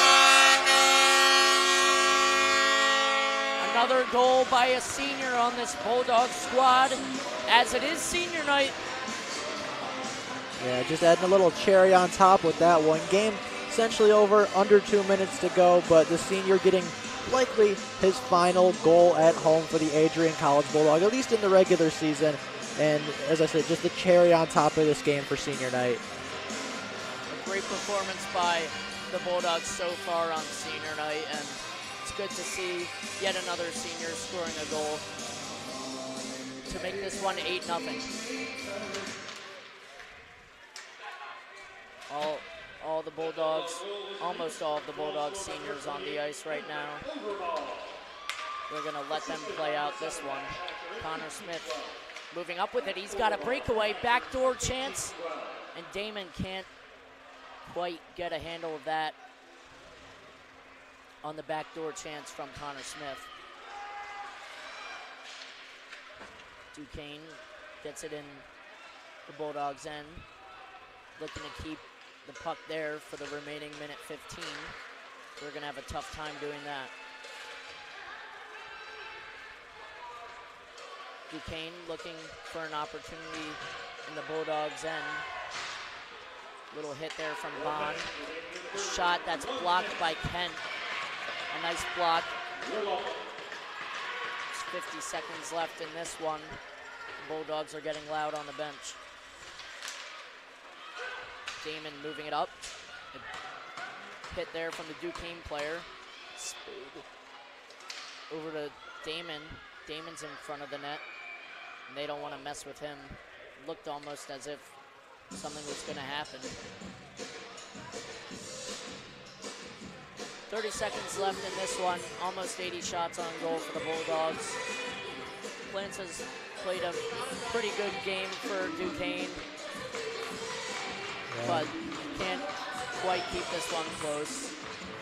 Another goal by a senior on this Bulldog squad, as it is senior night. Yeah, just adding a little cherry on top with that one. Game essentially over, under 2 minutes to go, but the senior getting likely his final goal at home for the Adrian College Bulldog, at least in the regular season. And as I said, just the cherry on top of this game for senior night. A great performance by the Bulldogs so far on senior night, and it's good to see yet another senior scoring a goal to make this one 8-0. All the Bulldogs, almost all of the Bulldogs seniors on the ice right now. We're going to let them play out this one. Connor Smith moving up with it. He's got a breakaway, backdoor chance, and Damon can't quite get a handle of that on the backdoor chance from Connor Smith. Duquesne gets it in the Bulldogs' end, looking to keep the puck there for the remaining minute 15. We're going to have a tough time doing that. Duquesne looking for an opportunity in the Bulldogs' end. Little hit there from Bond. A shot that's blocked by Kent. A nice block. There's 50 seconds left in this one. The Bulldogs are getting loud on the bench. Damon moving it up. A hit there from the Duquesne player. Spade over to Damon. Damon's in front of the net, and they don't want to mess with him. Looked almost as if something was going to happen. 30 seconds left in this one. Almost 80 shots on goal for the Bulldogs. Plants has played a pretty good game for Duquesne, but can't quite keep this one close.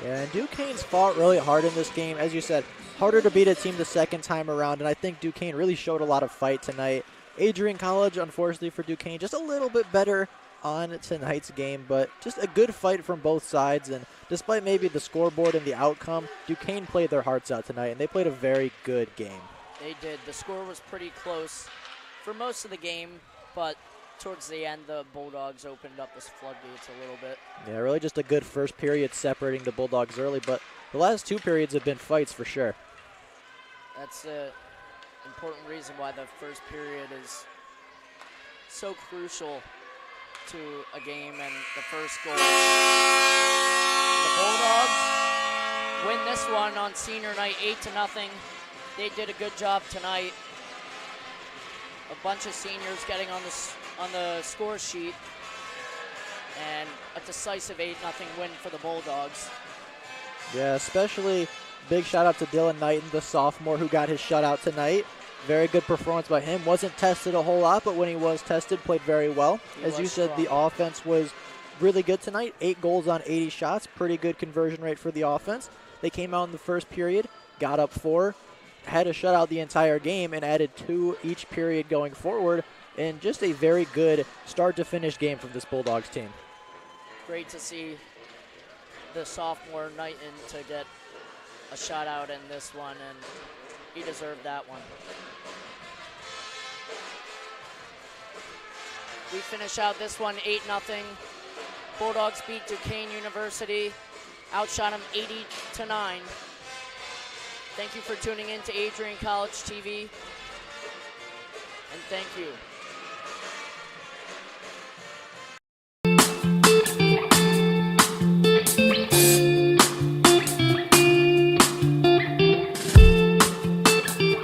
Yeah, and Duquesne's fought really hard in this game. As you said, harder to beat a team the second time around, and I think Duquesne really showed a lot of fight tonight. Adrian College, unfortunately for Duquesne, just a little bit better on tonight's game, but just a good fight from both sides. And despite maybe the scoreboard and the outcome, Duquesne played their hearts out tonight, and they played a very good game. They did. The score was pretty close for most of the game, but towards the end, the Bulldogs opened up the floodgates a little bit. Yeah, really just a good first period separating the Bulldogs early, but the last two periods have been fights for sure. That's an important reason why the first period is so crucial to a game and the first goal. The Bulldogs win this one on senior night 8-0. They did a good job tonight. A bunch of seniors getting on the score sheet, and a decisive 8-0 win for the Bulldogs. Yeah, especially big shout out to Dylan Knighton, the sophomore who got his shutout tonight. Very good performance by him. Wasn't tested a whole lot, but when he was tested, played very well. As you said, the offense was really good tonight. 8 goals on 80 shots. Pretty good conversion rate for the offense. They came out in the first period, got up 4, had a shutout the entire game, and added 2 each period going forward. And just a very good start-to-finish game from this Bulldogs team. Great to see the sophomore Knighton to get a shutout in this one, and he deserved that one. We finish out this one 8-0. Bulldogs beat Duquesne University, outshot them 80-9. Thank you for tuning in to Adrian College TV, and thank you.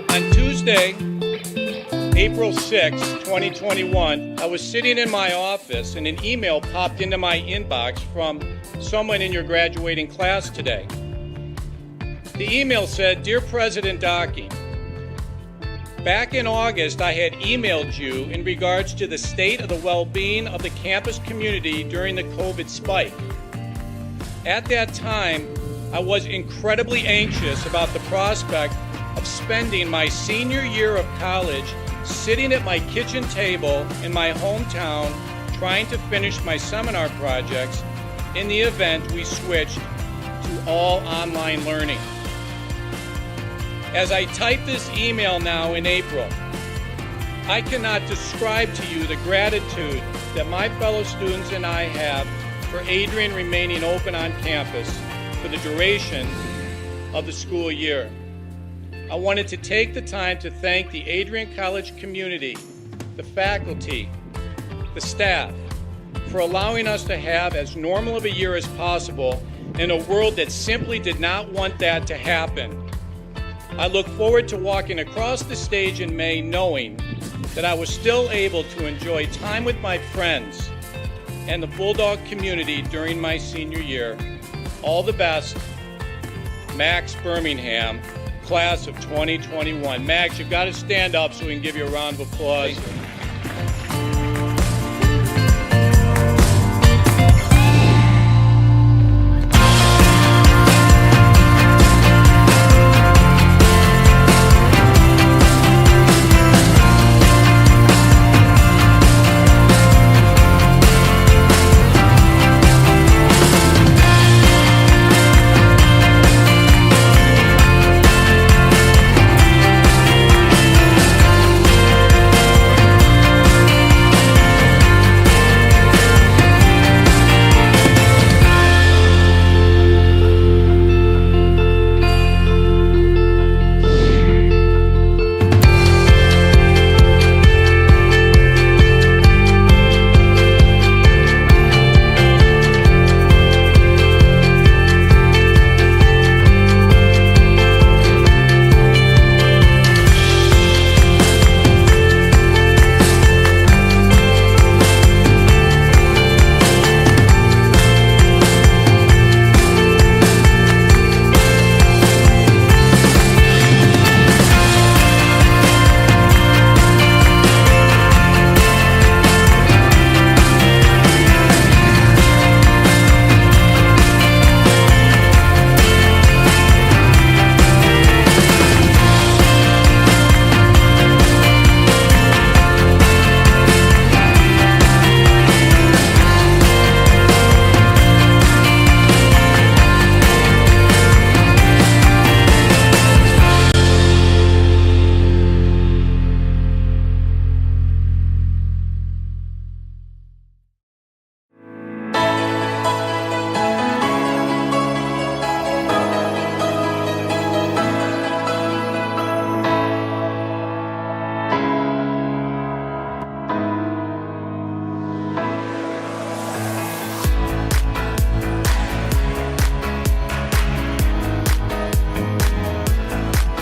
On Tuesday, April 6, 2021, I was sitting in my office and an email popped into my inbox from someone in your graduating class today. The email said, "Dear President Duquesne, back in August I had emailed you in regards to the state of the well-being of the campus community during the COVID spike. At that time, I was incredibly anxious about the prospect of spending my senior year of college sitting at my kitchen table in my hometown trying to finish my seminar projects in the event we switched to all online learning. As I type this email now in April, I cannot describe to you the gratitude that my fellow students and I have for Adrian remaining open on campus for the duration of the school year. I wanted to take the time to thank the Adrian College community, the faculty, the staff, for allowing us to have as normal of a year as possible in a world that simply did not want that to happen. I look forward to walking across the stage in May knowing that I was still able to enjoy time with my friends and the Bulldog community during my senior year. All the best, Max Birmingham, class of 2021. Max, you've got to stand up so we can give you a round of applause.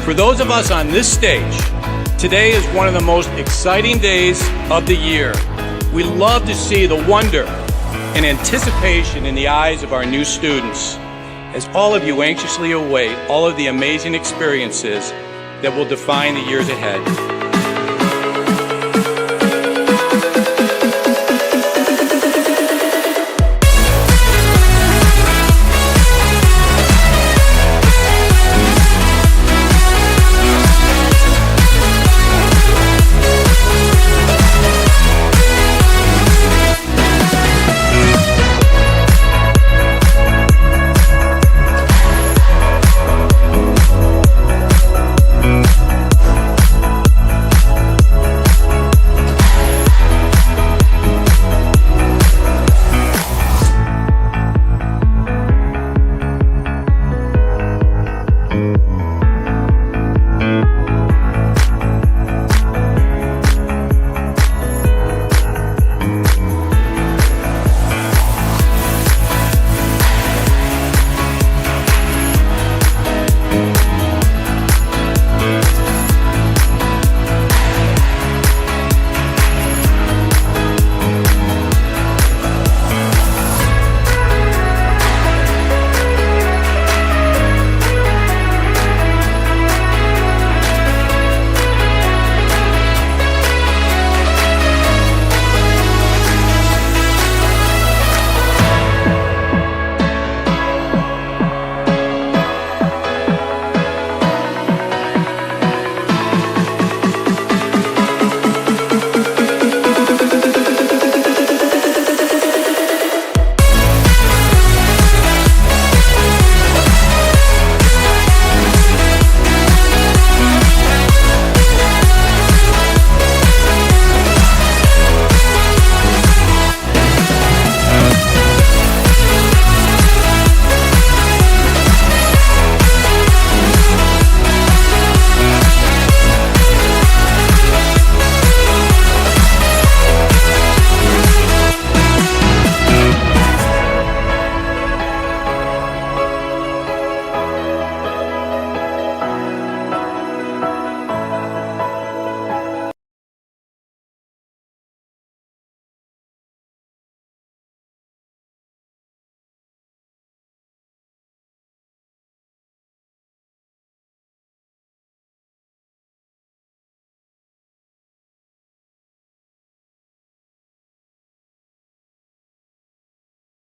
For those of us on this stage, today is one of the most exciting days of the year. We love to see the wonder and anticipation in the eyes of our new students, as all of you anxiously await all of the amazing experiences that will define the years ahead.